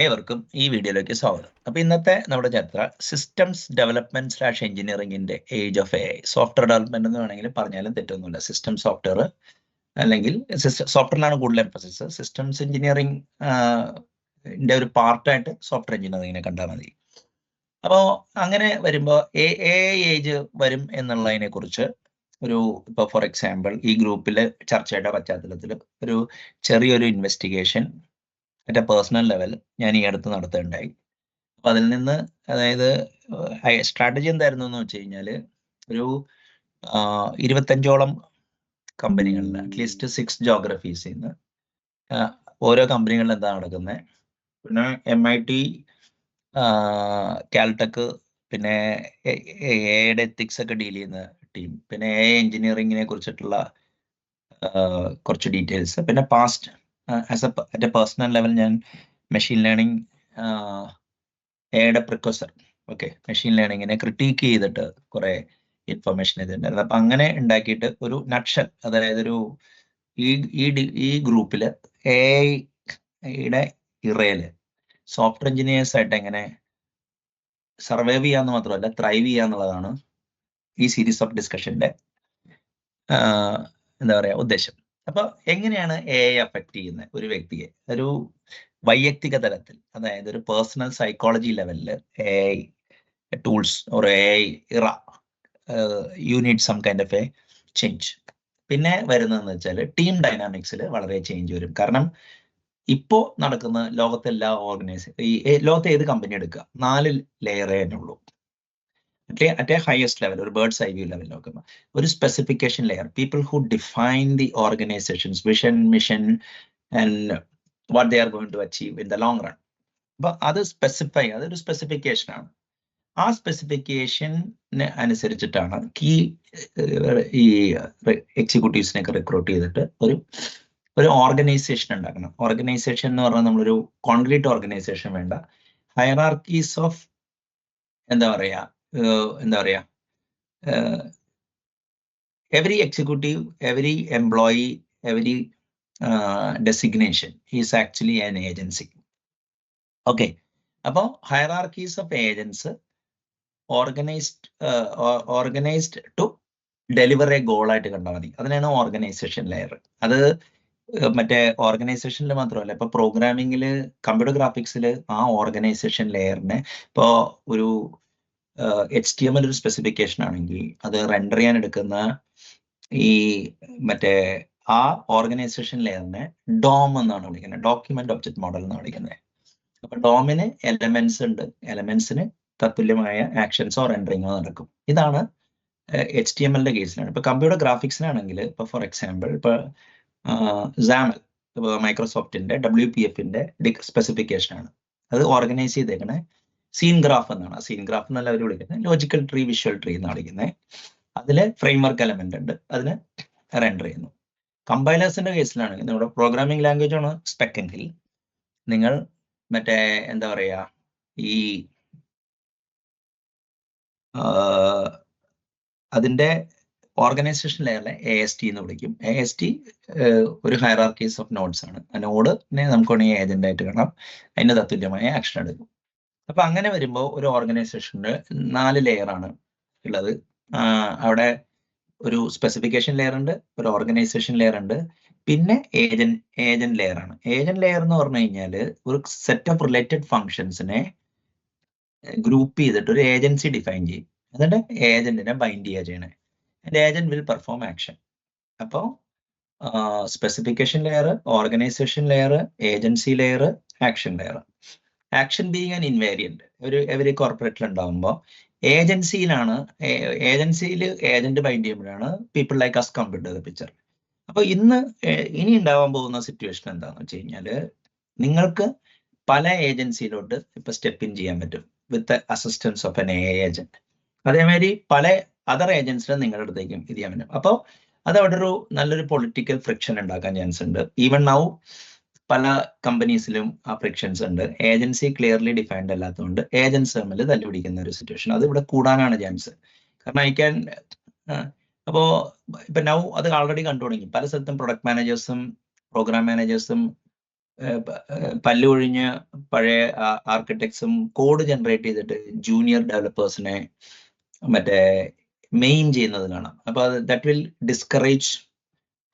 ഏവർക്കും ഈ വീഡിയോയിലേക്ക് സ്വാഗതം. അപ്പോൾ ഇന്നത്തെ നമ്മുടെ ചർച്ച സിസ്റ്റംസ് ഡെവലപ്മെന്റ് സ്ലാഷ് എഞ്ചിനീയറിംഗിന്റെ age of AI. Software development എന്ന് വേണമെങ്കിൽ പറഞ്ഞാലും തെറ്റൊന്നുമില്ല. സിസ്റ്റം സോഫ്റ്റ്വെയർ അല്ലെങ്കിൽ സോഫ്റ്റ്വെയറിലാണ് കൂടുതൽ എംഫസിസ്. സിസ്റ്റംസ് എഞ്ചിനീയറിംഗ് ഒരു പാർട്ടായിട്ട് സോഫ്റ്റ്വെയർ എഞ്ചിനീയറിംഗിനെ കണ്ടാൽ മതി. അപ്പോൾ അങ്ങനെ വരുമ്പോൾ AI ഏജ് വരും എന്നുള്ളതിനെ കുറിച്ച് ഇപ്പോൾ ഫോർ എക്സാമ്പിൾ ഈ ഗ്രൂപ്പിലെ ചർച്ചയുടെ പശ്ചാത്തലത്തിൽ ഒരു ചെറിയൊരു investigation at A personal level ഞാൻ ഈ അടുത്ത് നടത്തുകയുണ്ടായി. അപ്പൊ അതിൽ നിന്ന് അതായത് സ്ട്രാറ്റജി എന്തായിരുന്നു എന്ന് വെച്ച് കഴിഞ്ഞാൽ ഒരു 25ഓളം കമ്പനികളിൽ അറ്റ്ലീസ്റ്റ് 6 ജോഗ്രഫീസിൽ നിന്ന് ഓരോ കമ്പനികളിൽ എന്താ നടക്കുന്നത്, പിന്നെ MIT, കാൽടെക്, പിന്നെ എയുടെ എത്തിക്സ് ഒക്കെ ഡീൽ ചെയ്യുന്ന ടീം, പിന്നെ AI എഞ്ചിനീയറിംഗിനെ കുറിച്ചിട്ടുള്ള കുറച്ച് ഡീറ്റെയിൽസ്, പിന്നെ past at A personal level ഞാൻ മെഷീൻ ലേണിംഗ് എയുടെ പ്രിക്കോസർ മെഷീൻ ലേണിങ്ങിനെ ക്രിട്ടീക്ക് ചെയ്തിട്ട് കുറെ ഇൻഫർമേഷൻ ഇതിണ്ടായിരുന്നു. അപ്പൊ അങ്ങനെ ഉണ്ടാക്കിയിട്ട് ഒരു നട്ഷൽ, അതായത് ഈ ഗ്രൂപ്പില് AI-യുടെ ഇറയില് സോഫ്റ്റ്വെയർ എഞ്ചിനീയേഴ്സ് ആയിട്ട് എങ്ങനെ സർവൈവ് ചെയ്യാന്ന് മാത്രമല്ല ത്രൈവ് ചെയ്യാന്നുള്ളതാണ് ഈ സീരീസ് ഓഫ് ഡിസ്കഷന്റെ എന്താ പറയാ ഉദ്ദേശം. അപ്പൊ എങ്ങനെയാണ് AI അഫക്ട് ചെയ്യുന്നത് ഒരു വ്യക്തിയെ ഒരു വൈയക്തിക തലത്തിൽ, അതായത് ഒരു പേഴ്സണൽ സൈക്കോളജി ലെവലിൽ AI tools or AI era you need some kind of a change. പിന്നെ വരുന്നതെന്ന് വെച്ചാൽ ടീം ഡൈനാമിക്സിൽ വളരെ ചേഞ്ച് വരും. കാരണം ഇപ്പോൾ നടക്കുന്ന ലോകത്തെ എല്ലാ ലോകത്തെ ഏത് കമ്പനി എടുക്കുക, 4 ലെയറേ ഉള്ളൂ. അറ്റ് എ ഹയസ്റ്റ് ലെവൽ, ഒരു ബേർഡ്സ് ഐ വ്യൂ ലെവൽ നോക്കുമ്പോൾ ഒരു specification layer, people who define the organisation's vision, mission and what they are going to achieve in the long run. അപ്പൊ അത് അതൊരു സ്പെസിഫിക്കേഷൻ ആണ്. ആ സ്പെസിഫിക്കേഷന് അനുസരിച്ചിട്ടാണ് ഈ എക്സിക്യൂട്ടീവ്സിനെയൊക്കെ റിക്രൂട്ട് ചെയ്തിട്ട് ഒരു ഓർഗനൈസേഷൻ ഉണ്ടാക്കണം. ഓർഗനൈസേഷൻ എന്ന് പറഞ്ഞാൽ നമ്മളൊരു കോൺക്രീറ്റ് ഓർഗനൈസേഷൻ വേണ്ട, ഹയറാർക്കീസ് ഓഫ് എന്താ പറയാ every executive, every employee, every designation is actually an agency. Okay, അപ്പോൾ hierarchies of agents organized to deliver a goal ആയിട്ട് കണ്ടാൽ മതി. അതിനാണ് ഓർഗനൈസേഷൻ ലെയർ. അത് മറ്റേ ഓർഗനൈസേഷനിൽ മാത്രമല്ല, ഇപ്പൊ പ്രോഗ്രാമിംഗിൽ, കമ്പ്യൂട്ടർ ഗ്രാഫിക്സിൽ ആ ഓർഗനൈസേഷൻ ലെയറിനെ ഇപ്പോൾ ഒരു HTML ഒരു സ്പെസിഫിക്കേഷൻ ആണെങ്കിൽ അത് റെൻഡർ ചെയ്യാൻ എടുക്കുന്ന ഈ ആ ഓർഗനൈസേഷൻ ലെയറിനെ DOM എന്നാണ് വിളിക്കുന്നത്, ഡോക്യുമെന്റ് ഒബ്ജക്ട് മോഡൽ എന്നാണ് വിളിക്കുന്നത്. അപ്പൊ ഡോമിന് എലമെന്റ്സ് ഉണ്ട്, എലമെന്റ്സിന് തത്തുല്യമായ ആക്ഷൻസോ റെൻഡറിങ്ങോ നടക്കും. ഇതാണ് HTML-ന്റെ കേസിലാണ്. ഇപ്പൊ കമ്പ്യൂട്ടർ ഗ്രാഫിക്സിനാണെങ്കിൽ ഇപ്പൊ ഫോർ എക്സാമ്പിൾ ഇപ്പൊ XAML, മൈക്രോസോഫ്റ്റിന്റെ WPF-ന്റെ സ്പെസിഫിക്കേഷൻ ആണ്. അത് ഓർഗനൈസ് ചെയ്തേക്കണേ സീൻ ഗ്രാഫ് എന്നാണ്. ആ സീൻ ഗ്രാഫ് എന്നല്ല അവർ വിളിക്കുന്നത്, ലോജിക്കൽ ട്രീ, വിഷ്വൽ ട്രീ എന്നാണ് വിളിക്കുന്നത്. അതില് ഫ്രെയിംവർക്ക് എലമെന്റ് ഉണ്ട്, അതിന് റെൻഡർ ചെയ്യുന്നു. കമ്പൈലേഴ്സിന്റെ കേസിലാണെങ്കിൽ നമ്മുടെ പ്രോഗ്രാമിംഗ് ലാംഗ്വേജ് ആണ് സ്പെക് എങ്കിൽ നിങ്ങൾ എന്താ പറയാ ഈ അതിന്റെ ഓർഗനൈസേഷൻ ലെയറിലെ AST എന്ന് വിളിക്കും. AST ഒരു ഹയറാർക്കീസ് ഓഫ് നോഡ്സ് ആണ്. ആ നോഡിനെ നമുക്ക് വേണമെങ്കിൽ ഏജന്റ് ആയിട്ട് കാണാം, അതിന് തത്തുല്യമായ ആക്ഷൻ എടുക്കും. അപ്പൊ അങ്ങനെ വരുമ്പോൾ ഒരു ഓർഗനൈസേഷന്റെ 4 ലെയർ ആണ് ഉള്ളത്. അവിടെ ഒരു സ്പെസിഫിക്കേഷൻ ലെയർ ഉണ്ട്, ഒരു ഓർഗനൈസേഷൻ ലെയർ ഉണ്ട്, പിന്നെ ഏജന്റ് ലെയർ ആണ്. ഏജന്റ് ലെയർ എന്ന് പറഞ്ഞു കഴിഞ്ഞാൽ ഒരു സെറ്റ് ഓഫ് റിലേറ്റഡ് ഫങ്ഷൻസിനെ ഗ്രൂപ്പ് ചെയ്തിട്ട് ഒരു ഏജൻസി ഡിഫൈൻ ചെയ്യും, എന്നിട്ട് ഏജന്റിനെ ബൈൻഡ് ചെയ്യുക ചെയ്യണേ. And agent will perform action. അപ്പോൾ specification layer, organization layer, agency layer, action layer. Action being an invariant every കോർപ്പറേറ്റിൽ ഉണ്ടാകുമ്പോൾ ഏജൻസിയിൽ ഏജന്റ് ബൈൻഡ് ചെയ്യുമ്പോഴാണ് people like us come to the picture. അപ്പൊ ഇനി ഉണ്ടാവാൻ പോകുന്ന സിറ്റുവേഷൻ എന്താണെന്ന് വെച്ച് കഴിഞ്ഞാൽ നിങ്ങൾക്ക് പല ഏജൻസിയിലോട്ട് ഇപ്പൊ സ്റ്റെപ്പ് ഇൻ ചെയ്യാൻ പറ്റും with assistance of an AI agent. അതേമാതിരി പല അതർ ഏജൻസിനും നിങ്ങളുടെ അടുത്തേക്കും ഇത് ചെയ്യാൻ പറ്റും. അപ്പോൾ അത് അവിടെ ഒരു നല്ലൊരു പൊളിറ്റിക്കൽ ഫ്രിക്ഷൻ ഉണ്ടാക്കാൻ ചാൻസ് ഉണ്ട്. ഈവൻ നൗ പല കമ്പനീസിലും ആ ഫ്രിക്ഷൻസ് ഉണ്ട്. ഏജൻസി ക്ലിയർലി ഡിഫൈൻഡ് അല്ലാത്തതുകൊണ്ട് ഏജൻസ് തമ്മിൽ തല്ലുപിടിക്കുന്ന ഒരു സിറ്റുവേഷൻ അത് ഇവിടെ കൂടാനാണ് ചാൻസ്. കാരണം അപ്പോ ഇപ്പൊ നൗ അത് ആൾറെഡി കണ്ടു തുടങ്ങി. പല സ്ഥലത്തും പ്രൊഡക്ട് മാനേജേഴ്സും പ്രോഗ്രാം മാനേജേഴ്സും പല്ലൊഴിഞ്ഞ പഴയ ആർക്കിടെക്ട്സും കോഡ് ജനറേറ്റ് ചെയ്തിട്ട് ജൂനിയർ ഡെവലപ്പേഴ്സിനെ മറ്റേ മെയിൻ ചെയ്യുന്നത് കാണാം. അപ്പൊ that will discourage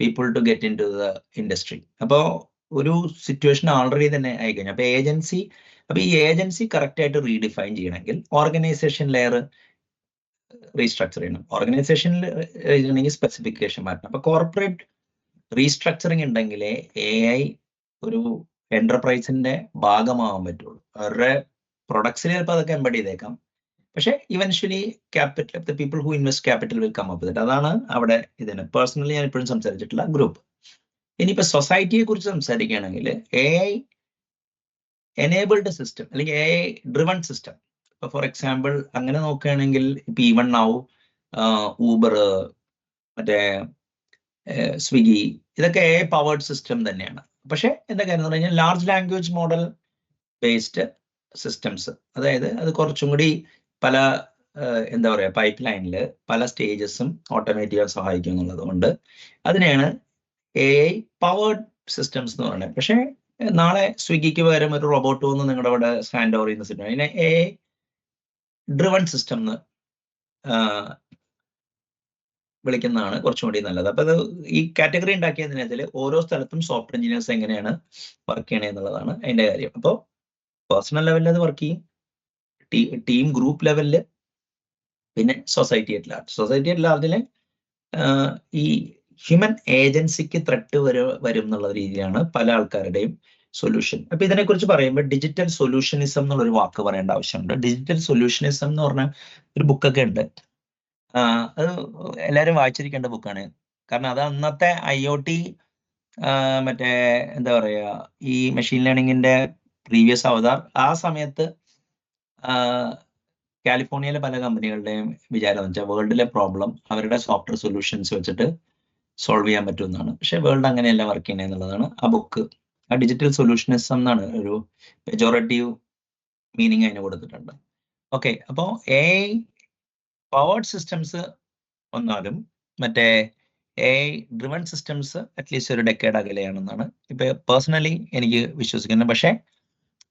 people to get in to the industry. അപ്പോൾ ഒരു സിറ്റുവേഷൻ ഓൾറെഡി തന്നെ ആയിക്കഴിഞ്ഞു. അപ്പൊ ഈ ഏജൻസി കറക്റ്റ് ആയിട്ട് റീഡിഫൈൻ ചെയ്യണമെങ്കിൽ ഓർഗനൈസേഷൻ ലെയർ റീസ്ട്രക്ചർ ചെയ്യണം. ഓർഗനൈസേഷനിൽ ചെയ്യണമെങ്കിൽ സ്പെസിഫിക്കേഷൻ മാറ്റണം. അപ്പൊ കോർപ്പറേറ്റ് റീസ്ട്രക്ചറിങ് ഉണ്ടെങ്കിലേ AI ഒരു എന്റർപ്രൈസിന്റെ ഭാഗമാവാൻ പറ്റുള്ളൂ. അവരുടെ പ്രൊഡക്ട്സിൽ ചിലപ്പോൾ അതൊക്കെ എംബഡ് ചെയ്തേക്കാം, പക്ഷെ eventually capital the people who invest capital will come up with. അതാണ് അവിടെ ഇതിന് പേഴ്സണലി ഞാൻ ഇപ്പോഴും സംസാരിച്ചിട്ടുള്ള ഗ്രൂപ്പ്. ഇനിയിപ്പോ സൊസൈറ്റിയെ കുറിച്ച് സംസാരിക്കുകയാണെങ്കിൽ AI എനേബിൾഡ് സിസ്റ്റം അല്ലെങ്കിൽ AI ഡ്രിവൺ സിസ്റ്റം. ഇപ്പൊ ഫോർ എക്സാമ്പിൾ അങ്ങനെ നോക്കുകയാണെങ്കിൽ ഇപ്പൊ ഈവൺ നൗ ഊബർ, മറ്റേ സ്വിഗ്ഗി, ഇതൊക്കെ AI പവേർഡ് സിസ്റ്റം തന്നെയാണ്. പക്ഷെ എന്താ കാര്യം എന്ന് പറഞ്ഞാൽ large language model based systems, അതായത് അത് കുറച്ചും കൂടി പല എന്താ പറയുക പൈപ്പ് ലൈനിൽ പല സ്റ്റേജസും ഓട്ടോമേറ്റ് ചെയ്യാൻ സഹായിക്കും എന്നുള്ളത് കൊണ്ട് അതിനെയാണ് AI പവേർഡ് സിസ്റ്റംസ് എന്ന് പറയുന്നത്. പക്ഷെ നാളെ സ്വിഗ്ഗിക്ക് പകരം ഒരു റോബോട്ട് വന്ന് നിങ്ങളുടെ അവിടെ സ്റ്റാൻഡ് ഓവർ ചെയ്യുന്ന സിസ്റ്റം, അതിനെ AI ഡ്രിവൺ സിസ്റ്റം എന്ന് വിളിക്കുന്നതാണ് കുറച്ചും കൂടി നല്ലത്. അപ്പൊ അത് ഈ കാറ്റഗറി ഉണ്ടാക്കിയതിനകത്തിൽ ഓരോ സ്ഥലത്തും സോഫ്റ്റ്വെയർ എഞ്ചിനീയേഴ്സ് എങ്ങനെയാണ് വർക്ക് ചെയ്യണേ എന്നുള്ളതാണ് അതിന്റെ കാര്യം. അപ്പോൾ പേഴ്സണൽ ലെവലിൽ അത് വർക്ക് ചെയ്യും, ടീം ഗ്രൂപ്പ് ലെവലില്, പിന്നെ society at large. Society at ലാർജില് ഈ ഹ്യൂമൻ ഏജൻസിക്ക് ത്രെട്ട് വരും എന്നുള്ള രീതിയിലാണ് പല ആൾക്കാരുടെയും സൊല്യൂഷൻ. അപ്പൊ ഇതിനെക്കുറിച്ച് പറയുമ്പോൾ ഡിജിറ്റൽ സൊല്യൂഷനിസം എന്നുള്ളൊരു വാക്ക് പറയേണ്ട ആവശ്യമുണ്ട്. ഡിജിറ്റൽ സൊല്യൂഷനിസം എന്ന് പറഞ്ഞ ഒരു ബുക്കൊക്കെ ഉണ്ട്. അത് എല്ലാവരും വായിച്ചിരിക്കേണ്ട ബുക്കാണ്. കാരണം അത് അന്നത്തെ IoT മറ്റേ എന്താ പറയുക ഈ മെഷീൻ ലേണിങ്ങിന്റെ പ്രീവിയസ് അവതാർ ആ സമയത്ത് കാലിഫോർണിയയിലെ പല കമ്പനികളുടെയും വിചാരം എന്ന് വെച്ചാൽ വേൾഡിലെ പ്രോബ്ലം അവരുടെ സോഫ്റ്റ്വെയർ സൊല്യൂഷൻസ് വെച്ചിട്ട് സോൾവ് ചെയ്യാൻ പറ്റുമെന്നാണ്. പക്ഷെ വേൾഡ് അങ്ങനെയല്ല വർക്ക് ചെയ്യണേ എന്നുള്ളതാണ് ആ ബുക്ക്. ആ ഡിജിറ്റൽ സൊല്യൂഷനിസം എന്നാണ് ഒരു പെജോറേറ്റീവ് മീനിങ് അതിന് കൊടുത്തിട്ടുണ്ട്. ഓക്കെ, അപ്പോൾ AI പവേർഡ് സിസ്റ്റംസ് വന്നാലും മറ്റേ AI ഡ്രിവൺ സിസ്റ്റംസ് അറ്റ്ലീസ്റ്റ് ഒരു ഡെക്കേഡ് അകലെയാണെന്നാണ് ഇപ്പൊ പേഴ്സണലി എനിക്ക് വിശ്വസിക്കുന്നത്. പക്ഷെ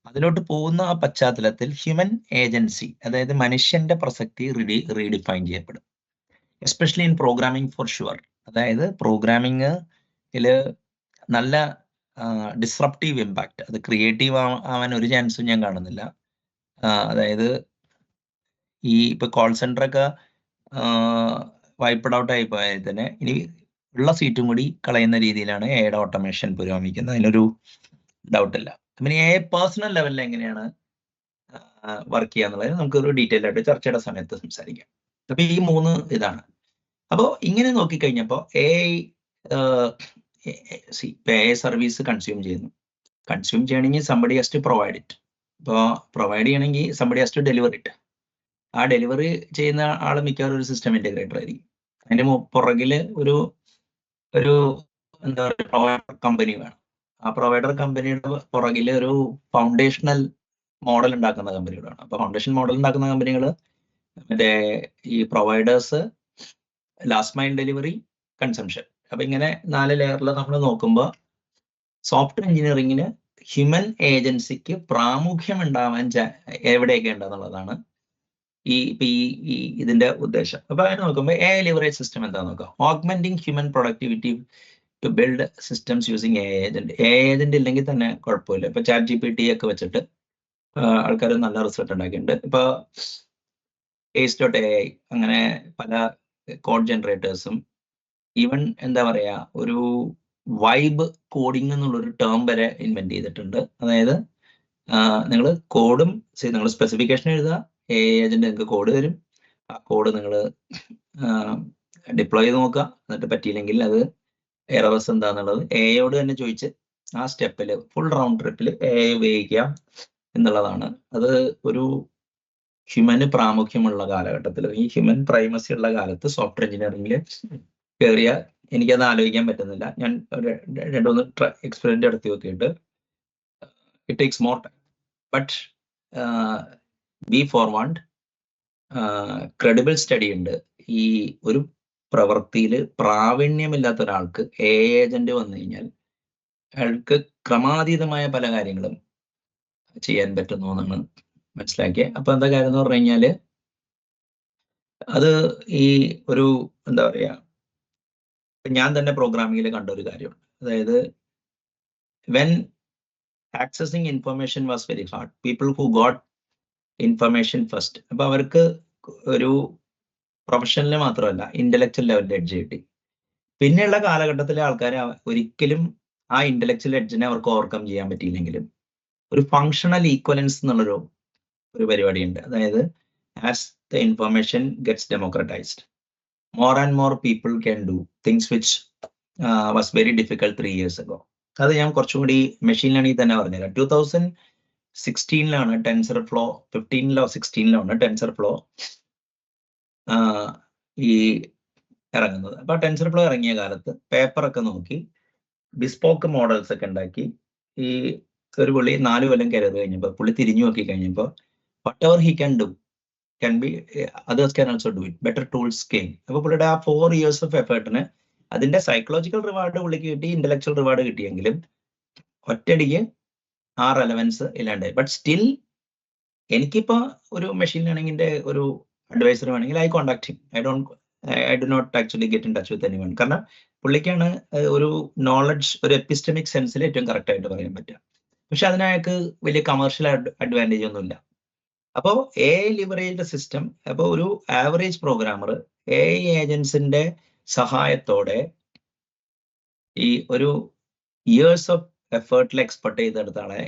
അതിലോട്ട് പോകുന്ന ആ പശ്ചാത്തലത്തിൽ ഹ്യൂമൻ ഏജൻസി, അതായത് മനുഷ്യന്റെ പ്രസക്തി റീഡിഫൈൻ ചെയ്യപ്പെടും, especially in programming for sure. അതായത് പ്രോഗ്രാമിംഗില് നല്ല ഡിസ്റപ്റ്റീവ് ഇമ്പാക്ട്, അത് ക്രിയേറ്റീവ് ആവാൻ ഒരു ചാൻസും ഞാൻ കാണുന്നില്ല. അതായത് ഈ ഇപ്പൊ കോൾ സെന്റർ ഒക്കെ വൈപ്പഡ് ഔട്ട് ആയി പോയാൽ തന്നെ ഇനി ഉള്ള സീറ്റും കൂടി കളയുന്ന രീതിയിലാണ് AI ഓട്ടോമേഷൻ പുരോഗമിക്കുന്നത്, അതിനൊരു ഡൗട്ടില്ല. പിന്നെ AI പേഴ്സണൽ ലെവലിൽ എങ്ങനെയാണ് വർക്ക് ചെയ്യാന്നുള്ളത് നമുക്കൊരു ഡീറ്റെയിൽ ആയിട്ട് ചർച്ചയുടെ സമയത്ത് സംസാരിക്കാം. അപ്പൊ ഈ 3 ഇതാണ്. അപ്പോൾ ഇങ്ങനെ നോക്കിക്കഴിഞ്ഞപ്പോൾ AI സർവീസ് കൺസ്യൂം ചെയ്യുന്നു. കൺസ്യൂം ചെയ്യണമെങ്കിൽ somebody has to provide it. ഇപ്പോൾ പ്രൊവൈഡ് ചെയ്യണമെങ്കിൽ somebody has to deliver it. ആ ഡെലിവറി ചെയ്യുന്ന ആൾ മിക്കവാറും ഒരു സിസ്റ്റം ഇന്റഗ്രേറ്റർ ആയിരിക്കും. അതിന്റെ പുറകില് ഒരു എന്താ പറയുക പ്രൊവൈഡർ കമ്പനി വേണം. ആ പ്രൊവൈഡർ കമ്പനിയുടെ പുറകില് ഒരു ഫൗണ്ടേഷണൽ മോഡൽ ഉണ്ടാക്കുന്ന കമ്പനികളാണ്. അപ്പൊ ഫൗണ്ടേഷൻ മോഡൽ ഉണ്ടാക്കുന്ന കമ്പനികൾ മറ്റേ ഈ providers, last mile delivery, consumption. അപ്പൊ ഇങ്ങനെ 4 ലെയറിൽ നമ്മൾ നോക്കുമ്പോൾ സോഫ്റ്റ്വെയർ എഞ്ചിനീയറിംഗിന് ഹ്യൂമൻ ഏജൻസിക്ക് പ്രാമുഖ്യം ഉണ്ടാവാൻ എവിടെയൊക്കെ ഉണ്ടെന്നുള്ളതാണ് ഈ ഇതിന്റെ ഉദ്ദേശം. അപ്പൊ അങ്ങനെ നോക്കുമ്പോൾ AI ലിവറേജ് സിസ്റ്റം എന്താണെന്ന് നോക്കാം. Augmenting human productivity to build systems using AI agent. AI agent ഇല്ലെങ്കിൽ തന്നെ കുഴപ്പമില്ല. ഇപ്പൊ ChatGPT ഒക്കെ വെച്ചിട്ട് ആൾക്കാർ നല്ല റിസൾട്ട് ഉണ്ടാക്കിയിട്ടുണ്ട്. ഇപ്പൊ Ace.ai അങ്ങനെ പല കോഡ് ജനറേറ്റേഴ്സും ഈവൻ എന്താ പറയാ ഒരു വൈബ് കോഡിംഗ് എന്നുള്ളൊരു ടേം വരെ ഇൻവെന്റ് ചെയ്തിട്ടുണ്ട്. അതായത് നിങ്ങൾ കോഡും നിങ്ങൾ സ്പെസിഫിക്കേഷൻ എഴുതുക, AI ഏജന്റ് നിങ്ങൾക്ക് കോഡ് തരും. ആ കോഡ് നിങ്ങൾ ഡിപ്ലോയ് ചെയ്ത് നോക്കുക, എന്നിട്ട് പറ്റിയില്ലെങ്കിൽ അത് എറേഴ്സ് എന്താണെന്നുള്ളത് AIയോട് തന്നെ ചോദിച്ച് ആ സ്റ്റെപ്പിൽ ഫുൾ റൗണ്ട് ട്രിപ്പിൽ AI ഉപയോഗിക്കുക എന്നുള്ളതാണ്. അത് ഒരു ഹ്യൂമന് പ്രാമുഖ്യമുള്ള കാലഘട്ടത്തിൽ, ഈ ഹ്യൂമൻ പ്രൈമസി ഉള്ള കാലത്ത് സോഫ്റ്റ്വെയർ എഞ്ചിനീയറിംഗിൽ കയറിയ എനിക്കത് ആലോചിക്കാൻ പറ്റുന്നില്ല. ഞാൻ 2-3 എക്സ്പെരിമെന്റ് നടത്തി നോക്കിയിട്ട് it takes more time. But be forewarned, credible study ഉണ്ട്. ഈ ഒരു പ്രവൃത്തിയിൽ പ്രാവീണ്യമില്ലാത്ത ഒരാൾക്ക് AI ഏജന്റ് വന്നു കഴിഞ്ഞാൽ അയാൾക്ക് ക്രമാതീതമായ പല കാര്യങ്ങളും ചെയ്യാൻ പറ്റുന്നു എന്നാണ് മനസ്സിലാക്കിയത്. അപ്പൊ എന്താ കാര്യം എന്ന് പറഞ്ഞു കഴിഞ്ഞാല് അത് ഈ ഒരു എന്താ പറയാ, ഞാൻ തന്നെ പ്രോഗ്രാമിങ്ങിൽ കണ്ട ഒരു കാര്യമാണ്. അതായത് when accessing information was very hard, people who got information first, അപ്പൊ അവർക്ക് ഒരു പ്രൊഫഷണലിന് മാത്രമല്ല ഇന്റലക്ച്വൽ ലെവലിൽ എഡ്ജ് കിട്ടി. പിന്നെയുള്ള കാലഘട്ടത്തിലെ ആൾക്കാർ ഒരിക്കലും ആ ഇന്റലക്ച്വൽ എഡ്ജിനെ അവർക്ക് ഓവർകം ചെയ്യാൻ പറ്റിയില്ലെങ്കിലും ഒരു ഫങ്ഷണൽ ഈക്വലൻസ് എന്നുള്ളൊരു പരിപാടിയുണ്ട്. അതായത് as the information gets democratised, more and more people can do things which was very difficult 3 years ago. അത് ഞാൻ കുറച്ചും കൂടി മെഷീൻ ലേണിംഗ് തന്നെ പറഞ്ഞുതരാം. 2016 ടെൻസർ ഫ്ലോ, 15 16 ടെൻസർ ഫ്ലോ ഈ ഇറങ്ങുന്നത്. അപ്പൊ ടെൻസർ ഫ്ലോ ഇറങ്ങിയ കാലത്ത് പേപ്പറൊക്കെ നോക്കി ബിസ്പോക്ക് മോഡൽസ് ഒക്കെ ഉണ്ടാക്കി ഈ ഒരു പുള്ളി 4 കൊല്ലം കരുത് കഴിഞ്ഞപ്പോൾ പുള്ളി തിരിഞ്ഞു നോക്കി കഴിഞ്ഞപ്പോൾ whatever he can do can be others can also do it, better tools came. അപ്പൊ പുള്ളിയുടെ ആ 4 years of effortന് അതിന്റെ സൈക്കോളജിക്കൽ റിവാർഡ് പുള്ളിക്ക് കിട്ടി, ഇന്റലക്ച്വൽ റിവാർഡ് കിട്ടിയെങ്കിലും ഒറ്റയടിക്ക് ആ റെലവൻസ് ഇല്ലാണ്ടായി. ബട്ട് സ്റ്റിൽ എനിക്കിപ്പോ ഒരു മെഷീൻ ലേണിംഗിന്റെ ഒരു അഡ്വൈസർ വേണമെങ്കിൽ I contact him. I do not actually get in touch with anyone. കാരണം പുള്ളിക്കാണ് ഒരു നോളജ്, ഒരു എപ്പിസ്റ്റമിക് സെൻസിൽ ഏറ്റവും കറക്റ്റ് ആയിട്ട് പറയാൻ പറ്റുക. പക്ഷെ അതിനയാൾക്ക് വലിയ കമേഴ്ഷ്യൽ അഡ്വാൻറ്റേജ് ഒന്നുമില്ല. അപ്പോൾ AI ലിവറേജ്ഡ് സിസ്റ്റം, അപ്പോൾ ഒരു ആവറേജ് പ്രോഗ്രാമർ AI ഏജൻസിന്റെ സഹായത്തോടെ ഈ ഒരു ഇയേഴ്സ് ഓഫ് എഫേർട്ടിൽ എക്സ്പെർട്ട് ചെയ്തെടുത്ത ആളെ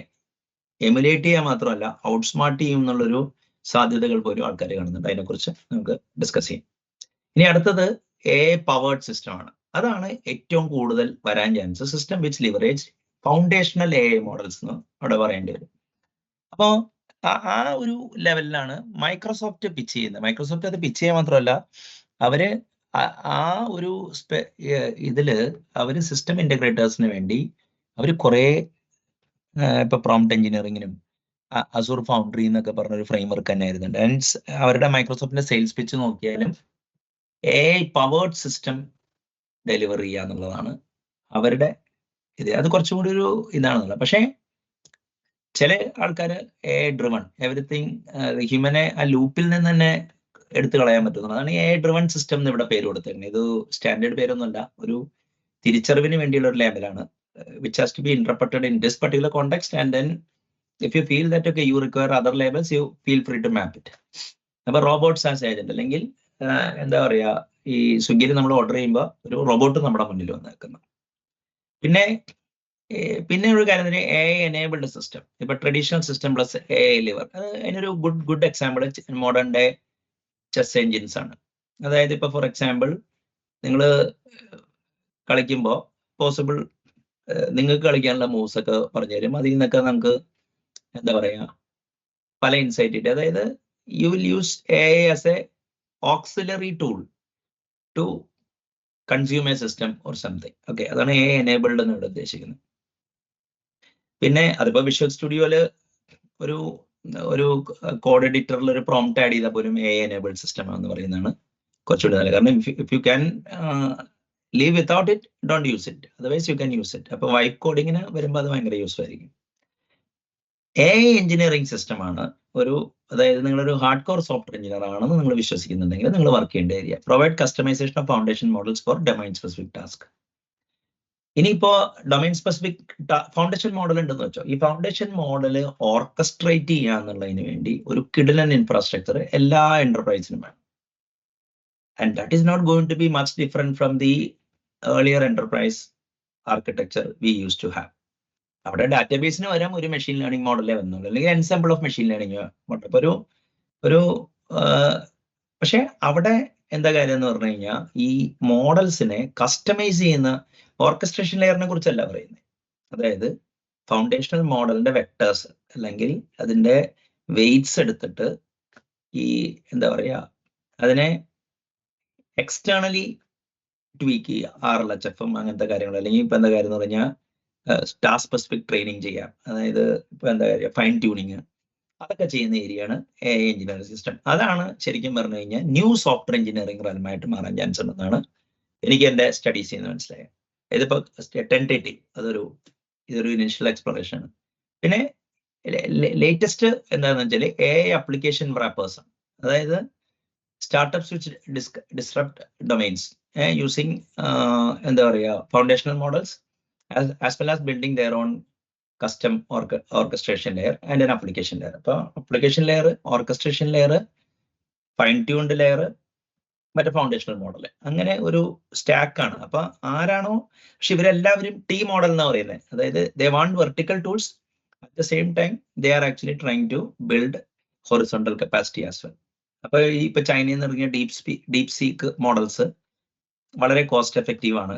എമുലേറ്റ് ചെയ്യാൻ മാത്രമല്ല ഔട്ട്സ്മാർട്ട് ചെയ്യും എന്നുള്ളൊരു സാധ്യതകൾ പോലും ആൾക്കാർ കാണുന്നുണ്ട്. അതിനെക്കുറിച്ച് നമുക്ക് ഡിസ്കസ് ചെയ്യാം. ഇനി അടുത്തത് AI പവേർഡ് സിസ്റ്റം ആണ്. അതാണ് ഏറ്റവും കൂടുതൽ വരാൻ chance. System which leverage foundational AI models എന്ന് അവിടെ പറയേണ്ടി വരും. അപ്പോൾ ആ ഒരു ലെവലിലാണ് മൈക്രോസോഫ്റ്റ് പിച്ച് ചെയ്യുന്നത്. മൈക്രോസോഫ്റ്റ് അത് പിച്ച് ചെയ്യാൻ മാത്രമല്ല, അവര് ആ ഒരു ഇതില് അവര് സിസ്റ്റം ഇന്റഗ്രേറ്റേഴ്സിന് വേണ്ടി അവര് കുറെ ഇപ്പൊ പ്രോംപ്റ്റ് എഞ്ചിനീയറിങ്ങിനും അസൂർ ഫൗണ്ടറി എന്നൊക്കെ പറഞ്ഞൊരു ഫ്രെയിംവർക്ക് തന്നെ ആയിരുന്നുണ്ട്. ആൻഡ് അവരുടെ മൈക്രോസോഫ്റ്റിന്റെ സെയിൽസ് പിച്ച് നോക്കിയാലും AI പവേർഡ് സിസ്റ്റം ഡെലിവർ ചെയ്യുക എന്നുള്ളതാണ് അവരുടെ ഇത്. അത് കുറച്ചും കൂടി ഒരു ഇതാണെന്നുള്ളത്. പക്ഷേ ചില ആൾക്കാർ AI ഡ്രിവൺ എവറിത്തിങ്, ഹ്യൂമനെ ആ ലൂപ്പിൽ നിന്ന് തന്നെ എടുത്തു കളയാൻ പറ്റുന്നത്. അതാണ് AI ഡ്രിവൺ സിസ്റ്റം എന്ന് ഇവിടെ പേര് കൊടുത്തിരുന്നത്. ഇത് സ്റ്റാൻഡേർഡ് പേരൊന്നുമല്ല, ഒരു തിരിച്ചറിവിന് വേണ്ടിയുള്ള ഒരു ലേബലാണ്. Which has to be interpreted in this particular context, and then if you feel that okay you require other labels, you feel free to map it. അപ്പൊ റോബോട്ട്സ് ആസ് ഏജന്റ്, അല്ലെങ്കിൽ എന്താ പറയാ, ഈ സ്വിഗ്ഗിയിൽ നമ്മൾ ഓർഡർ ചെയ്യുമ്പോൾ ഒരു റോബോട്ട് നമ്മുടെ മുന്നിൽ വന്ന് നിൽക്കുന്നു. പിന്നെ ഒരു കാര്യം തന്നെ AI എനേബിൾഡ് സിസ്റ്റം. ഇപ്പൊ traditional system plus AI lever, അതിനൊരു good example modern day chess engines ആണ്. അതായത് ഇപ്പൊ ഫോർ എക്സാമ്പിൾ നിങ്ങൾ കളിക്കുമ്പോൾ പോസിബിൾ നിങ്ങൾക്ക് കളിക്കാനുള്ള മൂവ്സ് ഒക്കെ പറഞ്ഞു തരും. അതിൽ നിന്നൊക്കെ നമുക്ക് എന്താ പറയാ പല ഇൻസൈറ്റ് കിട്ടി. അതായത് you will use AI as a auxiliary tool to consume a system or something. Okay, അതാണ് AI എനേബിൾഡ് എന്ന് ഇവിടെ ഉദ്ദേശിക്കുന്നത്. പിന്നെ അതിപ്പോ വിഷ്വൽ സ്റ്റുഡിയോയില് ഒരു കോഡ് എഡിറ്ററിൽ ഒരു പ്രോംപ്റ്റ് ആഡ് ചെയ്താൽ പോലും AI എനേബിൾഡ് സിസ്റ്റം എന്ന് പറയുന്നതാണ് കുറച്ചുകൂടി നല്ലത്. കാരണം if you can leave without it, don't use it, otherwise you can use it. അപ്പൊ വൈപ്പ് കോഡിങ്ങിന് വരുമ്പോൾ അത് ഭയങ്കര യൂസ്ഫുൾ ആയിരിക്കും. AI എഞ്ചിനീയറിംഗ് സിസ്റ്റം ആണ് അതായത് നിങ്ങളൊരു ഹാർഡ് കോർ സോഫ്റ്റ്വെയർ എഞ്ചിനീയർ ആണെന്ന് നിങ്ങൾ വിശ്വസിക്കുന്നുണ്ടെങ്കിൽ നിങ്ങൾ വർക്ക് ചെയ്യേണ്ട area. Provide customisation of foundation models for domain specific task. ഇനിയിപ്പോ ഡൊമൈൻ സ്പെസിഫിക് ഫൗണ്ടേഷൻ മോഡൽ ഉണ്ടെന്ന് വെച്ചോ, ഈ ഫൗണ്ടേഷൻ മോഡൽ ഓർക്കസ്ട്രേറ്റ് ചെയ്യുക എന്നുള്ളതിന് വേണ്ടി ഒരു കിടിലൻ ഇൻഫ്രാസ്ട്രക്ചർ എല്ലാ എന്റർപ്രൈസിനും വേണം. And that is not going to be much different from the earlier enterprise architecture we use to have. അവിടെ ഡാറ്റാബേസിന് വരാൻ ഒരു മെഷീൻ ലേണിംഗ് മോഡലേ വന്നുള്ളൂ, അല്ലെങ്കിൽ ensemble of machine learning model. ഇപ്പൊ പക്ഷെ അവിടെ എന്താ കാര്യം എന്ന് പറഞ്ഞു കഴിഞ്ഞാൽ ഈ മോഡൽസിനെ കസ്റ്റമൈസ് ചെയ്യുന്ന ഓർക്കസ്ട്രേഷൻ ലെയറിനെ കുറിച്ചല്ല പറയുന്നത്. അതായത് ഫൗണ്ടേഷണൽ മോഡലിന്റെ വെക്ടേഴ്സ് അല്ലെങ്കിൽ അതിന്റെ വെയ്റ്റ്സ് എടുത്തിട്ട് ഈ എന്താ പറയാ അതിനെ എക്സ്റ്റേണലി ട്വീക്ക് ചെയ്യുക, RLHF അങ്ങനത്തെ കാര്യങ്ങൾ. അല്ലെങ്കിൽ ഇപ്പൊ എന്താ കാര്യം എന്ന് പറഞ്ഞാൽ ടാസ്ക് സ്പെസിഫിക് ട്രെയിനിങ് ചെയ്യാം. അതായത് ഇപ്പൊ എന്താ കാര്യം ഫൈൻ ട്യൂണിങ്, അതൊക്കെ ചെയ്യുന്ന ഏരിയയാണ് AI എഞ്ചിനീയറിംഗ് സിസ്റ്റം. അതാണ് ശരിക്കും പറഞ്ഞു കഴിഞ്ഞാൽ ന്യൂ സോഫ്റ്റ്വെയർ എഞ്ചിനീയറിംഗ് റെലമായിട്ട് മാറാൻ ചാൻസ് ഉണ്ടെന്നാണ് എനിക്ക് എന്റെ സ്റ്റഡീസ് ചെയ്യുന്നത് മനസ്സിലായത്. ഇതിപ്പോ ടെന്റേറ്റീവ്, അതൊരു ഇതൊരു ഇനിഷ്യൽ എക്സ്പ്ലോറേഷൻ ആണ്. പിന്നെ ലേറ്റസ്റ്റ് എന്താണെന്ന് വെച്ചാൽ AI അപ്ലിക്കേഷൻ റാപ്പേഴ്സ് ആണ്. അതായത് startups which disrupt domains using എന്താ പറയുക foundational models as well as building their own custom orchestration layer and an application layer. അപ്പോൾ application layer, orchestration layer, fine tuned layer, മറ്റേ foundational model, അങ്ങനെ ഒരു സ്റ്റാക്കാണ്. അപ്പൊ ആരാണോ, പക്ഷെ ഇവരെല്ലാവരും T മോഡൽ എന്നാ പറയുന്നത്. അതായത് they want vertical tools at the same time they are actually trying to build horizontal capacity as well. അപ്പൊ ഇപ്പൊ ചൈനയിൽ നിന്ന് ഇറങ്ങിയ ഡീപ് സീക്ക് മോഡൽസ് വളരെ കോസ്റ്റ് എഫക്റ്റീവ് ആണ്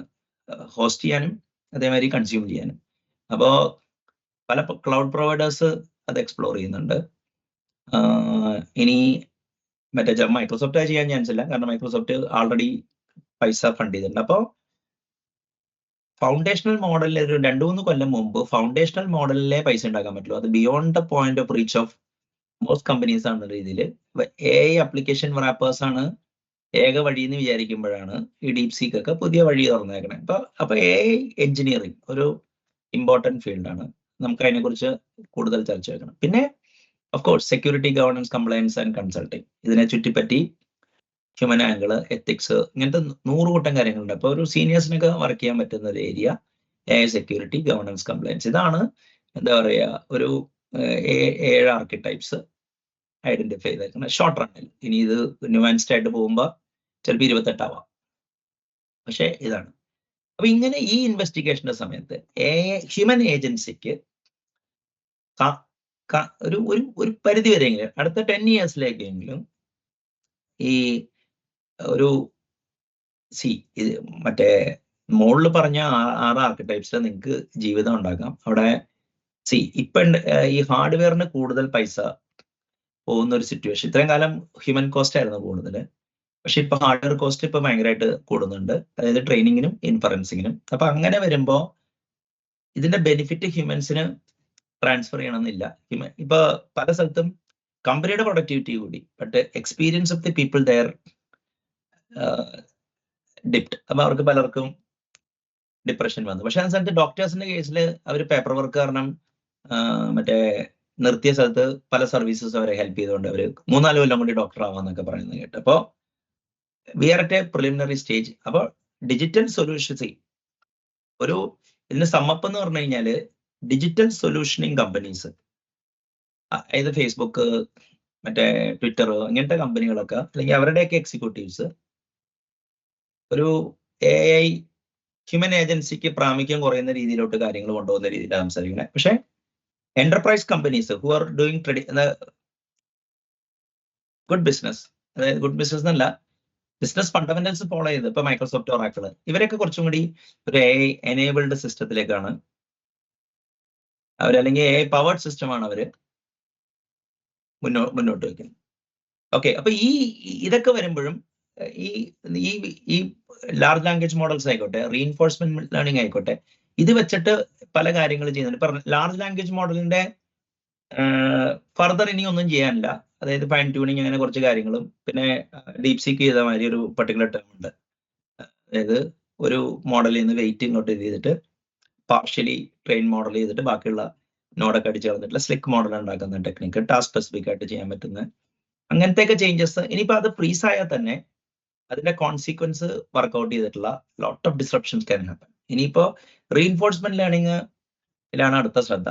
ഹോസ്റ്റ് ചെയ്യാനും അതേമാതിരി കൺസ്യൂം ചെയ്യാനും. അപ്പോ പല ക്ലൗഡ് പ്രൊവൈഡേഴ്സ് അത് എക്സ്പ്ലോർ ചെയ്യുന്നുണ്ട്. ഇനി മറ്റേ മൈക്രോസോഫ്റ്റ് ചെയ്യാൻ ചാൻസ് ഇല്ല, കാരണം മൈക്രോസോഫ്റ്റ് ആൾറെഡി പൈസ ഫണ്ട് ചെയ്തിട്ടുണ്ട്. അപ്പോൾ ഫൗണ്ടേഷണൽ മോഡലിൽ ഒരു 2-3 കൊല്ലം മുമ്പ് ഫൗണ്ടേഷണൽ മോഡലിലെ പൈസ ഉണ്ടാക്കാൻ പറ്റുള്ളൂ. അത് beyond the point of reach of most companies ആണ് രീതിയിൽ. AI അപ്ലിക്കേഷൻ റാപ്പേഴ്സ് ആണ് ഏക വഴി എന്ന് വിചാരിക്കുമ്പോഴാണ് ഈ ഡീപ് സീക്ക് ഒക്കെ പുതിയ വഴി തുറന്നേക്കണേ. അപ്പൊ AI എഞ്ചിനീയറിംഗ് ഒരു ഇമ്പോർട്ടൻറ്റ് ഫീൽഡാണ്. നമുക്ക് അതിനെക്കുറിച്ച് കൂടുതൽ ചർച്ച വെക്കണം. പിന്നെ of course security, governance, compliance and consulting, ഇതിനെ ചുറ്റിപ്പറ്റി ഹ്യൂമൻ ആംഗിള്, എത്തിക്സ്, ഇങ്ങനത്തെ 100 കൂട്ടം കാര്യങ്ങളുണ്ട്. അപ്പോൾ ഒരു സീനിയേഴ്സിനൊക്കെ വർക്ക് ചെയ്യാൻ പറ്റുന്ന ഒരു area AI security, governance, compliance. ഇതാണ് എന്താ പറയുക ഒരു 7 ആർക്കിടൈപ്സ് ഐഡന്റിഫൈ ചെയ്തേക്കുന്നത് ഷോർട്ട് റണ്ണിൽ. ഇനി ഇത് ന്യൂവാൻസ്ഡ് ആയിട്ട് പോകുമ്പോൾ ചിലപ്പോൾ 28 ആവാം. പക്ഷേ ഇതാണ്. അപ്പൊ ഇങ്ങനെ ഈ ഇൻവെസ്റ്റിഗേഷന്റെ സമയത്ത് ഹ്യൂമൻ ഏജൻസിക്ക് ഒരു പരിധി വരെയെങ്കിലും അടുത്ത 10 ഇയേഴ്സിലേക്കെങ്കിലും ഈ ഒരു ഇത് മറ്റേ മുകളിൽ പറഞ്ഞ 6 ആർക്കിടൈപ്സിൽ നിങ്ങൾക്ക് ജീവിതം ഉണ്ടാക്കാം. അവിടെ ഇപ്പൊ ഈ ഹാർഡ്വെയറിന് കൂടുതൽ പൈസ പോകുന്ന ഒരു സിറ്റുവേഷൻ. ഇത്രയും കാലം ഹ്യൂമൻ കോസ്റ്റ് ആയിരുന്നു കൂടുതൽ, പക്ഷെ ഇപ്പൊ ഹാർഡ്വെയർ കോസ്റ്റ് ഇപ്പൊ ഭയങ്കരമായിട്ട് കൂടുന്നുണ്ട്, അതായത് ട്രെയിനിങ്ങിനും ഇൻഫറൻസിങ്ങിനും. അപ്പൊ അങ്ങനെ വരുമ്പോ ഇതിന്റെ ബെനിഫിറ്റ് ഹ്യൂമൻസിന് ട്രാൻസ്ഫർ ചെയ്യണമെന്നില്ല. ഇപ്പൊ പല സ്ഥലത്തും കമ്പനിയുടെ പ്രൊഡക്ടിവിറ്റി കൂടി, but experience of the people there dipped. അപ്പൊ അവർക്ക് പലർക്കും ഡിപ്രഷൻ വന്നു. പക്ഷെ ആ സ്ഥലത്ത് ഡോക്ടേഴ്സിന്റെ കേസിൽ അവർ പേപ്പർ വർക്ക് കാരണം മറ്റേ നിർത്തിയ സ്ഥലത്ത് പല സർവീസസ് അവരെ ഹെൽപ്പ് ചെയ്തുകൊണ്ട് അവർ 3-4 കൊല്ലം കൊണ്ട് ഡോക്ടർ ആവാന്നൊക്കെ പറയുന്നത് കേട്ട്. അപ്പോൾ we are at a preliminary stage. അപ്പോൾ ഡിജിറ്റൽ സൊല്യൂഷൻസ് ഒരു ഇതിന് സമ്മപ്പ് എന്ന് പറഞ്ഞു കഴിഞ്ഞാൽ ഡിജിറ്റൽ സൊല്യൂഷനിങ് കമ്പനീസ്, അതായത് ഫേസ്ബുക്ക്, മറ്റേ ട്വിറ്റർ, ഇങ്ങനത്തെ കമ്പനികളൊക്കെ അല്ലെങ്കിൽ അവരുടെയൊക്കെ എക്സിക്യൂട്ടീവ്സ് ഒരു AI ഹ്യൂമൻ ഏജൻസിക്ക് പ്രാമുഖ്യം കുറയുന്ന രീതിയിലോട്ട് കാര്യങ്ങൾ കൊണ്ടുപോകുന്ന രീതിയിലാണ് സംസാരിക്കുന്നത്. പക്ഷെ enterprise companies who are doing good business, അതായത് ഗുഡ് ബിസിനസ് എന്നല്ല, ബിസിനസ് ഫണ്ടമെന്റൽസ് ഫോളോ ചെയ്ത് ഇപ്പൊ മൈക്രോസോഫ്റ്റ്, ഒറാക്കിൾ, ഇവരൊക്കെ കുറച്ചും കൂടി ഒരു AI എനേബിൾഡ് സിസ്റ്റത്തിലേക്കാണ് അവരല്ലെങ്കിൽ AI പവേർഡ് സിസ്റ്റമാണ് അവര് മുന്നോട്ട് വയ്ക്കുന്നത്. ഓക്കെ, അപ്പൊ ഇതൊക്കെ വരുമ്പോഴും ഈ ലാർജ് ലാംഗ്വേജ് മോഡൽസ് ആയിക്കോട്ടെ, റീഇൻഫോഴ്സ്മെന്റ് ലേണിംഗ് ആയിക്കോട്ടെ, ഇത് വെച്ചിട്ട് പല കാര്യങ്ങൾ ചെയ്യുന്നുണ്ട്. ഇപ്പൊ ലാർജ് ലാംഗ്വേജ് മോഡലിന്റെ ഫർദർ ഇനി ഒന്നും ചെയ്യാനില്ല, അതായത് ഫൈൻ ട്യൂണിങ്, അങ്ങനെ കുറച്ച് കാര്യങ്ങളും. പിന്നെ ഡീപ് സീക്ക് ചെയ്ത മാതിരി ഒരു പർട്ടിക്കുലർ ടേം ഉണ്ട്, അതായത് ഒരു മോഡലിൽ നിന്ന് വെയിറ്റ് ഇങ്ങോട്ട് ചെയ്തിട്ട് പാർഷ്യലി ട്രെയിൻ മോഡൽ ചെയ്തിട്ട് ബാക്കിയുള്ള നോഡൊക്കെ അടിച്ച് കളഞ്ഞിട്ടുള്ള സ്ലിക്ക് മോഡൽ ഉണ്ടാക്കുന്ന ടെക്നിക്ക്, ടാസ്ക് സ്പെസിഫിക് ആയിട്ട് ചെയ്യാൻ പറ്റുന്ന അങ്ങനത്തെയൊക്കെ ചേഞ്ചസ്. ഇനിയിപ്പോൾ അത് ഫ്രീസ് ആയാൽ തന്നെ അതിന്റെ കോൺസിക്വൻസ് വർക്ക്ഔട്ട് ചെയ്തിട്ടുള്ള lot of disruptions can happen. ഇനിയിപ്പോ റീഇൻഫോഴ്സ്മെന്റ് ലേണിംഗിലാണ് അടുത്ത ശ്രദ്ധ.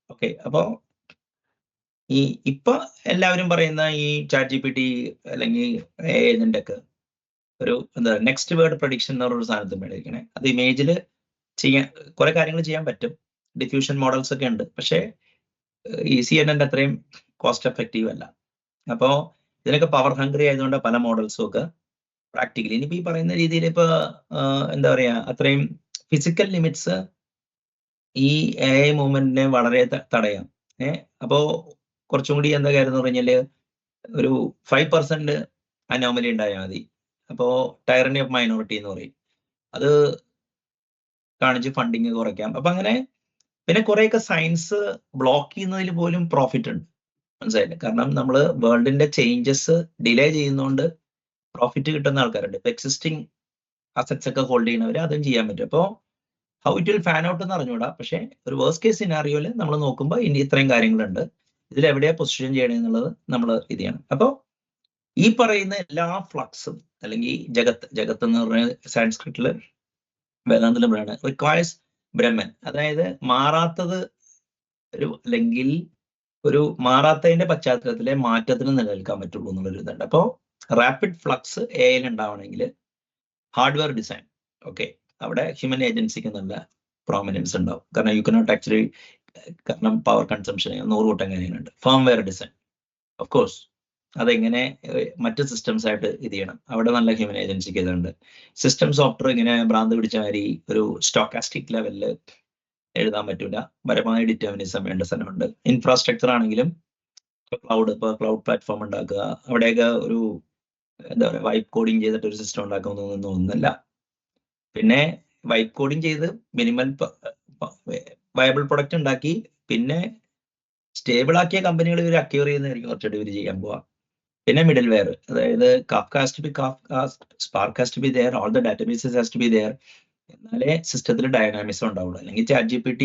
ഓക്കെ, അപ്പോ ഇപ്പൊ എല്ലാവരും പറയുന്ന ഈ ChatGPT അല്ലെങ്കിൽ ഏജന്റ് ഒക്കെ ഒരു നെക്സ്റ്റ് വേർഡ് പ്രഡിക്ഷൻ എന്ന് പറഞ്ഞൊരു സാധനത്തിൽ മേടിക്കണേ. അത് ഇമേജിൽ ചെയ്യാൻ കുറെ കാര്യങ്ങൾ ചെയ്യാൻ പറ്റും, ഡിഫ്യൂഷൻ മോഡൽസ് ഒക്കെ ഉണ്ട്, പക്ഷേ ഈ CNN അത്രയും കോസ്റ്റ് എഫക്റ്റീവ് അല്ല. അപ്പോൾ ഇതിനൊക്കെ പവർ ഹംഗ്രി ആയതുകൊണ്ട് പല മോഡൽസും ഒക്കെ പ്രാക്ടിക്കലി ഇനിയിപ്പോ ഈ പറയുന്ന രീതിയിൽ ഇപ്പൊ എന്താ പറയാ അത്രയും ഫിസിക്കൽ ലിമിറ്റ്സ് ഈ AI മൂവ്മെന്റിനെ വളരെ തടയാം. അപ്പോ കുറച്ചും കൂടി എന്താ കാര്യം എന്ന് പറഞ്ഞാല് ഒരു 5% അനോമലി ഉണ്ടായാൽ മതി. അപ്പോ ടൈറനി ഓഫ് മൈനോറിറ്റി എന്ന് പറയും, അത് കാണിച്ച് ഫണ്ടിങ് കുറയ്ക്കാം. അപ്പൊ അങ്ങനെ പിന്നെ കുറെയൊക്കെ സയൻസ് ബ്ലോക്ക് ചെയ്യുന്നതിൽ പോലും പ്രോഫിറ്റ് ഉണ്ട്, മനസ്സിലായില്ലേ? കാരണം നമ്മൾ വേൾഡിന്റെ ചേഞ്ചസ് ഡിലേ ചെയ്യുന്നതുകൊണ്ട് പ്രോഫിറ്റ് കിട്ടുന്ന ആൾക്കാരുണ്ട്. ഇപ്പൊ എക്സിസ്റ്റിംഗ് അസറ്റ്സ് ഒക്കെ ഹോൾഡ് ചെയ്യുന്നവർ അതും ചെയ്യാൻ പറ്റും. അപ്പോൾ how it will fan out എന്ന് അറിഞ്ഞൂടാ. പക്ഷേ ഒരു വേഴ്സ്റ്റ് കേസ് സിനാറിയോയിൽ നമ്മൾ നോക്കുമ്പോൾ ഇനി ഇത്രയും കാര്യങ്ങളുണ്ട്, ഇതിൽ എവിടെയാ പൊസിഷൻ ചെയ്യണേ എന്നുള്ളത് നമ്മൾ ഇത് ചെയ്യണം. അപ്പോൾ ഈ പറയുന്ന എല്ലാ ഫ്ലക്സും അല്ലെങ്കിൽ ജഗത്ത് എന്ന് പറഞ്ഞ സാൻസ്ക്രിറ്റില് വേദാന്തത്തിലും പറയാണ് റിക്വയർസ് ബ്രഹ്മൻ, അതായത് മാറാത്തത് അല്ലെങ്കിൽ ഒരു മാറാത്തതിന്റെ പശ്ചാത്തലത്തിലെ മാറ്റത്തിന് നിലനിൽക്കാൻ പറ്റുള്ളൂ എന്നുള്ളൊരു ഇതുണ്ട്. അപ്പോൾ റാപ്പിഡ് ഫ്ലക്സ് എയിൽ ഉണ്ടാവണമെങ്കിൽ ഹാർഡ്വെയർ ഡിസൈൻ, ഓക്കെ, അവിടെ ഹ്യൂമൻ ഏജൻസിക്ക് നല്ല പ്രോമിനൻസ് ഉണ്ടാവും. കാരണം യു കനോട്ട് ആക്ച്വലി, കാരണം പവർ കൺസംഷൻ 100 കൂട്ടം കാര്യങ്ങളുണ്ട്. ഫേംവെയർ ഡിസൈൻ, ഓഫ് കോഴ്സ് അതെങ്ങനെ മറ്റ് സിസ്റ്റംസ് ആയിട്ട് ഇത് ചെയ്യണം, അവിടെ നല്ല ഹ്യൂമൻ ഏജൻസിക്ക് ഇതുണ്ട്. സിസ്റ്റം സോഫ്റ്റ്വെയർ ഇങ്ങനെ ഭ്രാന്ത് പിടിച്ച മാതിരി ഒരു സ്റ്റോക്കാസ്റ്റിക് ലെവലിൽ എഴുതാൻ പറ്റൂല, പരമായ ഡിറ്റർമിനിസം വേണ്ട സ്ഥലമുണ്ട്. ഇൻഫ്രാസ്ട്രക്ചർ ആണെങ്കിലും ക്ലൗഡ് പ്ലാറ്റ്ഫോം ഉണ്ടാക്കുക, അവിടെയൊക്കെ ഒരു എന്താ പറയുക വൈപ്പ് കോഡിങ് ചെയ്തിട്ട് ഒരു സിസ്റ്റം ഉണ്ടാക്കുന്നൊന്നും ഒന്നുമല്ല. പിന്നെ വൈപ്പ് കോഡിങ് ചെയ്ത് മിനിമൽ വയബിൾ പ്രൊഡക്റ്റ് ഉണ്ടാക്കി പിന്നെ സ്റ്റേബിൾ ആക്കിയ കമ്പനികൾ ഇവർ അക്യൂർ ചെയ്യുന്നതായിരിക്കും കുറച്ചുകൂടി ഇവർ ചെയ്യാൻ പോവാ. പിന്നെ മിഡിൽ വെയർ, അതായത് Kafka has to be Kafka, Spark has to be there, all the databases has to be there, എന്നാലേ സിസ്റ്റത്തിൽ ഡയനാമിസം ഉണ്ടാവുള്ളൂ. അല്ലെങ്കിൽ ChatGPT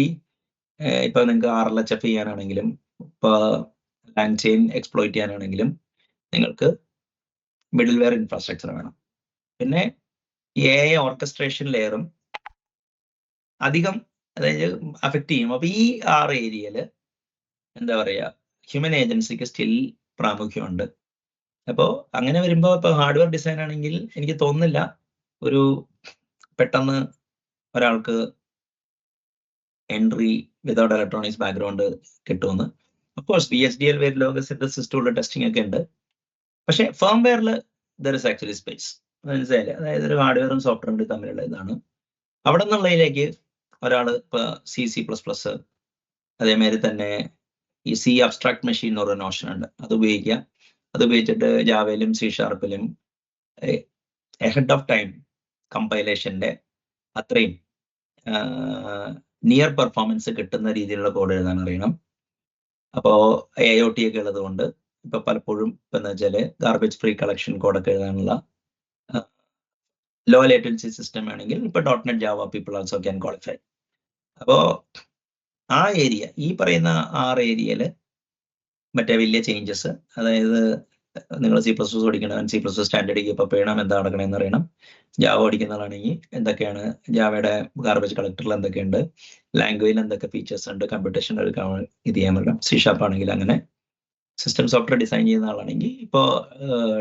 ഇപ്പൊ നിങ്ങൾക്ക് RLHF ചെയ്യാനാണെങ്കിലും ഇപ്പൊ ലാങ് ചെയിൻ എക്സ്പ്ലോയിറ്റ് ചെയ്യാനാണെങ്കിലും നിങ്ങൾക്ക് മിഡിൽ വെയർ ഇൻഫ്രാസ്ട്രക്ചർ വേണം. പിന്നെ AI ഓർക്കസ്ട്രേഷൻ ലെയറും അധികം അതായത് അഫക്റ്റ് ചെയ്യും. അപ്പൊ ഈ 6 ഏരിയയിൽ എന്താ പറയാ ഹ്യൂമൻ ഏജൻസിക്ക് സ്റ്റിൽ പ്രാമുഖ്യമുണ്ട്. അപ്പോൾ അങ്ങനെ വരുമ്പോൾ ഇപ്പൊ ഹാർഡ്വെയർ ഡിസൈൻ ആണെങ്കിൽ എനിക്ക് തോന്നുന്നില്ല ഒരു പെട്ടെന്ന് ഒരാൾക്ക് എൻട്രി വിതൗട്ട് ഇലക്ട്രോണിക്സ് ബാക്ക്ഗ്രൗണ്ട് കിട്ടുമെന്ന്. അഫ്കോഴ്സ് VHDL സിസ്റ്റമുള്ള ടെസ്റ്റിംഗ് ഒക്കെ ഉണ്ട്. പക്ഷെ ഫേംവെയറിൽ ദർ ഇസ് ആക്ച്വലി സ്പേസ്, മനസ്സിലായില്ലേ? അതായത് ഒരു ഹാർഡ്വെയറും സോഫ്റ്റ്വെയറും തമ്മിലുള്ള ഇതാണ്. അവിടെ നിന്നുള്ളതിലേക്ക് ഒരാൾ ഇപ്പൊ C++, അതേമാതിരി തന്നെ ഈ C അബ്സ്ട്രാക്ട് മെഷീൻ എന്ന് പറയുന്ന നോഷൻ ഉണ്ട്, അത് ഉപയോഗിക്കുക. അത് ഉപയോഗിച്ചിട്ട് ജാവയിലും C# എഹെഡ് ഓഫ് ടൈം കമ്പൈലേഷന്റെ അത്രയും നിയർ പെർഫോമൻസ് കിട്ടുന്ന രീതിയിലുള്ള കോഡ് എഴുതാൻ അറിയണം. അപ്പോൾ AOT ഒക്കെ ഉള്ളത് കൊണ്ട് ഇപ്പൊ പലപ്പോഴും ഇപ്പൊ എന്താ വെച്ചാല് ഗാർബേജ് ഫ്രീ കളക്ഷൻ കോഡൊക്കെ എഴുതാനുള്ള ലോ ലേറ്റൻസി സിസ്റ്റം ആണെങ്കിൽ ഇപ്പൊ .NET Java people also can qualify. അപ്പോ ആ ഏരിയ, ഈ പറയുന്ന 6 ഏരിയയില് മറ്റേ വലിയ ചേഞ്ചസ്, അതായത് നിങ്ങൾ C++ പഠിക്കണവൻ C++ സ്റ്റാൻഡേർഡ് ഇപ്പോൾ വേണം എന്താ നടക്കണമെന്ന് അറിയണം. ജാവ പഠിക്കുന്നതാണെങ്കിൽ എന്തൊക്കെയാണ് ജാവയുടെ ഗാർബേജ് കളക്ടറിൽ എന്തൊക്കെയുണ്ട്, ലാംഗ്വേജിൽ എന്തൊക്കെ ഫീച്ചേഴ്സ് ഉണ്ട്, കമ്പ്യൂട്ടേഷൻ എടുക്കാൻ ഇത് ചെയ്യാൻ പറ്റും. C# ആണെങ്കിൽ അങ്ങനെ. സിസ്റ്റം സോഫ്റ്റ്വെയർ ഡിസൈൻ ചെയ്യുന്ന ആളാണെങ്കിൽ ഇപ്പോൾ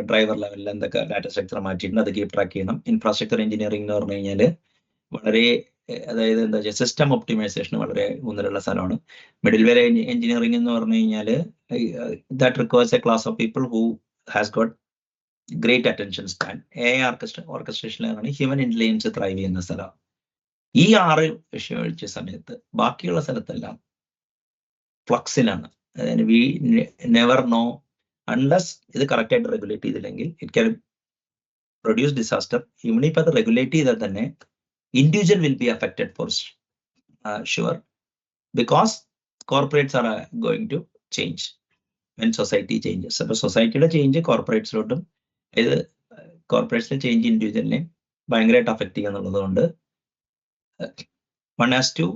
ഡ്രൈവർ ലെവലിൽ എന്തൊക്കെ ഡാറ്റ സ്ട്രക്ചർ മാറ്റിയിട്ടുണ്ട് അത് കീപ് ട്രാക്ക് ചെയ്യണം. ഇൻഫ്രാസ്ട്രക്ചർ എഞ്ചിനീയറിംഗ് എന്ന് പറഞ്ഞു കഴിഞ്ഞാൽ വളരെ അതായത് എന്താ വെച്ചാൽ സിസ്റ്റം ഒപ്റ്റിമൈസേഷൻ വളരെ ഊന്നലുള്ള സ്ഥലമാണ്. മിഡിൽ വെയർ എഞ്ചിനീയറിംഗ് എന്ന് പറഞ്ഞു കഴിഞ്ഞാൽ that requires a class of people who has got great attention span. AI ഓർക്കസ്ട്രേഷനിലാണ് ഹ്യൂമൻ ഇന്റലിജൻസ് ത്രൈവ് ചെയ്യുന്ന സ്ഥലം. ഈ 6 വിഷയം ഒഴിച്ച സമയത്ത് ബാക്കിയുള്ള സ്ഥലത്തെല്ലാം ഫ്ലക്സിലാണ്. അതായത് വി നെവർ നോ അൺലെസ് ഇത് കറക്റ്റ് ആയിട്ട് റെഗുലേറ്റ് ചെയ്തില്ലെങ്കിൽ it can produce disaster. Even ഇപ്പൊ അത് റെഗുലേറ്റ് ചെയ്താൽ തന്നെ individual will be affected for sure, because corporates are going to change when society changes. അപ്പൊ സൊസൈറ്റിയുടെ ചേഞ്ച് കോർപ്പറേറ്റ്സിലോട്ടും ഇത് കോർപ്പറേറ്റ്സിലെ ചേഞ്ച് ഇൻഡിവിജ്വലിനെ ഭയങ്കരമായിട്ട് അഫക്ട് ചെയ്യുക എന്നുള്ളത് കൊണ്ട് one has to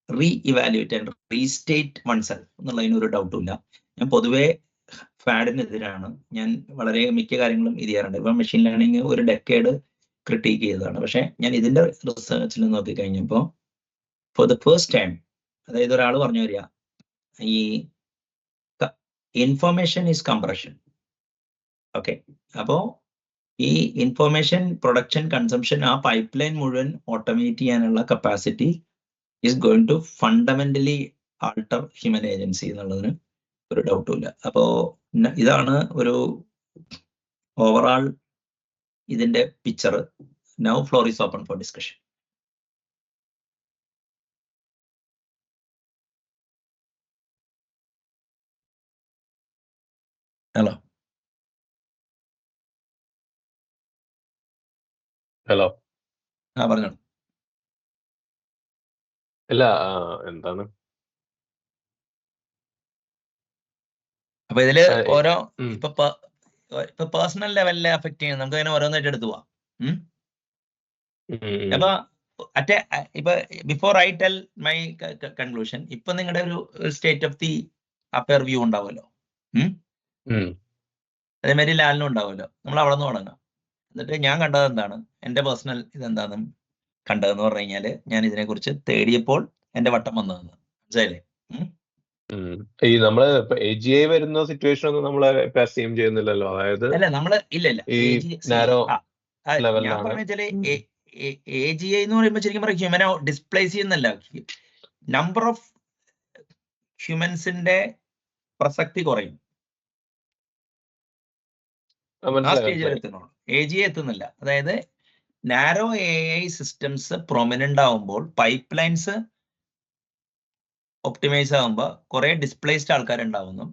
re-evaluate and restate oneself എന്നുള്ളതിന് ഒരു ഡൗട്ടും ഇല്ല. ഞാൻ പൊതുവെ ഫാഡിനെതിരാണ്. ഞാൻ വളരെ മിക്ക കാര്യങ്ങളും ഇത് ചെയ്യാറുണ്ട്. ഇപ്പൊ മെഷീൻ ലേണിംഗ് ഒരു ഡെക്കേഡ് ക്രിട്ടിക്ക് ചെയ്തതാണ്. പക്ഷെ ഞാൻ ഇതിന്റെ റിസർച്ചിൽ നോക്കി കഴിഞ്ഞപ്പോൾ ഫോർ ദ ഫസ്റ്റ് ടൈം, അതായത് ഒരാൾ പറഞ്ഞു വരിക ഈ ഇൻഫർമേഷൻ ഈസ് കംപ്രഷൻ. ഓക്കെ, അപ്പോ ഈ ഇൻഫർമേഷൻ പ്രൊഡക്ഷൻ കൺസംഷൻ ആ പൈപ്പ് ലൈൻ മുഴുവൻ ഓട്ടോമേറ്റ് ചെയ്യാനുള്ള capacity is going to fundamentally alter human agency എന്നുള്ളതിന് ഒരു ഡൗട്ടും ഇല്ല. അപ്പോ ഇതാണ് ഒരു ഓവറാൾ ഇതിന്റെ picture. Now floor is open for discussion. Hello hello. പറഞ്ഞോളൂ. ഇല്ല, എന്താണ് അപ്പൊ ഇതില് ഓരോ ഇപ്പൊ പേഴ്സണൽ ലെവലിലെ അഫക്ട് ചെയ്യുന്നത് നമുക്ക് അതിനെ ഓരോന്നായിട്ട് എടുത്തു പോവാം. അപ്പൊ ഇപ്പൊ before I tell my conclusion, ഇപ്പൊ നിങ്ങളുടെ ഒരു സ്റ്റേറ്റ് ഓഫ് ദി അപ്പയർ വ്യൂ ഉണ്ടാവുമല്ലോ. ഉം. അതേമാതിരി ലാലിനും ഉണ്ടാവുമല്ലോ. നമ്മൾ അവിടെ നിന്ന് തുടങ്ങാം. എന്നിട്ട് ഞാൻ കണ്ടത് എന്താണ്, എന്റെ പേഴ്സണൽ ഇതെന്താണെന്ന് കണ്ടതെന്ന് പറഞ്ഞു കഴിഞ്ഞാല്, ഞാൻ ഇതിനെക്കുറിച്ച് തേടിയപ്പോൾ എന്റെ വട്ടം വന്നതെന്ന് മനസ്സിലായില്ലേ? ഈ നമ്മള് ഇപ്പൊ AGI വരുന്ന സിറ്റുവേഷൻ ഒന്നും നമ്മള് ഇപ്പൊ അസ്യൂം ചെയ്യുന്നില്ലല്ലോ. അതായത് അല്ല നമ്മള് ഇല്ല ഈ നാരോ ഞാൻ ലെവലിലാണ്. പറഞ്ഞ വെച്ചാല് AGI എന്ന് പറയുമ്പോൾ ശരിക്കും പറയാം ഹ്യൂമനെ ഡിസ്പ്ലേസ് ചെയ്യുന്നല്ല, നമ്പർ ഓഫ് ഹ്യൂമൻസിന്റെ പ്രസക്തി കുറയും. ആ സ്റ്റേജ് വരെ എത്തുന്നുള്ളൂ, AGI എത്തുന്നില്ല. അതായത് നാരോ AI സിസ്റ്റംസ് പ്രൊമിനന്റ് ആവുമ്പോൾ, പൈപ്പ് ലൈൻസ് ഒപ്റ്റിമൈസ് ആകുമ്പോൾ കുറെ ഡിസ്പ്ലേസ്ഡ് ആൾക്കാരുണ്ടാവുന്നു.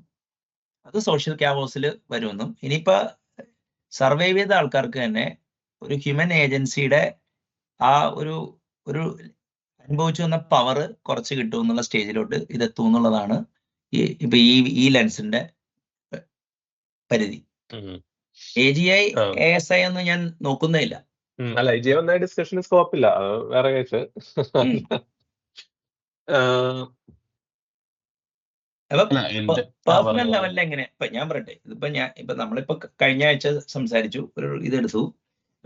അത് സോഷ്യൽ ക്യാവോസിൽ വരുമെന്നും, ഇനിയിപ്പോ സർവൈവ് ചെയ്ത ആൾക്കാർക്ക് തന്നെ ഒരു ഹ്യൂമൻ ഏജൻസിയുടെ ആ ഒരു അനുഭവിച്ചു വന്ന പവർ കുറച്ച് കിട്ടും എന്നുള്ള സ്റ്റേജിലോട്ട് ഇതെത്തും എന്നുള്ളതാണ് ഇപ്പൊ ഈ ലെൻസിന്റെ പരിധി. AGI ASI ഒന്നും ഞാൻ നോക്കുന്നേയില്ല. അല്ല, AGI വന്ന ഡിസ്കഷന് സ്കോപ്പില്ല, വേറെ കേസ്. പേഴ്സണൽ ലെവലിൽ എങ്ങനെ, ഇപ്പൊ ഞാൻ പറയട്ടെ, ഇപ്പൊ നമ്മളിപ്പോ കഴിഞ്ഞ ആഴ്ച സംസാരിച്ചു, ഒരു ഇതെടുത്തു.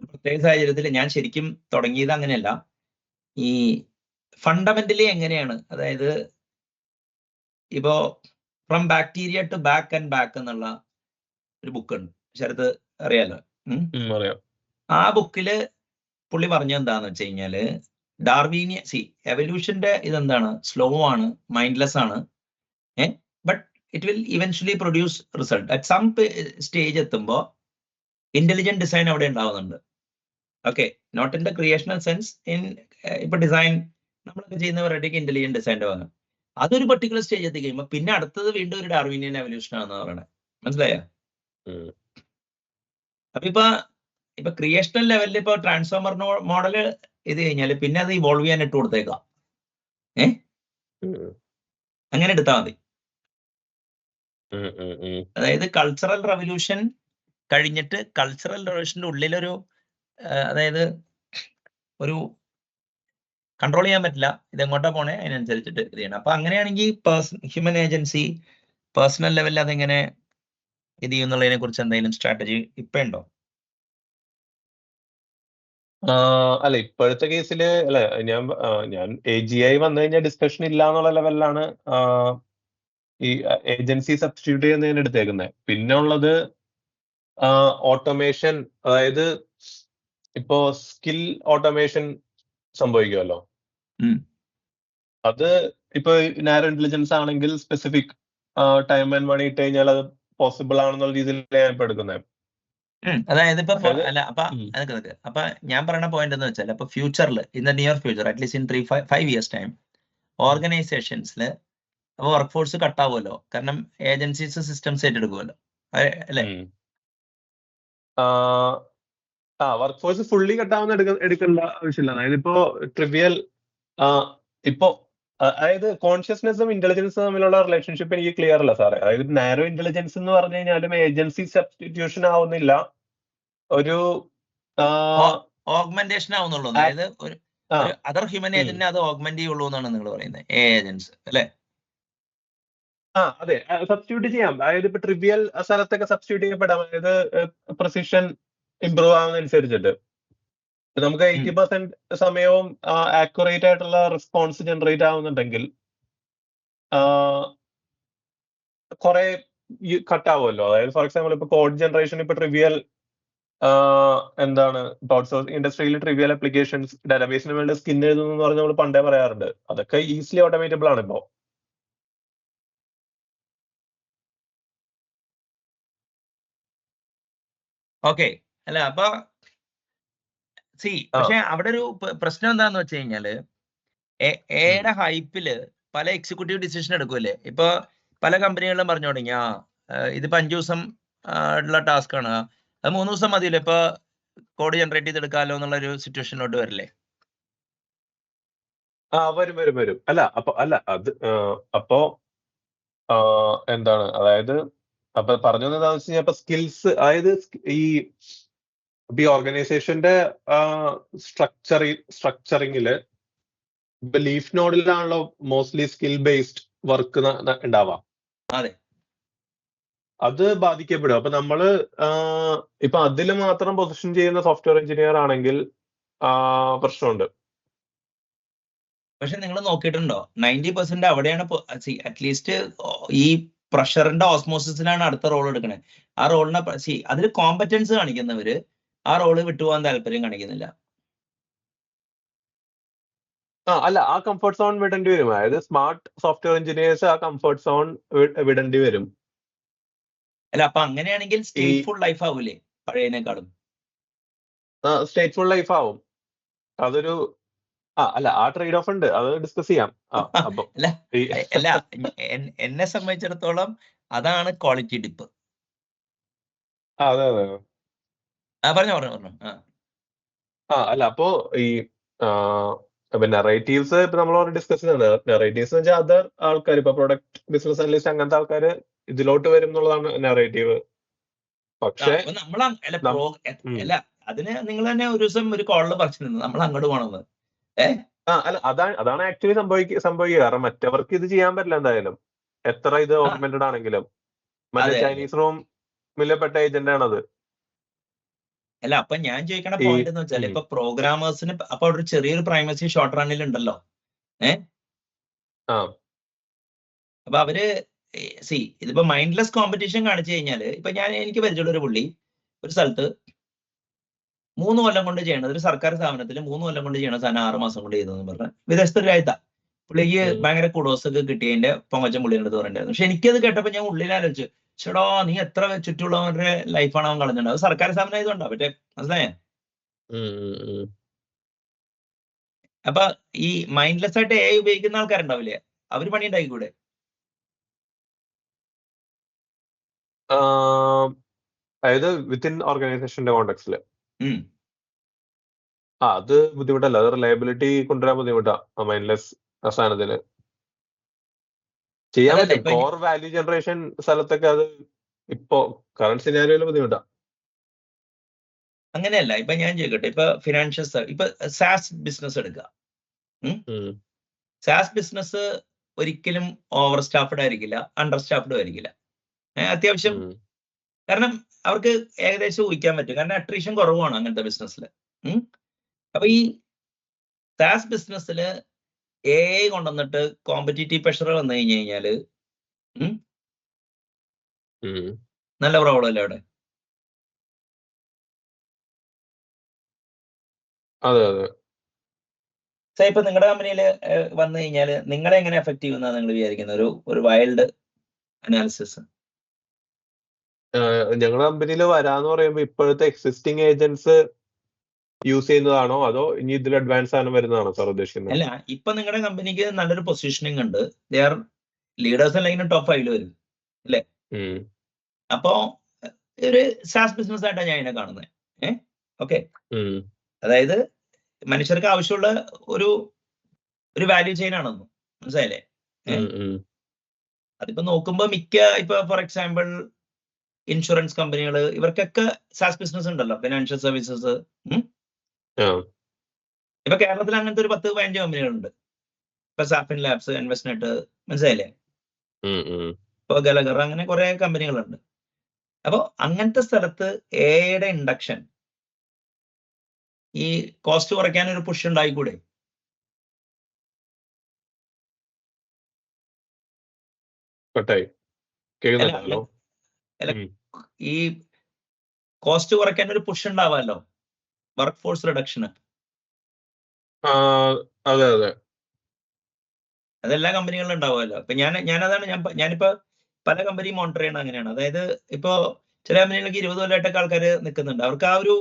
പ്രത്യേക സാഹചര്യത്തിൽ ഞാൻ ശരിക്കും തുടങ്ങിയത് അങ്ങനെയല്ല. ഈ ഫണ്ടമെന്റലി എങ്ങനെയാണ്, അതായത് ഇപ്പോ from bacteria to Bach and back എന്നുള്ള ഒരു ബുക്കുണ്ട്, ശരത് അറിയാലോ? ആ ബുക്കില് പുള്ളി പറഞ്ഞത് എന്താന്ന് വെച്ച് കഴിഞ്ഞാല്, ഡാർവീനിയ എവല്യൂഷന്റെ ഇതെന്താണ്, സ്ലോ ആണ്, മൈൻഡ്ലെസ് ആണ്, but it will eventually produce result. At some stage എത്തുമ്പോൾ ഇന്റലിജന്റ് ഡിസൈൻ അവിടെ ഉണ്ടാവുന്നുണ്ട്. Okay, not in the creational sense, ഇപ്പൊ ഡിസൈൻ നമ്മളൊക്കെ ചെയ്യുന്നവരുടെയൊക്കെ ഇന്റലിജന്റ് ഡിസൈൻ്റെ ഭാഗം. അതൊരു പർട്ടിക്കുലർ സ്റ്റേജ് എത്തി കഴിയുമ്പോൾ പിന്നെ അടുത്തത് വീണ്ടും ഒരു ഡാർവീനിയൻ എവല്യൂഷൻ ആണെന്ന് പറയണത്, മനസ്സിലായോ? അപ്പൊ ഇപ്പൊ ക്രിയേഷണൽ ലെവലിൽ ഇപ്പൊ ട്രാൻസ്ഫോമർ മോഡല് ഇത് കഴിഞ്ഞാൽ പിന്നെ അത് ഇവോൾവ് ചെയ്യാൻ ഇട്ട് കൊടുത്തേക്കാം. അങ്ങനെ എടുത്താൽ മതി. അതായത് കൾച്ചറൽ റെവല്യൂഷൻ കഴിഞ്ഞിട്ട് കൾച്ചറൽ റെവല്യൂഷന്റെ ഉള്ളിലൊരു അതായത് ഒരു കൺട്രോൾ ചെയ്യാൻ പറ്റില്ല, ഇതെങ്ങോട്ടാ പോണേ അതിനനുസരിച്ചിട്ട് ഇത് ചെയ്യണം. അപ്പൊ അങ്ങനെയാണെങ്കിൽ ഹ്യൂമൻ ഏജൻസി പേഴ്സണൽ ലെവലിൽ അതെങ്ങനെ ഇത് ചെയ്യുന്നുള്ളതിനെ കുറിച്ച് എന്തെങ്കിലും സ്ട്രാറ്റജി ഇപ്പൊ ഉണ്ടോ? അല്ല, ഇപ്പോഴത്തെ കേസിൽ അല്ലെ, ഞാൻ AGI വന്നു കഴിഞ്ഞാൽ ഡിസ്കഷൻ ഇല്ല എന്നുള്ള ലെവലിലാണ് ഈ ഏജൻസി സബ്സ്റ്റിറ്റ്യൂട്ട് ചെയ്യുന്നതിന് എടുത്തേക്കുന്നത്. പിന്നെ ഉള്ളത് ഓട്ടോമേഷൻ, അതായത് ഇപ്പോ സ്കിൽ ഓട്ടോമേഷൻ സംഭവിക്കുമല്ലോ. അത് ഇപ്പൊ നാരോ ഇന്റലിജൻസ് ആണെങ്കിൽ സ്പെസിഫിക് ടൈം ആൻഡ് മണി ഇട്ട് കഴിഞ്ഞാൽ അത് പോസിബിൾ ആണെന്നുള്ള രീതിയിൽ ഞാൻ ഇപ്പൊ എടുക്കുന്നത്. അതായത് ഇപ്പൊ അല്ല അപ്പൊ ഞാൻ പറയുന്ന പോയിന്റ് എന്ന് വെച്ചാൽ, അപ്പൊ ഫ്യൂച്ചറിൽ, in the near future, at least in 3-5 years time, ഓർഗനൈസേഷൻസിൽ അപ്പൊ വർക്ക് ഫോഴ്സ് കട്ടാവുമല്ലോ, കാരണം ഏജൻസീസ് സിസ്റ്റംസ് ഏറ്റെടുക്കുമല്ലോ, അല്ലേ? വർക്ക് ഫോഴ്സ് ഫുള്ളി കട്ടാവുന്ന എടുക്കേണ്ട ആവശ്യമില്ല. അതായത് ഇപ്പോ ട്രിവിയൽ അതായത് കോൺഷ്യസ്നെസ്സും ഇന്റലിജൻസും തമ്മിലുള്ള റിലേഷൻഷിപ്പ് എനിക്ക് ക്ലിയർ അല്ല സാറേ. അതായത് നാരോ ഇന്റലിജൻസ് എന്ന് പറഞ്ഞു കഴിഞ്ഞാലും ഏജൻസി സബ്സ്റ്റിറ്റ്യൂഷൻ ആവുന്നില്ല, ഒരു ഓഗ്മെന്റേഷൻ ആവുന്നുള്ളൂ. അതായത് ഒരു അതർ ഹ്യൂമൻ ഏജന്റിനെ അത് ഓഗ്മെന്റ് ചെയ്യുള്ളൂ എന്നാണ് നിങ്ങൾ പറയുന്നത്, ഏജൻസ് അല്ലേ? അതെ, സബ്സ്റ്റിറ്റ്യൂട്ട് ചെയ്യാം. അതായത് ഇപ്പൊ ട്രിവിയൽ സ്ഥലത്തൊക്കെ സബ്സ്റ്റിറ്റ്യൂട്ട് ചെയ്യപ്പെടാം. അതായത് പ്രിസിഷൻ ഇംപ്രൂവ് ആവുന്നതനുസരിച്ചിട്ട് നമുക്ക് 80% സമയവും ആക്യുറേറ്റ് ആയിട്ടുള്ള റെസ്പോൺസ് ജനറേറ്റ് ആവുന്നുണ്ടെങ്കിൽ കുറെ കട്ടാവുമല്ലോ. അതായത് ഫോർ എക്സാമ്പിൾ ഇപ്പൊ കോഡ് ജനറേഷൻ, ഇപ്പൊ ട്രിവിയൽ എന്താണ് ഇൻഡസ്ട്രിയിൽ ട്രിവിയൽ ആപ്ലിക്കേഷൻസ്, ഡാറ്റാബേസിന് വേണ്ടി സ്കിൻ എഴുതുന്നു എന്ന് പറഞ്ഞ് നമ്മൾ പണ്ടേ പറയാറുണ്ട്. അതൊക്കെ ഈസിലി ഓട്ടോമേറ്റബിൾ ആണ് ഇപ്പോ. ഓക്കെ, അല്ല അപ്പൊ പക്ഷെ അവിടെ ഒരു പ്രശ്നം എന്താന്ന് വെച്ച് കഴിഞ്ഞാല്, എയുടെ ഹൈപ്പില് പല എക്സിക്യൂട്ടീവ് ഡിസിഷൻ എടുക്കൂലേ. ഇപ്പൊ പല കമ്പനികളിലും പറഞ്ഞു തുടങ്ങി, ഇതിപ്പോ 5 ദിവസം ഉള്ള ടാസ്ക് ആണ്, അത് 3 ദിവസം മതിയല്ലോ, ഇപ്പൊ കോഡ് ജനറേറ്റ് ചെയ്തെടുക്കാമല്ലോ എന്നുള്ള ഒരു സിറ്റുവേഷനിലോട്ട് വരില്ലേ? വരും. അപ്പോ എന്താണ്, അതായത് അപ്പൊ പറഞ്ഞു എന്താണെന്ന് വെച്ച് കഴിഞ്ഞാൽ, സ്കിൽസ്, അതായത് ഈ അപ്പൊ ഈ ഓർഗനൈസേഷന്റെ സ്ട്രക്ചറിങ്ങില് ഇപ്പൊ ലീഫ് നോഡിലാണല്ലോ മോസ്റ്റ്ലി സ്കിൽ ബേസ്ഡ് വർക്ക് ഉണ്ടാവാം. അതെ. അത് ബാധിക്കപ്പെടും. അപ്പൊ നമ്മള് ഇപ്പൊ അതിൽ മാത്രം പൊസിഷൻ ചെയ്യുന്ന സോഫ്റ്റ്വെയർ എഞ്ചിനീയർ ആണെങ്കിൽ പ്രശ്നമുണ്ട്. പക്ഷെ നിങ്ങൾ നോക്കിയിട്ടുണ്ടോ 90% അവിടെയാണ് അറ്റ്ലീസ്റ്റ് ഈ പ്രഷറിന്റെ ഓസ്മോസിസിലാണ് അടുത്ത റോൾ എടുക്കണേ. ആ റോളിനെ അതിൽ കോമ്പറ്റൻസ് കാണിക്കുന്നവര് ആ റോള് വിട്ടുപോകാൻ താല്പര്യം കാണിക്കുന്നില്ല. അല്ല, ആ കംഫർട്ട് സോൺ വിടേണ്ടി വരും. അതായത് സ്മാർട്ട് സോഫ്റ്റ്വെയർ എഞ്ചിനീയേഴ്സ് ആ കംഫർട്ട് സോൺ വിടേണ്ടി വരും. അല്ല, അപ്പൊ അങ്ങനെയാണെങ്കിൽ സ്റ്റേറ്റ്ഫുൾ ലൈഫ് ആവൂലേ പഴയതിനേക്കാളും? സ്റ്റേറ്റ്ഫുൾ ലൈഫ് ആവും. അതൊരു അല്ല, ആ ട്രേഡ് ഓഫ് ഉണ്ട്, അത് ഡിസ്കസ് ചെയ്യാം. അപ്പൊ അല്ല എന്നെ സംബന്ധിച്ചിടത്തോളം അതാണ് ക്വാളിറ്റി ഡിപ്പ്. അതെ അതെ. പറഞ്ഞു. അല്ല, അപ്പോ ഈ നെറേറ്റീവ്സ് ഇപ്പൊ നമ്മൾ ഡിസ്കസ് ചെയ്യുന്നത് നെറേറ്റീവ്സ് എന്ന് വെച്ചാൽ അതർ ആൾക്കാർ, ഇപ്പൊ പ്രൊഡക്റ്റ് ബിസിനസ് അനലിസ്റ്റ് അങ്ങനത്തെ ആൾക്കാര് ഇതിലോട്ട് വരും എന്നുള്ളതാണ് നെറേറ്റീവ്. പക്ഷെ അല്ല, അതിന് നിങ്ങൾ തന്നെ ഒരു ദിവസം ഒരു കോളിൽ പറഞ്ഞിരുന്നു നമ്മൾ അങ്ങോട്ട് പോകണമെന്ന്. അല്ല, അതാണ് ആക്ച്വലി സംഭവിക്കുക. കാരണം മറ്റവർക്ക് ഇത് ചെയ്യാൻ പറ്റില്ല എന്തായാലും, എത്ര ഇത് ഓഗ്മെന്റഡ് ആണെങ്കിലും. മറ്റേ ചൈനീസ് റൂമിലെ പെട്ട ഏജന്റ് ആണത്. അല്ല, അപ്പൊ ഞാൻ ചോദിക്കണ പോയിന്റ് എന്ന് വെച്ചാൽ ഇപ്പൊ പ്രോഗ്രാമേഴ്സിന് അപ്പൊ ഒരു ചെറിയൊരു പ്രൈമസി ഷോർട്ട് റണ്ണിൽ ഉണ്ടല്ലോ. അപ്പൊ അവര് ഇതിപ്പോ മൈൻഡ്ലെസ് കോമ്പറ്റീഷൻ കാണിച്ചു കഴിഞ്ഞാല് ഇപ്പൊ എനിക്ക് പരിചയമുള്ള ഒരു പുള്ളി ഒരു സ്ഥലത്ത് 3 കൊല്ലം കൊണ്ട് ചെയ്യണത്, ഒരു സർക്കാർ സ്ഥാപനത്തിൽ 3 കൊല്ലം കൊണ്ട് ചെയ്യണ സാധനം 6 മാസം കൊണ്ട് ചെയ്തെന്ന് പറഞ്ഞ വിദേശത്തൊരു രാജ്യത്താ. പുള്ളിക്ക് ഭയങ്കര കുഡോസ് ഒക്കെ കിട്ടിയതിന്റെ പൊങ്ങച്ചം പുള്ളിയുടെ അടുത്ത് പറഞ്ഞിട്ടുണ്ടായിരുന്നു. പക്ഷെ എനിക്കത് കേട്ടപ്പോ ഞാൻ ഉള്ളിലാലോചിച്ചു, ചേടാ നീ എത്ര ചുറ്റുള്ളവരുടെ ലൈഫാണ് അവൻ കളഞ്ഞിട്ടുണ്ടാവും. അത് സർക്കാർ സ്ഥാപനം ആയതുകൊണ്ടാ മറ്റേ മനസ്സിലായേ. അപ്പൊ ഈ മൈൻഡ്ലെസ് ആയിട്ട് AI ഉപയോഗിക്കുന്ന ആൾക്കാരുണ്ടാവില്ലേ, അവര് പണി ഉണ്ടായിക്കൂടെ? അതായത് വിത്തിൻ ഓർഗനൈസേഷന്റെ കോണ്ടെക്സ്റ്റില് അത് ബുദ്ധിമുട്ടല്ല. അത് റിലയബിലിറ്റി കൊണ്ടുവരാൻ ബുദ്ധിമുട്ടാ മൈൻഡ്ലെസ് സ്ഥാനത്തിന്. ചെയ്യാൻ പറ്റും. കോർ വാല്യൂ ജനറേഷൻ സ്ഥലത്തൊക്കെ അത് ഇപ്പോ കറന്റ് സിനാരിയോയില് ബുദ്ധിമുട്ടാ. അങ്ങനെയല്ല, ഇപ്പൊ ഞാൻ ചോദിക്കട്ടെ, ഇപ്പൊ ഫിനാൻഷ്യൽ ഇപ്പൊ സാസ് ബിസിനസ് എടുക്കുക. സാസ് ബിസിനസ് ഒരിക്കലും ഓവർ സ്റ്റാഫ്ഡ് ആയിരിക്കില്ല, അണ്ടർ സ്റ്റാഫ്ഡും ആയിരിക്കില്ല. അത്യാവശ്യം, കാരണം അവർക്ക് ഏകദേശം ഊഹിക്കാൻ പറ്റും, കാരണം അട്രീഷൻ കുറവാണ് അങ്ങനത്തെ ബിസിനസ്സിൽ. അപ്പൊ ഈ സാസ് ബിസിനസ്സിൽ AI കൊണ്ടുവന്നിട്ട് കോമ്പറ്റീറ്റീവ് പ്രഷർ വന്നു കഴിഞ്ഞാല് നല്ല പ്രോബ്ലം അല്ലേ അവിടെ? അതെ അതെ. ഇപ്പൊ നിങ്ങളുടെ കമ്പനിയിൽ വന്നു കഴിഞ്ഞാൽ നിങ്ങളെ എങ്ങനെ എഫക്ട് ചെയ്യുമെന്നാണ് നിങ്ങൾ വിചാരിക്കുന്നത്? ഒരു വൈൽഡ് അനാലിസിസ്. ഞങ്ങളുടെ കമ്പനിയിൽ വരാന്ന് പറയുമ്പോൾ ഇപ്പോഴത്തെ എക്സിസ്റ്റിംഗ് ഏജന്റ്സ് യൂസ് ചെയ്യുന്നതാണോ അതോ ഇനി ഇതിൽ അഡ്വാൻസ് ആണ് വരുന്നതാണോ സാർ ഉദ്ദേശിക്കുന്നത്? അല്ല, ഇപ്പൊ നിങ്ങളുടെ കമ്പനിക്ക് നല്ലൊരു പൊസിഷനിങ് ഉണ്ട്, ദേ ആർ ലീഡേഴ്സ് അല്ലെങ്കിൽ ടോപ്പ് 5 വരും അല്ലേ? അപ്പോ ഒരു സാസ് ബിസിനസ് ആയിട്ടാണ് ഞാൻ ഇതിനെ കാണുന്നത്. ഓക്കെ, അതായത് മനുഷ്യർക്ക് ആവശ്യമുള്ള ഒരു വാല്യൂ ചെയിൻ ആണെന്ന് മനസ്സിലായില്ലേ? അതിപ്പോ നോക്കുമ്പോ ഇപ്പൊ ഫോർ എക്സാമ്പിൾ ഇൻഷുറൻസ് കമ്പനികൾ, ഇവർക്കൊക്കെ സാസ് ബിസിനസ് ഉണ്ടല്ലോ, ഫിനാൻഷ്യൽ സർവീസസ്. ഇപ്പൊ കേരളത്തിൽ അങ്ങനത്തെ ഒരു 10-15 കമ്പനികളുണ്ട്. ഇപ്പൊ സാഫിൻ ലാബ്സ്, ഇൻവെസ്റ്റ്നെറ്റ്, മനസ്സിലായില്ലേ? ഇപ്പൊ ഗലഗർ, അങ്ങനെ കുറെ കമ്പനികളുണ്ട്. അപ്പൊ അങ്ങനത്തെ സ്ഥലത്ത് എയുടെ ഇൻഡക്ഷൻ ഈ കോസ്റ്റ് കുറയ്ക്കാൻ ഒരു പുഷ് ഉണ്ടായിക്കൂടെ? ഈ കോസ്റ്റ് കുറയ്ക്കാൻ ഒരു പുഷ് ഉണ്ടാവാമല്ലോ, വർക്ക് ഫോഴ്സ് റിഡക്ഷന്. അതെ അതെ, അതെല്ലാ കമ്പനികളിലും ഉണ്ടാവുമല്ലോ. ഇപ്പൊ ഞാനിപ്പോ പല കമ്പനി മോണിറ്റർ ചെയ്യണത് അങ്ങനെയാണ്. അതായത് ഇപ്പോ ചില കമ്പനികൾക്ക് 20 കൊല്ലമായിട്ടൊക്കെ ആൾക്കാർ നിൽക്കുന്നുണ്ട്. അവർക്ക് ആ ഒരു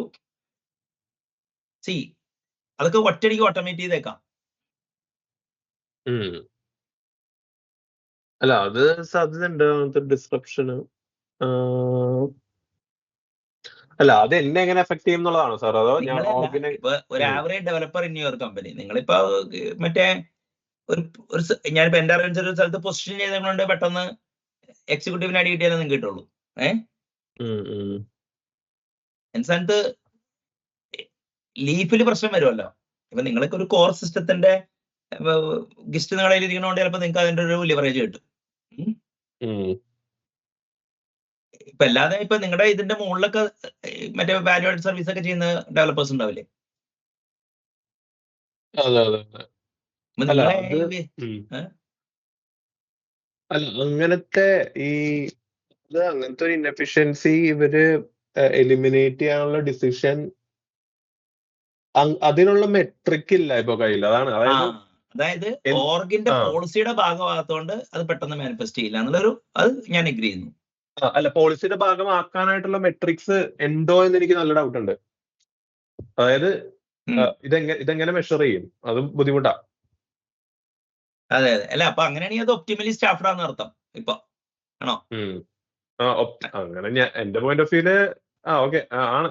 അതൊക്കെ ഒറ്റയടിക്ക് ഓട്ടോമേറ്റ് ചെയ്തേക്കാം. അല്ല, അത് സാധ്യതയുണ്ട്, അങ്ങനത്തെ ഡിസ്റപ്ഷന്. അല്ല, അത് എന്നെ എങ്ങനെ എഫക്ട് ചെയ്യും എന്നുള്ളതാണോ സാർ? അതോ ഇപ്പൊ ഒരു average developer in your company, നിങ്ങളിപ്പോ മറ്റേ ഞാനിപ്പോ എന്റെ അറിവിച്ച ഒരു സ്ഥലത്ത് പൊസിഷൻ ചെയ്തുകൊണ്ട് പെട്ടെന്ന് എക്സിക്യൂട്ടീവിന് അടി കിട്ടിയാലേ നിങ്ങൾക്ക് കിട്ടുള്ളൂ. എന്റെ സ്ഥാനത്ത് ലീഫിൽ പ്രശ്നം വരുമല്ലോ. ഇപ്പൊ നിങ്ങൾക്ക് ഒരു കോർ സിസ്റ്റത്തിന്റെ ഗിസ്റ്റ് നിങ്ങളുടെ കയ്യിൽ ഇരിക്കണോണ്ട് ചിലപ്പോൾ നിങ്ങൾക്ക് അതിന്റെ ഒരു ലിവറേജ് കിട്ടും. ഇപ്പൊ അല്ലാതെ ഇപ്പൊ നിങ്ങളുടെ ഇതിന്റെ മുകളിലൊക്കെ മറ്റേ വാല്യൂ ആഡ് സർവീസ് ഒക്കെ ചെയ്യുന്ന ഡെവലപ്പേഴ്സ് ഉണ്ടാവില്ലേ? അതെ അതെ അതെ. അപ്പൊ അല്ല നിങ്ങളെ അത് ഏ? അല്ല അങ്ങനത്തെ അങ്ങനത്തെ ഒരു ഇൻഎഫിഷ്യൻസി ഇവര് എലിമിനേറ്റ് ചെയ്യാനുള്ള ഡിസിഷൻ അതിനുള്ള മെട്രിക് ഇല്ല ഇപ്പൊ കയ്യിൽ. അതാണ് അതായത് ഓർഗിന്റെ പോളിസിയുടെ ഭാഗമാകത്തോണ്ട് അത് പെട്ടെന്ന് മാനിഫെസ്റ്റ് ചെയ്യില്ല എന്നുള്ളൊരു അത് ഞാൻ എഗ്രി ചെയ്യുന്നു. അല്ല പോളിസിയുടെ ഭാഗമാക്കാനായിട്ടുള്ള മെട്രിക്സ് ഉണ്ടോ എന്ന് എനിക്ക് നല്ല ഡൗട്ട് ഉണ്ട്. അതായത് ഇതെങ്ങനെ മെഷർ ചെയ്യും, അതും ബുദ്ധിമുട്ടാ. അതെ അതെ. അല്ല അപ്പൊ അങ്ങനെയാണെങ്കിൽ അത് ഒപ്റ്റിമലി സ്റ്റാഫ്ഡ് ആണെന്ന് അർത്ഥം ഇപ്പൊ ആണോ? അങ്ങനെ എന്റെ പോയിന്റ് ഓഫ് വ്യൂല് ഓക്കെ ആണ്.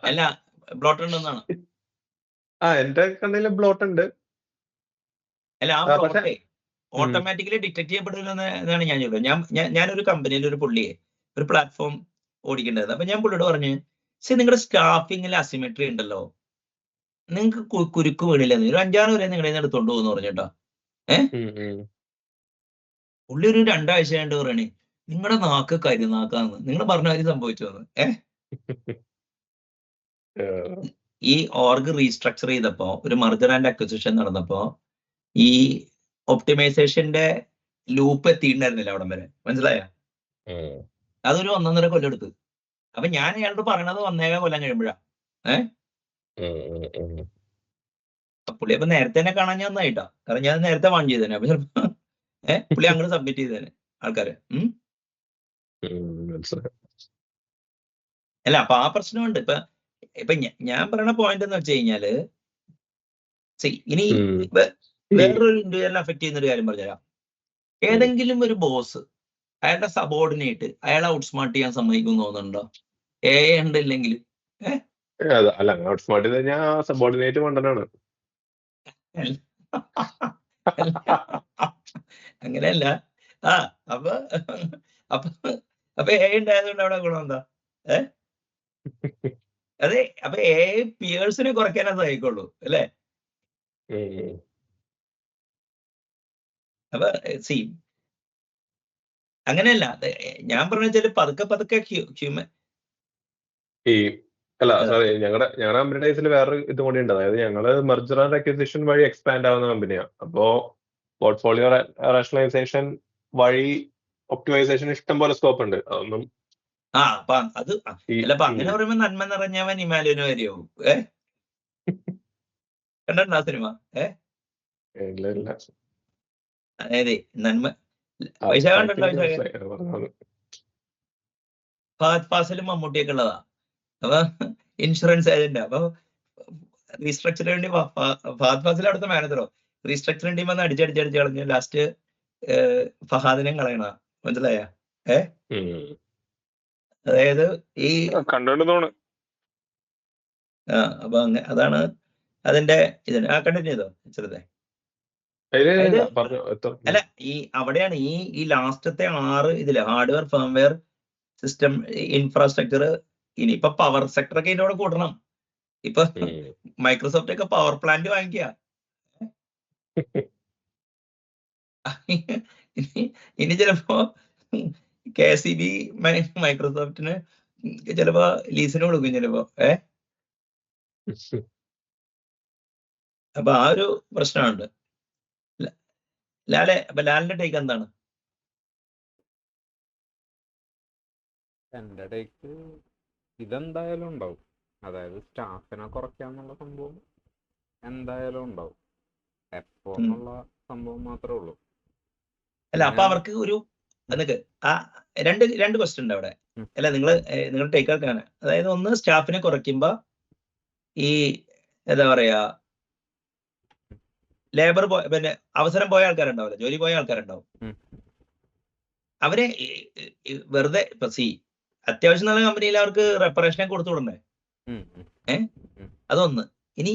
അല്ല ബ്ലോട്ട് ഉണ്ടെന്നാണ്. എന്റെ കണ്ണില് ബ്ലോട്ട് ഉണ്ട്. അല്ല ആ ബ്ലോട്ടേ ഓട്ടോമാറ്റിക്കലി ഡിറ്റക്ട് ചെയ്യപ്പെടുന്നതാണ് ഞാൻ ചോദിക്കുന്നത്. ഞാനൊരു കമ്പനിയിൽ ഒരു പുള്ളിയെ ഒരു പ്ലാറ്റ്ഫോം ഓടിക്കേണ്ടത്. അപ്പൊ ഞാൻ പുള്ളിയോട് പറഞ്ഞു, നിങ്ങളുടെ സ്റ്റാഫിങ്ങിൽ അസിമെട്രി ഉണ്ടല്ലോ, നിങ്ങൾക്ക് കുരുക്ക് വീണില്ലെന്ന് ഒരു 5-6 വരെ നിങ്ങളുടെ എടുത്തോണ്ട് പോകുന്നു പറഞ്ഞിട്ടോ. പുള്ളി ഒരു 2 ആഴ്ച കഴിഞ്ഞിട്ട് പറയണേ, നിങ്ങളുടെ നാക്ക് കരിനാക്കാന്ന്, നിങ്ങൾ പറഞ്ഞ കാര്യം സംഭവിച്ചു വന്ന്. ഈ ഓർഗ് റീസ്ട്രക്ചർ ചെയ്തപ്പോ ഒരു മർജർ ആൻഡ് അക്വിസിഷൻ നടന്നപ്പോ ഈ ഒപ്റ്റിമൈസേഷന്റെ ലൂപ്പ് എത്തിയിട്ടുണ്ടായിരുന്നില്ല അവിടം വരെ, മനസ്സിലായ? അതൊരു 1.5 കൊല്ലം എടുത്ത്. അപ്പൊ ഞാൻ ഇയാളോട് പറയണത് 1.5 കൊല്ലം കഴിയുമ്പോഴാ. പുള്ളി അപ്പൊ നേരത്തെ തന്നെ കാണാൻ ഞാൻ നന്നായിട്ടാ, കാരണം ഞാൻ നേരത്തെ വാൺ ചെയ്തേനെ. അപ്പൊ ചിലപ്പോ പുള്ളി അങ്ങനെ സബ്മിറ്റ് ചെയ്തേനെ ആൾക്കാര്. അല്ല അപ്പൊ ആ പ്രശ്നമുണ്ട്. ഇപ്പൊ ഞാൻ പറയുന്ന പോയിന്റ് എന്ന് വെച്ച് കഴിഞ്ഞാല്, ഇനി വേറൊരു ഇൻഡിവിജ്വലിനെ അഫക്ട് ചെയ്യുന്ന ഒരു കാര്യം പറഞ്ഞുതരാം. ഏതെങ്കിലും ഒരു ബോസ് അയാളുടെ സബോർഡിനേറ്റ് അയാളെ ഔട്ട്സ്മാർട്ട് ചെയ്യാൻ സമ്മതിക്കും തോന്നുന്നുണ്ടോ? ഉണ്ടില്ലെങ്കിൽ അല്ല ഔട്ട്സ്മാർട്ട് ചെയ്ത് കഴിഞ്ഞാൽ സബോർഡിനേറ്റ് കൊണ്ടുവരാണ്. അങ്ങനെയല്ല. അപ്പൊ ഉണ്ടായതുകൊണ്ട് അവിടെ ഗുണം എന്താ? അതെ, അപ്പൊ പിയേഴ്സിനെ കുറയ്ക്കാനേ സഹായിക്കുള്ളൂ അല്ലേ? അപ്പൊ അങ്ങനെയല്ല. ഞാൻ പറഞ്ഞ വെച്ചാല് പതുക്കെ ഹ്യൂമൻ അല്ല സോറി, ഞങ്ങളുടെ കമ്പനി ഡേയ്സിൽ വേറൊരു ഇത് കൂടി ഉണ്ട്. അതായത് ഞങ്ങള് മെർജർ ആൻഡ് അക്വിസിഷൻ വഴി എക്സ്പാൻഡ് ആവുന്ന കമ്പനിയാണ്. അപ്പോ പോർട്ട്ഫോളിയോ റാഷണലൈസേഷൻ വഴി ഒപ്റ്റിമൈസേഷൻ ഇഷ്ടം പോലെ സ്കോപ്പ് ഉണ്ട്. അതൊന്നും അങ്ങനെ പറയുമ്പോ നന്മ നിറഞ്ഞവൻ ഹിമാലയന് വരെയാവും. കണ്ടോ സിനിമ? അതായത് നന്മ പൈസ കണ്ടോ? ഫഹദ് ഫാസിലും മമ്മൂട്ടിയൊക്കെ ഉള്ളതാ. അപ്പൊ ഇൻഷുറൻസ് ഏജന്റ്. അപ്പൊ റീസ്ട്രക്ചറിന് വേണ്ടി ഫഹദ് ഫാസിൽ അവിടുത്തെ മാനേജറോ റീസ്ട്രക്ചറിന് വേണ്ടി വന്ന് അടിച്ചടിച്ച് കളഞ്ഞു. ലാസ്റ്റ് ഫഹാദിനെ കളയണ, മനസ്സിലായ? അതായത് ഈ അപ്പൊ അതാണ് അതിന്റെ ഇതിന് കണ്ടിന്യൂ ചെയ്തോ ചെറുതെ. അല്ല അവിടെയാണ് ഈ ലാസ്റ്റത്തെ 6 ഇതില് ഹാർഡ്വെയർ, ഫേംവെയർ, സിസ്റ്റം, ഇൻഫ്രാസ്ട്രക്ചർ. ഇനിയിപ്പൊ പവർ സെക്ടർ ഒക്കെ ഇതിനോട് കൂട്ടണം. ഇപ്പൊ മൈക്രോസോഫ്റ്റ് ഒക്കെ പവർ പ്ലാന്റ് വാങ്ങിക്കുക. ഇനി ചിലപ്പോ KCB മൈക്രോസോഫ്റ്റിന് ചിലപ്പോ ലീസിന് കൊടുക്കും ചിലപ്പോ. അപ്പൊ ആ ഒരു പ്രശ്നമുണ്ട്. അപ്പൊ ലാലിന്റെ ടേക്ക് എന്താണ്? എന്റെ ടേക്ക് ഇതെന്തായാലും ഉണ്ടാവും. അതായത് സ്റ്റാഫിനെ കുറയ്ക്കാന്നുള്ള സംഭവം എന്തായാലും ഉണ്ടാവും. എപ്പോ എന്നുള്ള സംഭവം മാത്രമേ ഉള്ളൂ. അല്ല അപ്പൊ അവർക്ക് ഒരു രണ്ട് ക്വസ്റ്റ്യൻ ഉണ്ട് അവിടെ. അല്ല നിങ്ങൾ ടേക്ക് ആക്കാണ്. അതായത് ഒന്ന്, സ്റ്റാഫിനെ കുറയ്ക്കുമ്പോ ഈ എന്താ പറയാ ലേബർ പിന്നെ അവസരം പോയ ആൾക്കാരുണ്ടാവില്ല, ജോലി പോയ ആൾക്കാരുണ്ടാവും. അവരെ വെറുതെ ഇപ്പൊ അത്യാവശ്യം നല്ല കമ്പനിയിൽ അവർക്ക് റെപ്പറേഷനെ കൊടുത്തു വിടണ്ടേ? അതൊന്ന്. ഇനി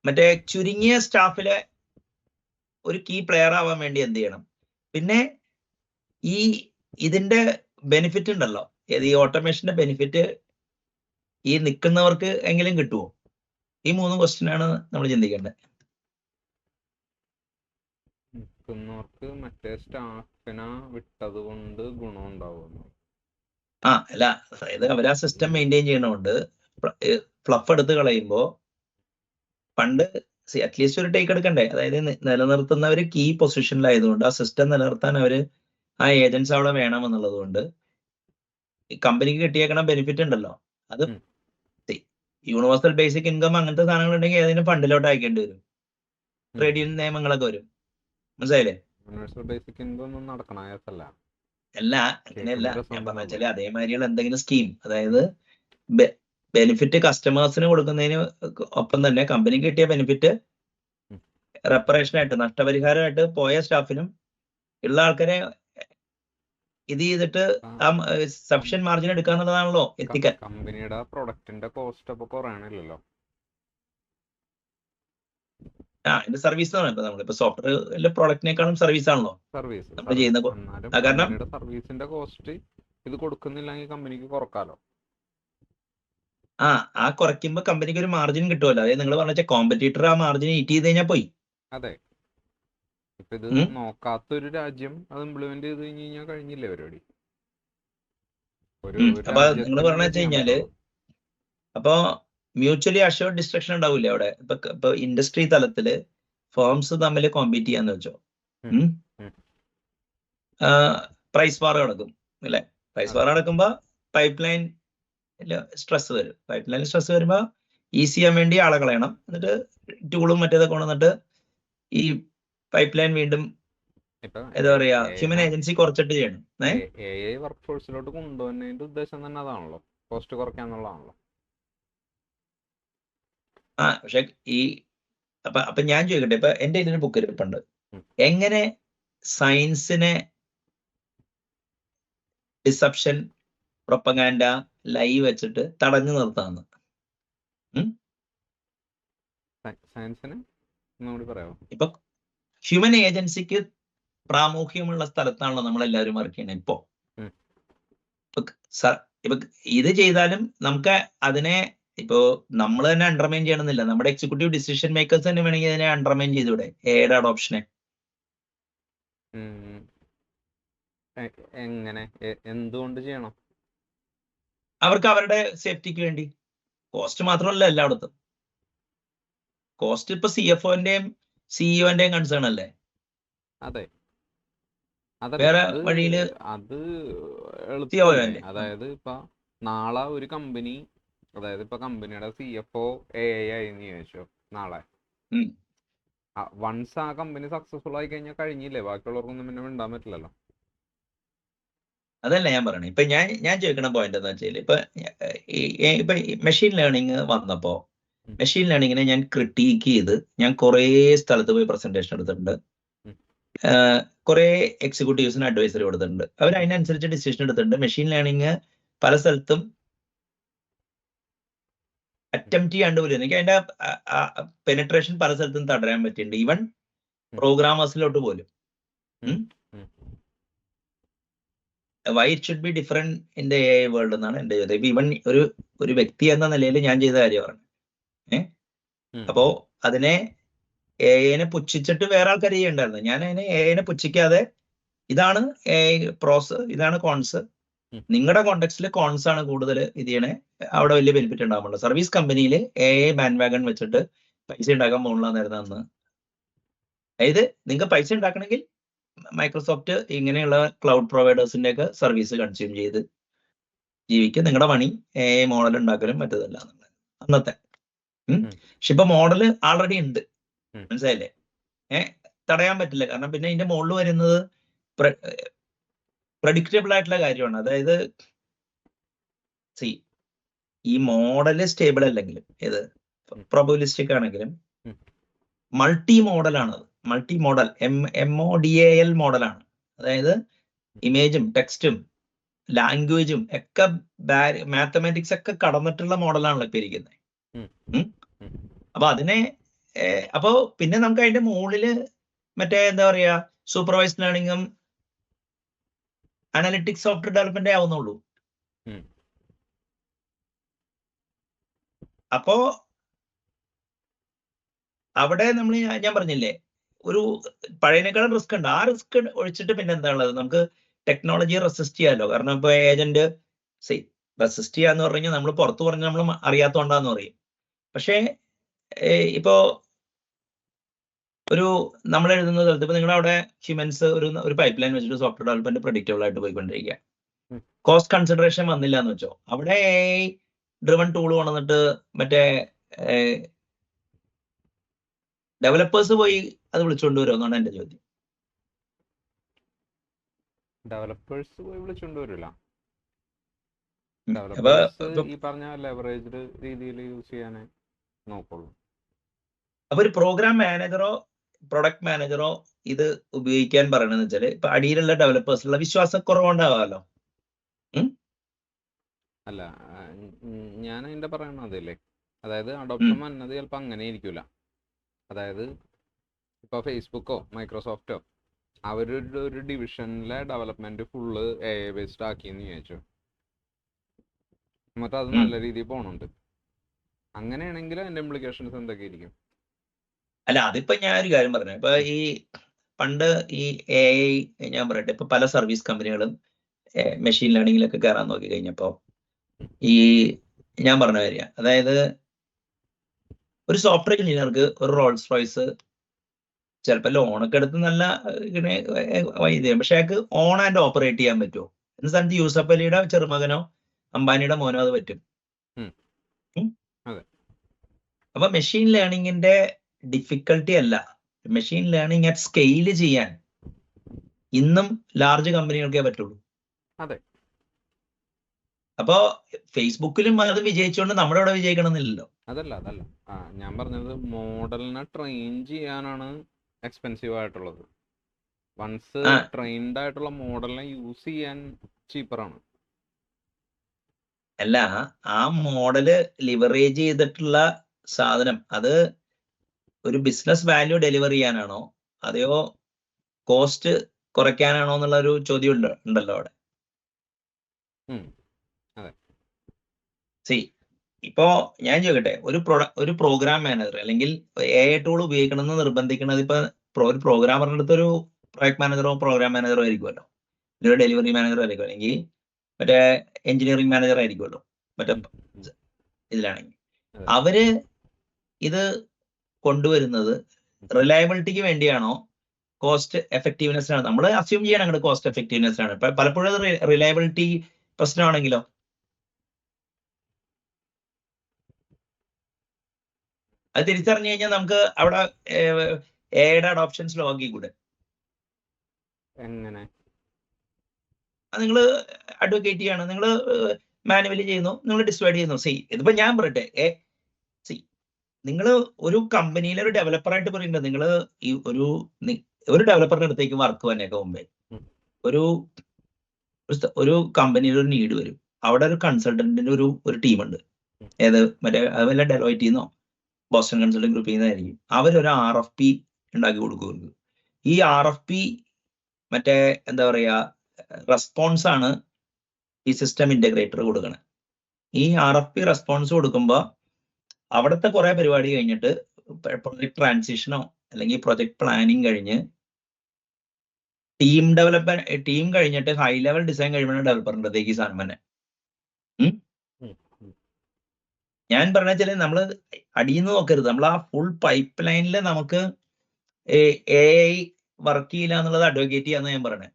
മറ്റേ ചുരുങ്ങിയ സ്റ്റാഫിലെ ഒരു കീ പ്ലെയർ ആവാൻ വേണ്ടി എന്ത് ചെയ്യണം? പിന്നെ ഇതിന്റെ ബെനിഫിറ്റ് ഉണ്ടല്ലോ, ഈ ഓട്ടോമേഷന്റെ ബെനിഫിറ്റ് ഈ നിൽക്കുന്നവർക്ക് എങ്കിലും കിട്ടുമോ? ഈ 3 ക്വസ്റ്റ്യനാണ് നമ്മൾ ചിന്തിക്കേണ്ടത്. നിൽക്കുന്നവർക്ക് മറ്റേ സ്റ്റാഫിനെ വിട്ടത് കൊണ്ട് ഗുണം ഉണ്ടാവുന്നു. അല്ല, അതായത് അവർ ആ സിസ്റ്റം മെയിൻറ്റെയിൻ ചെയ്യണോണ്ട് ഫ്ലഫ് എടുത്ത് കളയുമ്പോൾ പണ്ട് അറ്റ്ലീസ്റ്റ് ഒരു ടേക്ക് എടുക്കണ്ടേ? അതായത് നിലനിർത്തുന്നവർ കീ പൊസിഷനിലായതുകൊണ്ട് ആ സിസ്റ്റം നിലനിർത്താൻ അവര് ആ ഏജൻസ് അവിടെ വേണമെന്നുള്ളത് കൊണ്ട് ഈ കമ്പനിക്ക് കിട്ടിയേക്കണ ബെനിഫിറ്റ് ഉണ്ടല്ലോ, അത് യൂണിവേഴ്സൽ ബേസിക് ഇൻകം അങ്ങനത്തെ സാധനങ്ങൾ ഉണ്ടെങ്കിൽ ഏതെങ്കിലും ഫണ്ടിലോട്ട് അയക്കേണ്ടി വരും. ട്രേഡ് യൂണിയൻ നിയമങ്ങളൊക്കെ വരും. മനസ്സിലായില്ലേ? യൂണിവേഴ്സൽ ബേസിക് ഇൻകം ഒന്നും നടക്കണ കേസല്ല. അല്ല, അങ്ങനെയല്ല. കേൾക്കുമ്പോ രസം ഞാൻ പറഞ്ഞ ഉണ്ടെന്നുള്ളൂ. വെച്ചാല് അതേമാതിരിയുള്ള എന്തെങ്കിലും സ്കീം, അതായത് ബെനിഫിറ്റ് കസ്റ്റമേഴ്സിന് കൊടുക്കുന്നതിന് ഒപ്പം തന്നെ കമ്പനിക്ക് കിട്ടിയ ബെനിഫിറ്റ് റെപ്പറേഷനായിട്ട്, നഷ്ടപരിഹാരമായിട്ട് പോയ സ്റ്റാഫിനും ഉള്ള ആൾക്കാരെ ഇത് ചെയ്തിട്ട് ആ സഫിഷ്യന്റ് മാർജിൻ എടുക്കാന്നുള്ളതാണല്ലോ എത്തിക്കാൻ. കമ്പനിയുടെ പ്രൊഡക്റ്റിന്റെ കോസ്റ്റ് അപ്പൊ കുറയണില്ലല്ലോ. അതിന്റെ സർവീസ് ആണ്. ഇപ്പൊ നമ്മളിപ്പോ സോഫ്റ്റ്വെയർ പ്രോഡക്റ്റിനേക്കാളും സർവീസ് ആണല്ലോ സർവീസ് നമ്മൾ ചെയ്യുന്ന. എന്നാലും കാരണം കമ്പനിയുടെ സർവീസിന്റെ കോസ്റ്റ് ഇത് കൊടുക്കുന്നില്ലെങ്കിൽ കമ്പനിക്ക് കുറക്കാലോ. ആ കുറയ്ക്കുമ്പോ കമ്പനിക്ക് ഒരു മാർജിൻ കിട്ടുമല്ലോ. അതായത് നിങ്ങൾ പറഞ്ഞ കോമ്പറ്റീറ്റർ ആ മാർജിൻ ഈറ്റ് ചെയ്ത് കഴിഞ്ഞാൽ പോയി. അതെ, ഇപ്പൊ ഇത് നോക്കാത്തൊരു രാജ്യം അത് ഇംപ്ലിമെന്റ് ചെയ്ത് കഴിഞ്ഞാൽ കഴിഞ്ഞില്ലേ പരിപാടി. അപ്പൊ നിങ്ങൾ പറഞ്ഞ വെച്ച് കഴിഞ്ഞാല് അപ്പൊ മ്യൂച്വലി അഷ്യൂർഡ് ഡിസ്ട്രക്ഷൻ ഉണ്ടാവില്ലേ അവിടെ? ഇപ്പൊ ഇൻഡസ്ട്രി തലത്തില് ഫേംസ് തമ്മിൽ കോമ്പീറ്റ് ചെയ്യാന്ന് വെച്ചോ, പ്രൈസ് വാർ നടക്കും അല്ലെ? പ്രൈസ് വാർ നടക്കുമ്പോ പൈപ്പ് ലൈൻ സ്ട്രെസ് വരും. പൈപ്പ് ലൈനിൽ സ്ട്രെസ് വരുമ്പോ ഈസി ചെയ്യാൻ വേണ്ടി ആളെ കളയണം. എന്നിട്ട് ടൂളും മറ്റേതൊക്കെ കൊണ്ടുവന്നിട്ട് ഈ പൈപ്പ് ലൈൻ വീണ്ടും എന്താ പറയാ ഹ്യൂമൻ ഏജൻസി കുറച്ചിട്ട് ചെയ്യണം. വർക്ക് ഫോഴ്സിലോട്ട് കൊണ്ടുവന്നതിന്റെ ഉദ്ദേശം തന്നെ അതാണല്ലോ, കോസ്റ്റ് കുറയ്ക്കാന്നുള്ളതാണല്ലോ. പക്ഷെ ഈ അപ്പൊ ഞാൻ ചോദിക്കട്ടെ, ഇപ്പൊ എന്റെ ഇതിന് ബുക്ക് ഇരിപ്പുണ്ട്, എങ്ങനെ സയൻസിനെ ഡിസപ്ഷൻ, പ്രൊപ്പഗാൻഡ, ലൈവ് വെച്ചിട്ട് തടഞ്ഞു നിർത്താന്ന്. സയൻസിന് ഒന്നുകൂടി പറയാമോ? ഇപ്പൊ ഹ്യൂമൻ ഏജൻസിക്ക് പ്രാമുഖ്യമുള്ള സ്ഥലത്താണല്ലോ നമ്മളെല്ലാവരും വർക്ക് ചെയ്യണത്. ഇപ്പൊ ഇത് ചെയ്താലും നമുക്ക് അതിനെ ഇപ്പോ നമ്മൾ തന്നെ അണ്ടർമൈൻ ചെയ്യണമെന്നില്ല. നമ്മുടെ എക്സിക്യൂട്ടീവ് ഡിസിഷൻ മേക്കേഴ്സ് തന്നെ വേണമെങ്കിൽ അതിനെ അണ്ടർമൈൻ ചെയ്തൂടെ എയുടെ അഡോപ്ഷനെ? എങ്ങനെ, എന്തുകൊണ്ട് ചെയ്യണം? അവർക്ക് അവരുടെ സേഫ്റ്റിക്ക് വേണ്ടി. കോസ്റ്റ് മാത്രമല്ല എല്ലായിടത്തും. കോസ്റ്റ് ഇപ്പൊ CFOന്റെയും CEOന്റെയും കൺസേൺ അല്ലേ? അതെ, വേറെ വഴിയില് അത് എളുപ്പമല്ലേ. അതായത് ഇപ്പൊ നാളെ ഒരു കമ്പനി, അതായത് ഇപ്പൊ കമ്പനിയുടെ CFO AI ആയിന്ന് ചോദിച്ചോ നാളെ. വൺസ് ആ കമ്പനി സക്സസ്ഫുൾ ആയി കഴിഞ്ഞാൽ കഴിഞ്ഞില്ലേ, ബാക്കിയുള്ളവർക്കൊന്നും പിന്നെ മിണ്ടാൻ പറ്റില്ലല്ലോ. അതല്ല ഞാൻ പറയണേ. ഇപ്പൊ ഞാൻ ചോദിക്കണ പോയിന്റ് എന്താ വെച്ചാൽ, ഇപ്പൊ മെഷീൻ ലേണിംഗ് വന്നപ്പോ മെഷീൻ ലേണിങ്ങിനെ ഞാൻ ക്രിട്ടീക്ക് ചെയ്ത് ഞാൻ കുറേ സ്ഥലത്ത് പോയി പ്രസന്റേഷൻ എടുത്തിട്ടുണ്ട്. കുറെ എക്സിക്യൂട്ടീവ്സിന് അഡ്വൈസറി കൊടുത്തിട്ടുണ്ട്. അവർ അതിനനുസരിച്ച് ഡിസിഷൻ എടുത്തിട്ടുണ്ട്. മെഷീൻ ലേണിംഗ് പല സ്ഥലത്തും അറ്റംപ്റ്റ് ചെയ്യാണ്ട് പോലും എനിക്ക് അതിന്റെ പെനിട്രേഷൻ പല സ്ഥലത്തും തടയാൻ പറ്റിയിട്ടുണ്ട്, ഈവൻ പ്രോഗ്രാമേഴ്സിലോട്ട് പോലും. Why it should be different in the AI world എന്നാണ് എന്റെ ചോദ്യം. ഇപ്പൊ ഈവൻ ഒരു വ്യക്തി എന്ന നിലയിൽ ഞാൻ ചെയ്ത കാര്യമാണ്. അപ്പോ അതിനെ AI പുച്ഛിച്ചിട്ട് വേറെ ആൾക്കാർ ചെയ്യണ്ടായിരുന്നു. ഞാൻ അതിനെ AI പുച്ഛിക്കാതെ ഇതാണ് AI പ്രോസസ്, ഇതാണ് കോൺസ്, നിങ്ങളുടെ കോണ്ടെക്സ്റ്റിൽ കോൺസ് ആണ് കൂടുതൽ ഇത് ചെയ്യണേ, അവിടെ വലിയ ബെനിഫിറ്റ് ഉണ്ടാവുള്ളൂ. സർവീസ് കമ്പനിയിൽ AI ബാൻഡ് വാഗൺ വെച്ചിട്ട് പൈസ ഉണ്ടാക്കാൻ പോകുന്നതായിരുന്നു അന്ന്. അതായത് നിങ്ങൾക്ക് പൈസ ഉണ്ടാക്കണമെങ്കിൽ മൈക്രോസോഫ്റ്റ് ഇങ്ങനെയുള്ള ക്ലൗഡ് പ്രൊവൈഡേഴ്സിന്റെ ഒക്കെ സർവീസ് കൺസ്യൂം ചെയ്ത് ജീവിക്കും. നിങ്ങളുടെ പണി AI മോഡൽ ഉണ്ടാക്കലും മറ്റേതല്ല അന്നത്തെ. പക്ഷെ ഇപ്പൊ മോഡല് ആൾറെഡി ഉണ്ട്, മനസ്സിലായില്ലേ? തടയാൻ പറ്റില്ല. കാരണം പിന്നെ ഇതിന്റെ മുകളിൽ വരുന്നത് പ്രഡിക്റ്റബിൾ ആയിട്ടുള്ള കാര്യമാണ്. അതായത് ഈ മോഡല് സ്റ്റേബിൾ അല്ലെങ്കിലും, ഏത് പ്രോബബിലിസ്റ്റിക് ആണെങ്കിലും മൾട്ടി മോഡലാണ്. മൾട്ടി മോഡൽ MODAL മോഡലാണ്. അതായത് ഇമേജും ടെക്സ്റ്റും ലാംഗ്വേജും ഒക്കെ മാത്തമാറ്റിക്സ് ഒക്കെ കടന്നിട്ടുള്ള മോഡലാണല്ലോ ഇപ്പൊ ഇരിക്കുന്നത്. അപ്പൊ അതിനെ അപ്പോ പിന്നെ നമുക്ക് അതിന്റെ മുകളില് മറ്റേ എന്താ പറയാ സൂപ്പർവൈസ്ഡ് ലേണിംഗും അനലിറ്റിക്സ് സോഫ്റ്റ്വെയർ ഡെവലപ്മെന്റ് ആവുന്നുള്ളൂ. അപ്പോ അവിടെ നമ്മൾ ഞാൻ പറഞ്ഞില്ലേ, ഒരു പഴയതിനേക്കാളും റിസ്ക് ഉണ്ട്. ആ റിസ്ക് ഒഴിച്ചിട്ട് പിന്നെ എന്താ ഉള്ളത്? നമുക്ക് ടെക്നോളജിയെ റെസിസ്റ്റ് ചെയ്യാമല്ലോ. കാരണം ഇപ്പൊ ഏജന്റ് റെസിസ്റ്റ് ചെയ്യാന്ന് പറഞ്ഞു കഴിഞ്ഞാൽ നമ്മൾ പുറത്ത് പറഞ്ഞ് നമ്മൾ അറിയാത്തോണ്ടാന്ന് പറയും. പക്ഷേ ഇപ്പോ ഒരു നമ്മൾ എഴുതുന്ന സ്ഥലത്ത് ഇപ്പൊ നിങ്ങളുടെ അവിടെ ഹ്യൂമൻസ് ഒരു പൈപ്പ് ലൈൻ വെച്ചിട്ട് സോഫ്റ്റ്വെയർ ഡെവലപ്മെന്റ് പ്രഡിക്റ്റബിൾ ആയിട്ട് പോയിക്കൊണ്ടിരിക്കുക. കോസ്റ്റ് കൺസിഡറേഷൻ വന്നില്ല എന്ന് വെച്ചോ, അവിടെ ഡ്രിവൺ ടൂൾ കൊണ്ടുവന്നിട്ട് മറ്റേ ഡെവലപ്പേഴ്സ് പോയി അത് വിളിച്ചുകൊണ്ട് വരുമെന്നാണ് എന്റെ ചോദ്യം. ഡെവലപ്പേഴ്സ് പോയി വിളിച്ചുകൊണ്ട് വരില്ല. അപ്പൊ ഡെവലപ്പേഴ്സ് ഈ പറഞ്ഞ ലെവറേജ്ഡ് രീതിയിൽ യൂസ് ചെയ്യാനേ നോക്കുള്ളൂ. അപ്പൊ ഒരു പ്രോഗ്രാം മാനേജറോ പ്രൊഡക്റ്റ് മാനേജറോ ഇത് ഉപയോഗിക്കാൻ പറയണെന്ന് വെച്ചാല് ഇപ്പൊ അടിയിലുള്ള ഡെവലപ്പേഴ്സിലുള്ള വിശ്വാസക്കുറവുണ്ടാവാമല്ലോ. അല്ല, ഞാൻ അതിന്റെ പറയണതല്ലേ, അതായത് അഡോപ്ഷൻ വന്നത് ചിലപ്പോൾ അങ്ങനെ ഇരിക്കൂല. അതായത് ഇപ്പൊ ഫേസ്ബുക്കോ മൈക്രോസോഫ്റ്റോ അവരുടെ ഒരു ഡിവിഷനിലെ ഡെവലപ്മെന്റ് ഫുള്ള് AI ബേസ്ഡ് ആക്കിയെന്ന് വിചാരിച്ചു, എന്നിട്ട് അത് നല്ല രീതിയിൽ പോണുണ്ട്. അങ്ങനെയാണെങ്കിൽ അതിന്റെ ഇംപ്ലിക്കേഷൻസ് എന്തൊക്കെ ഇരിക്കും? അല്ല, അതിപ്പോ ഞാൻ ഒരു കാര്യം പറഞ്ഞു. ഇപ്പൊ ഈ പണ്ട് ഈ AI ഞാൻ പറയട്ടെ, ഇപ്പൊ പല സർവീസ് കമ്പനികളും മെഷീൻ ലേണിംഗിലൊക്കെ കയറാൻ നോക്കി കഴിഞ്ഞപ്പോ ഈ ഞാൻ പറഞ്ഞ കാര്യം, അതായത് ഒരു സോഫ്റ്റ്വെയർ എഞ്ചിനീയർക്ക് ഒരു റോൾസ് റോയ്സ് ചിലപ്പോൾ ലോണൊക്കെ എടുത്ത് നല്ല വൈദ്യം, പക്ഷെ അയാൾക്ക് ഓൺ ആൻഡ് ഓപ്പറേറ്റ് ചെയ്യാൻ പറ്റുമോ എന്ന സ്ഥാനത്ത് യൂസഫ് അലിയുടെ ചെറുമകനോ അംബാനിയുടെ മോനോ അത് പറ്റും. അപ്പൊ മെഷീൻ ലേണിംഗിന്റെ ഡിഫിക്കൽട്ടി അല്ല, മെഷീൻ ലേണിംഗ് അറ്റ് സ്കെയിൽ ചെയ്യാൻ ഇന്നും ലാർജ് കമ്പനികൾക്കേ പറ്റുള്ളൂ. അതെ. അപ്പോ ഫേസ്ബുക്കിലും അത് വിജയിച്ചുകൊണ്ട് നമ്മുടെ ഇവിടെ വിജയിക്കണമെന്നില്ലല്ലോ. അതല്ല ഞാൻ പറഞ്ഞത് മോഡലിനെ ട്രെയിൻ ചെയ്യാനാണ് എക്സ്പെൻസീവ് ആയിട്ടുള്ളത്. വൺസ് ട്രെയിൻഡ് ആയിട്ടുള്ള മോഡലിനെ യൂസ് ചെയ്യാൻ ചീപ്പറാണ്. അല്ല, ആ മോഡല് ലിവറേജ് ചെയ്തിട്ടുള്ള സാധനം അത് ഒരു ബിസിനസ് വാല്യൂ ഡെലിവർ ചെയ്യാനാണോ അതെയോ കോസ്റ്റ് കുറയ്ക്കാനാണോ എന്നുള്ള ഒരു ചോദ്യം ഉണ്ടല്ലോ അവിടെ. ഇപ്പോ ഞാൻ ചോദിക്കട്ടെ, ഒരു പ്രോഗ്രാം മാനേജർ അല്ലെങ്കിൽ AI ടൂൾ ഉപയോഗിക്കണമെന്ന് നിർബന്ധിക്കുന്നത് ഇപ്പൊ ഒരു പ്രോഗ്രാമറിന്റെ അടുത്ത് ഒരു പ്രൊജക്ട് മാനേജറോ പ്രോഗ്രാം മാനേജറോ ആയിരിക്കുമല്ലോ, ഒരു ഡെലിവറി മാനേജർ ആയിരിക്കും, അല്ലെങ്കിൽ മറ്റേ എഞ്ചിനീയറിംഗ് മാനേജർ ആയിരിക്കുമല്ലോ മറ്റേ ഇതിലാണെങ്കിൽ. അവര് ഇത് കൊണ്ടുവരുന്നത് റിലയബിലിറ്റിക്ക് വേണ്ടിയാണോ കോസ്റ്റ് എഫക്റ്റീവ്നെസ്സിനാണ്? നമ്മൾ അസ്യൂം ചെയ്യണം അങ്ങോട്ട് കോസ്റ്റ് എഫക്റ്റീവ്നെസ്സിനാണ്. പലപ്പോഴും അത് റിലയബിലിറ്റി പ്രശ്നമാണെങ്കിലോ? അത് തിരിച്ചറിഞ്ഞു കഴിഞ്ഞാൽ നമുക്ക് അവിടെ എയുടെ അഡോപ്ഷൻ സ്ലോ ആക്കി കൂടെ. എങ്ങനെ? അത് നിങ്ങൾ അഡ്വക്കേറ്റ് ചെയ്യാണ്, നിങ്ങൾ മാനുവലി ചെയ്യുന്നു, നിങ്ങൾ ഡിസ്വൈഡ് ചെയ്യുന്നു. ഇതിപ്പോ ഞാൻ പറയട്ടെ, നിങ്ങൾ ഒരു കമ്പനിയിലെ ഒരു ഡെവലപ്പറായിട്ട് പറയുന്നത്, നിങ്ങൾ ഈ ഒരു ഡെവലപ്പറിന്റെ അടുത്തേക്ക് വർക്ക് വന്നേക്ക് മുമ്പേ ഒരു കമ്പനിയിൽ ഒരു നീഡ് വരും, അവിടെ ഒരു കൺസൾട്ടന്റിന്റെ ഒരു ടീമുണ്ട്. ഏത് മറ്റേ അതുപോലെ ഡെലോയിറ്റിന്നോ ബോസ്റ്റൺ കൺസൾട്ടിംഗ് ഗ്രൂപ്പിൽ നിന്നായിരിക്കും. അവരൊരു RFP ഉണ്ടാക്കി കൊടുക്കും. ഈ RFP മറ്റേ എന്താ പറയാ റെസ്പോൺസ് ആണ് ഈ സിസ്റ്റം ഇന്റഗ്രേറ്റർ കൊടുക്കണം. ഈ RFP റെസ്പോൺസ് കൊടുക്കുമ്പോൾ അവിടുത്തെ കുറെ പരിപാടി കഴിഞ്ഞിട്ട് പ്രൊജക്ട് ട്രാൻസിഷനോ അല്ലെങ്കിൽ പ്രൊജക്ട് പ്ലാനിങ് കഴിഞ്ഞ് ടീം കഴിഞ്ഞിട്ട് ഹൈ ലെവൽ ഡിസൈൻ കഴിയുമ്പോഴാണ് ഡെവലപ്പറിന്റെ അടുത്തേക്ക് ഈ സാധനം തന്നെ. ഞാൻ പറഞ്ഞ വെച്ചാൽ നമ്മൾ അടിയിൽ നിന്ന് നോക്കരുത്, നമ്മൾ ആ ഫുൾ പൈപ്പ് ലൈനിൽ നമുക്ക് AI വർക്ക് ചെയ്യില്ല എന്നുള്ളത് അഡ്വക്കേറ്റ് ചെയ്യാന്ന് ഞാൻ പറയണേ.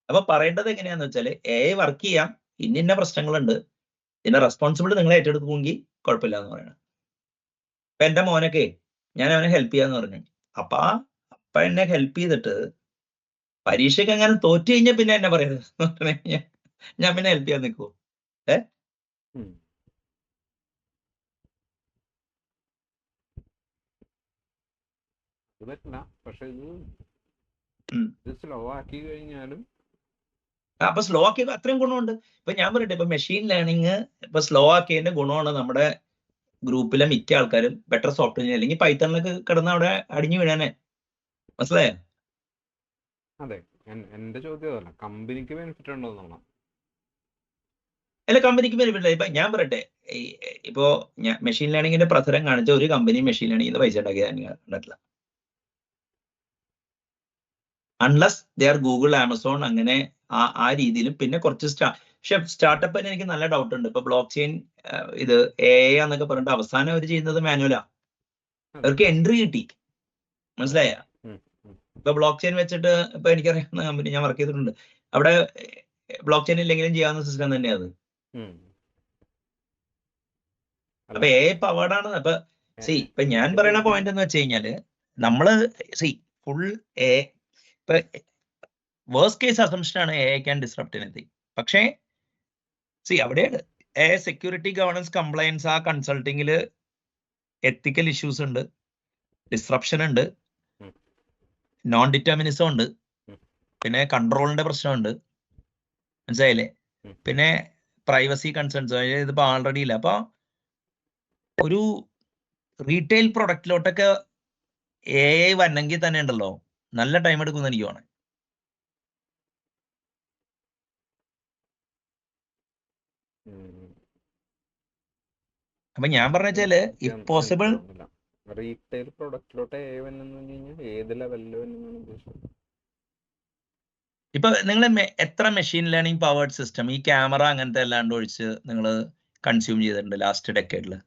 അപ്പൊ പറയേണ്ടത് എങ്ങനെയാന്ന് വെച്ചാല് AI വർക്ക് ചെയ്യാം, ഇന്ന പ്രശ്നങ്ങളുണ്ട്, ഇതിന്റെ റെസ്പോൺസിബിലിറ്റി നിങ്ങൾ ഏറ്റെടുക്കുമെങ്കിൽ കുഴപ്പമില്ല എന്ന് പറയണം. അപ്പൊ എന്റെ മോനൊക്കെ ഞാൻ അവനെ ഹെൽപ്പ് ചെയ്യാന്ന് പറഞ്ഞു. അപ്പൊ എന്നെ ഹെൽപ്പ് ചെയ്തിട്ട് പരീക്ഷയ്ക്ക് അങ്ങനെ തോറ്റു കഴിഞ്ഞാൽ പിന്നെ എന്നെ പറയരുത്, ഞാൻ പിന്നെ ഹെൽപ്പ് ചെയ്യാൻ നിൽക്കുവോ? പക്ഷെ ഇത് സ്ലോ ആക്കി കഴിഞ്ഞാലും അപ്പൊ സ്ലോ ആക്കിയത് അത്രയും ഗുണമുണ്ട്. ഇപ്പൊ ഞാൻ പറയട്ടെ, ഇപ്പൊ മെഷീൻ ലേണിംഗ് ഇപ്പൊ സ്ലോ ആക്കിയതിന്റെ ഗുണമാണ് നമ്മുടെ ഗ്രൂപ്പിലെ മിക്ക ആൾക്കാരും ബെറ്റർ സോഫ്റ്റ്വെയർ അല്ലെങ്കിൽ പൈത്തണിലൊക്കെ കിടന്ന് അവിടെ അടിഞ്ഞു വീഴാനേ. മനസ്സിലായോ? അതെ, എന്റെ ചോദ്യം അതല്ല, കമ്പനിക്ക് ബെനിഫിറ്റ് ഉണ്ടോ എന്നാണ്. അല്ല കമ്പനിക്ക് ബെനിഫിറ്റ് ഇല്ല. ഇപ്പൊ ഞാൻ പറയട്ടെ, ഇപ്പോ ഞാൻ മെഷീൻ ലേണിംഗിന്റെ പ്രസരം കാണിച്ച ഒരു കമ്പനി മെഷീൻ ലേണിംഗിന് പൈസ ഉണ്ടാക്കിയ ഞാൻ കണ്ടിട്ടില്ല. Unless they are Google, Amazon, അങ്ങനെ ആ രീതിയിലും. പിന്നെ കുറച്ച് പക്ഷെ സ്റ്റാർട്ടപ്പിന് എനിക്ക് നല്ല ഡൗട്ട് ഉണ്ട്. ഇപ്പൊ ബ്ലോക്ക് ചെയിൻ ഇത് AI എന്നൊക്കെ പറഞ്ഞിട്ട് അവസാനം അവർ ചെയ്യുന്നത് മാനുവലാ. അവർക്ക് എൻട്രി കിട്ടി, മനസ്സിലായ? ഇപ്പൊ ബ്ലോക്ക് ചെയിൻ വെച്ചിട്ട് ഇപ്പൊ എനിക്കറിയാവുന്ന കമ്പനി ഞാൻ വർക്ക് ചെയ്തിട്ടുണ്ട്. അവിടെ ബ്ലോക്ക് ചെയിൻ ഇല്ലെങ്കിലും ചെയ്യാവുന്ന സിസ്റ്റം തന്നെയാ അത്. അപ്പൊ AI പവേർഡാണ്. അപ്പൊ ഇപ്പൊ ഞാൻ പറയുന്ന പോയിന്റ് എന്ന് വെച്ച് കഴിഞ്ഞാല് നമ്മള് ഫുൾ ഇപ്പൊ വേഴ്സ്റ്റ് കേസ് അസംഷൻ ആണ് AI ക്യാൻ ഡിസ്റപ്റ്റ് എനിത്തിങ്. പക്ഷേ അവിടെയാണ് AI സെക്യൂരിറ്റി, ഗവർണൻസ്, കംപ്ലയൻസ്, ആ കൺസൾട്ടിങ്ങില് എത്തിക്കൽ ഇഷ്യൂസ് ഉണ്ട്, ഡിസ്റപ്ഷൻ ഉണ്ട്, നോൺ ഡിറ്റർമിനിസം ഉണ്ട്, പിന്നെ കൺട്രോളിന്റെ പ്രശ്നമുണ്ട്, മനസ്സിലായില്ലേ? പിന്നെ പ്രൈവസി കൺസേൺസ്, അതായത് ഇതിപ്പോ ആൾറെഡി ഇല്ല. അപ്പൊ ഒരു റീറ്റെയിൽ പ്രൊഡക്റ്റിലോട്ടൊക്കെ AI വന്നെങ്കിൽ തന്നെ ഉണ്ടല്ലോ നല്ല ടൈം എടുക്കുമെന്ന് എനിക്ക് തോന്നുന്നു. അപ്പൊ ഞാൻ പറഞ്ഞ വെച്ചാല് ഇഫ് പോസിബിൾ റീറ്റെയിൽ പ്രൊഡക്റ്റിലോട്ട് ഏത് ലെവലിൽ ഇപ്പൊ നിങ്ങൾ എത്ര മെഷീൻ ലേണിംഗ് പവേർഡ് സിസ്റ്റം ഈ ക്യാമറ അങ്ങനത്തെ അല്ലാണ്ട് ഒഴിച്ച് നിങ്ങൾ കൺസ്യൂം ചെയ്തിട്ടുണ്ട് ലാസ്റ്റ് ഡെക്കേഡില്?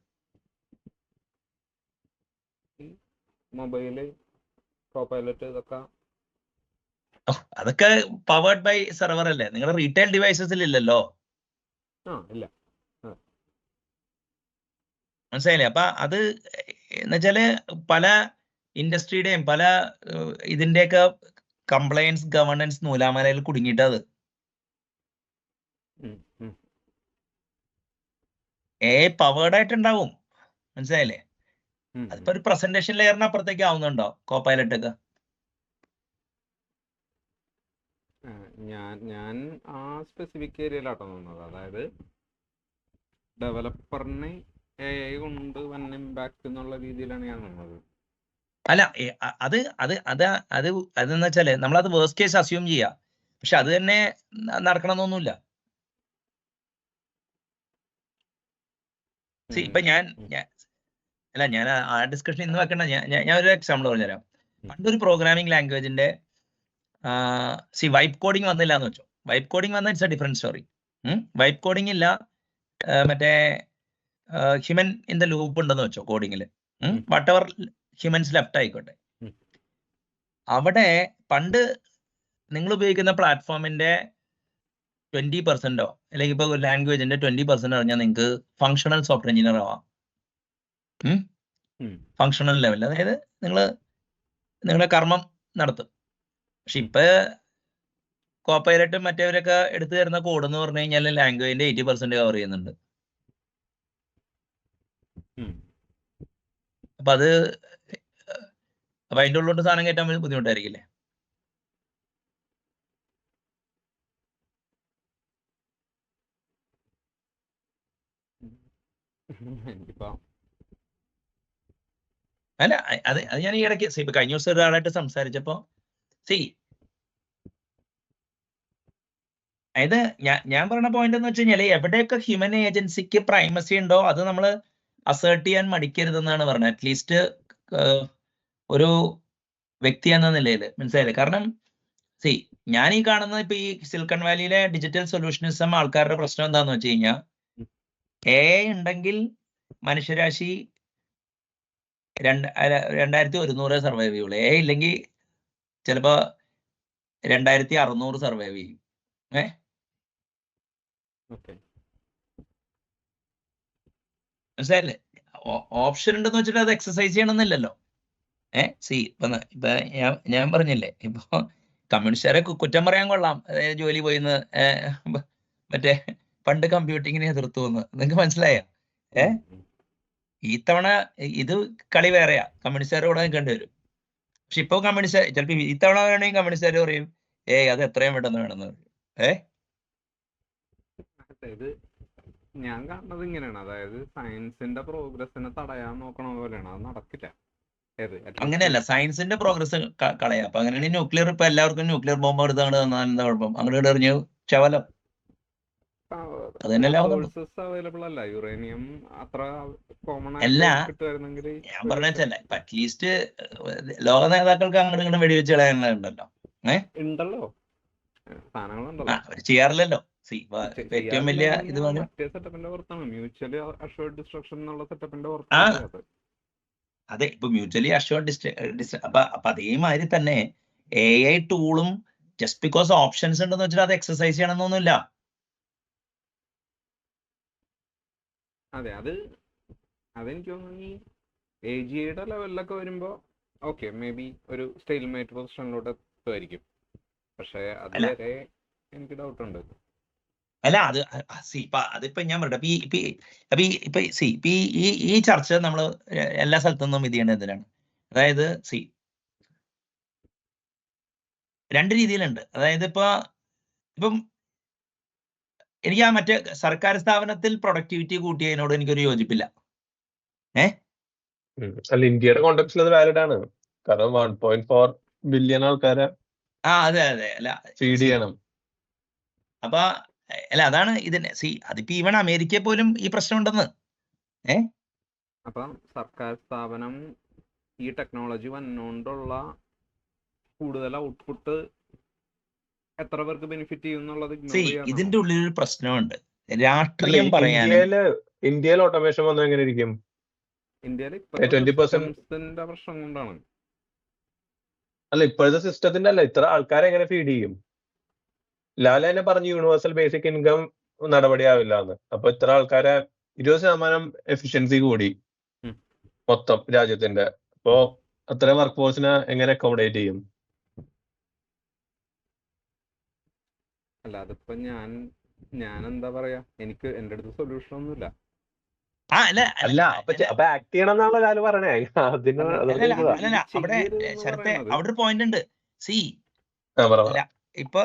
മൊബൈല്, കോപൈലറ്റ്, ഇതൊക്കെ അതൊക്കെ പവേർഡ് ബൈ സെർവർ അല്ലേ? നിങ്ങൾ റീറ്റെയിൽ ഡിവൈസസിൽ ഇല്ലല്ലോ, ഇല്ല. മനസ്സിലായില്ലേ? അപ്പൊ അത് എന്നുവെച്ചാല് പല ഇൻഡസ്ട്രിയുടെയും പല ഇതിന്റെയൊക്കെ കംപ്ലയൻസ്, ഗവർണൻസ് നൂലാമലയിൽ കുടുങ്ങിയിട്ടത് AI പവേർഡ് ആയിട്ടുണ്ടാവും, മനസ്സിലായില്ലേ? അതിപ്പോ ഒരു പ്രസന്റേഷൻ ലെയറിന് അപ്പുറത്തേക്ക് ആവുന്നുണ്ടോ കോപൈലറ്റ് ഒക്കെ? ഞാൻ ആ സ്പെസിഫിക് ഏരിയയിലാട്ടോ നിന്നത്. അതായത് ഡെവലപ്പറിന് AI കൊണ്ട് വൻ ഇമ്പാക്ട് എന്നുള്ള രീതിയിലാണ് ഞാൻ നിന്നത്. അല്ല അതെന്ന് വെച്ചാല് നമ്മളത് വേഴ്സ്റ്റ് കേസ് അസ്യൂം ചെയ്യാ. പക്ഷെ അത് തന്നെ നടക്കണമെന്നൊന്നുമില്ല. ഇപ്പൊ ഞാൻ ആ ഡിസ്കഷൻ ഇന്ന് വെക്കണ്ട. ഞാൻ ഒരു എക്സാമ്പിൾ പറഞ്ഞുതരാം. പണ്ടൊരു പ്രോഗ്രാമിംഗ് ലാംഗ്വേജിന്റെ വൈപ്പ് കോഡിങ് വന്നില്ല എന്ന് വെച്ചോ. വൈപ്പ് കോഡിങ് വന്ന it's A different story. Wipe coding ഇല്ല, മറ്റേ ഹ്യൂമൻ ഇൻ ദ ലൂപ്പ് ഉണ്ടെന്ന് വെച്ചോ കോഡിങ്ങില്. വാട്ട് എവർ ഹ്യൂമൻസ് ലെഫ്റ്റ് ആയിക്കോട്ടെ. അവിടെ പണ്ട് നിങ്ങൾ ഉപയോഗിക്കുന്ന പ്ലാറ്റ്ഫോമിന്റെ 20%ഓ അല്ലെങ്കിൽ ഇപ്പൊ ലാംഗ്വേജിന്റെ 20% അറിഞ്ഞാൽ നിങ്ങൾക്ക് ഫങ്ഷണൽ സോഫ്റ്റ്വെയർ എഞ്ചിനീയർ ആവാം. ഫങ്ഷണൽ ലെവൽ, അതായത് നിങ്ങളുടെ കർമ്മം നടത്തും. പക്ഷെ ഇപ്പൊ കോപ്പൈലറ്റും മറ്റേവരൊക്കെ എടുത്തു തരുന്ന കോഡ് എന്ന് പറഞ്ഞു കഴിഞ്ഞാൽ ലാംഗ്വേജിന്റെ 80% കവർ ചെയ്യുന്നുണ്ട്. അപ്പൊ അതിന്റെ ഉള്ളിലോട്ട് സാധനം കയറ്റാൻ ബുദ്ധിമുട്ടായിരിക്കില്ലേ? അല്ല അത് ഞാൻ ഈ ഇടയ്ക്ക് ഇപ്പൊ കഴിഞ്ഞ ദിവസം ഒരാളായിട്ട് സംസാരിച്ചപ്പോ അതായത് ഞാൻ പറയുന്ന പോയിന്റ് എന്ന് വെച്ച് കഴിഞ്ഞാല് എവിടെയൊക്കെ ഹ്യൂമൻ ഏജൻസിക്ക് പ്രൈമസി ഉണ്ടോ അത് നമ്മൾ അസേർട്ട് ചെയ്യാൻ മടിക്കരുതെന്നാണ് പറഞ്ഞത്. അറ്റ്ലീസ്റ്റ് ഒരു വ്യക്തി എന്ന നിലയിൽ, മനസ്സിലായില്ലേ? കാരണം ഞാൻ ഈ കാണുന്നത് ഇപ്പൊ ഈ സിലിക്കൺ വാലിയിലെ ഡിജിറ്റൽ സൊല്യൂഷനിസം ആൾക്കാരുടെ പ്രശ്നം എന്താന്ന് വെച്ച് കഴിഞ്ഞാൽ AI ഉണ്ടെങ്കിൽ മനുഷ്യരാശി 2100 സർവൈവ് ചെയ്യുള്ളൂ. AI ഇല്ലെങ്കിൽ ചിലപ്പോ 2600 സർവൈവ് ചെയ്യും. മനസ്സിലായില്ലേ? ഓപ്ഷൻ ഉണ്ടെന്ന് വെച്ചിട്ട് അത് എക്സസൈസ് ചെയ്യണമെന്നില്ലല്ലോ. ഇപ്പൊ ഞാൻ പറഞ്ഞില്ലേ, ഇപ്പൊ കമ്മ്യൂണിസ്റ്റുകാരെ കുറ്റം പറയാൻ കൊള്ളാം, ജോലി പോയിന്ന് മറ്റേ പണ്ട് കമ്പ്യൂട്ടിങ്ങിനെ എതിർത്തു എന്ന്. നിങ്ങൾക്ക് മനസ്സിലായ? ഈ തവണ ഇത് കളി വേറെയാ, കമ്മ്യൂണിസ്റ്റുകാരുടെ കൂടെ നിൽക്കേണ്ടി വരും. പക്ഷെ ഇപ്പൊ കമ്മ്യൂണിസ്റ്റ് ചിലപ്പോ ഇത്തവണ വേണമെങ്കിൽ കമ്മ്യൂണിസ്റ്റുകാർ പറയും അത് എത്രയും പെട്ടെന്ന് വേണമെന്ന് പറയും. ഞാൻ കാണുന്നത് ഇങ്ങനെയാണ്, അതായത് സയൻസിന്റെ പ്രോഗ്രസിനെ തടയാൻ നോക്കണ പോലെയാണ്. അത് നടക്കില്ല. അങ്ങനെയല്ല, സയൻസിന്റെ പ്രോഗ്രസ് കളയാം. അപ്പൊ അങ്ങനെയാണെങ്കിൽ ന്യൂക്ലിയർ, ഇപ്പൊ എല്ലാവർക്കും ന്യൂക്ലിയർ ബോംബ് എടുത്ത് അങ്ങോട്ട് തന്നാൽ എന്താ കുഴപ്പം? അങ്ങോട്ട് എറിഞ്ഞു ചവലം. അത് തന്നെയല്ലേ ആവുന്നുള്ളൂ. സോഴ്സസ് അവൈലബിൾ അല്ല. യുറേനിയം അത്ര കോമൺ അല്ല ആയിട്ട് കിട്ടുമായിരുന്നെങ്കിൽ ഞാൻ പറഞ്ഞ വെച്ചല്ല ഇപ്പൊ അറ്റ്ലീസ്റ്റ് ലോക നേതാക്കൾക്ക് അങ്ങോട്ട് ഇങ്ങോട്ട് വെടിവെച്ച് കളയാനുണ്ടല്ലോ. ഉണ്ടല്ലോ, സാധനങ്ങളുണ്ടല്ലോ. അവർ ചെയ്യാറില്ലല്ലോ. ഏറ്റവും വലിയ ഇത് മറ്റേ സെറ്റപ്പിന്റെ പുറത്താണ്, മ്യൂച്വലി അഷ്വർഡ് ഡിസ്ട്രക്ഷൻ എന്നുള്ള സെറ്റപ്പിന്റെ ആ പുറത്താണ്. അതെ, ഇപ്പൊ മ്യൂച്വലി അഷ്വർഡ് അപ്പൊ അതേമാതിരി തന്നെ AI ടൂളും ജസ്റ്റ് ബിക്കോസ് ഓപ്ഷൻസ് ഉണ്ടെന്ന് വെച്ചാൽ അത് എക്സസൈസ് ചെയ്യണമെന്നൊന്നുമില്ല. അതെ, അതെനിക്ക് തോന്നുന്നു ഈ AGIയുടെ ലെവലിലൊക്കെ വരുമ്പോ ഓക്കെ, മേ ബി ഒരു സ്റ്റേൽമേറ്റ് പൊസിഷനിലോട്ട് എത്തുമായിരിക്കും. പക്ഷെ അതുവരെ എനിക്ക് ഡൗട്ട് ഉണ്ട്. അല്ല അത് അതിപ്പോ ഞാൻ പറയട്ടെ, ഇപ്പൊ ഈ ചർച്ച നമ്മൾ എല്ലാ സ്ഥലത്തുനിന്നും ഇത് ചെയ്യേണ്ടത് എന്തിനാണ്? അതായത് രണ്ട് രീതിയിലുണ്ട്. അതായത് ഇപ്പം എനിക്ക് ആ മറ്റേ സർക്കാർ സ്ഥാപനത്തിൽ പ്രൊഡക്ടിവിറ്റി കൂട്ടിയതിനോട് എനിക്കൊരു യോജിപ്പില്ല. അല്ല, ഇന്ത്യയുടെ കോണ്ടെക്സ്റ്റിൽ അത് വാലിഡ് ആണ്. കാരണം 1.4 ബില്യൺ ആൾക്കാരെ അതെ അല്ല ഫീഡ് ചെയ്യണം. അപ്പൊ അല്ല അതാണ് ഇതിന് അതിപ്പോ ഈവൻ അമേരിക്കയിൽ പോലും ഈ പ്രശ്നം ഉണ്ടെന്ന്. അപ്പൊ സർക്കാർ സ്ഥാപനം ഈ ടെക്നോളജി വന്നുകൊണ്ടുള്ള കൂടുതൽ ഔട്ട്പുട്ട് എത്ര പേർക്ക് ബെനിഫിറ്റ് ചെയ്യും എന്നുള്ളത് ഇതിന്റെ ഉള്ളിലൊരു പ്രശ്നമുണ്ട്. രാഷ്ട്രീയം പറയാനും ഇന്ത്യയിൽ ഓട്ടോമേഷൻ വന്നത് എങ്ങനെ ഇരിക്കും? ഇന്ത്യയിൽ 20% പ്രശ്നം കൊണ്ടാണ്. അല്ല, ഇപ്പോഴത്തെ സിസ്റ്റത്തിന്റെ അല്ല, ഇത്ര ആൾക്കാരെ എങ്ങനെ ഫീഡ് ചെയ്യും? ലാല തന്നെ പറഞ്ഞു യൂണിവേഴ്സൽ ബേസിക് ഇൻകം നടപടിയാവില്ല എന്ന്. അപ്പൊ ഇത്ര ആൾക്കാരെ 20% എഫിഷ്യൻസി കൂടി മൊത്തം രാജ്യത്തിന്റെ. അപ്പോ അത്രയും വർക്ക് ഫോഴ്സിനെ എങ്ങനെ അക്കോമഡേറ്റ് ചെയ്യും? അല്ല, അതിപ്പോ ഞാൻ എന്താ പറയാ, എനിക്ക് എന്റെ അടുത്ത് സൊല്യൂഷൻ ഒന്നുമില്ല. അല്ല, അപ്പൊ ആക്ട് ചെയ്യണം എന്നാണല്ലോ ലാല് പറയണേ. അവിടെ ഒരു പോയിന്റ് ഉണ്ട്. ഇപ്പൊ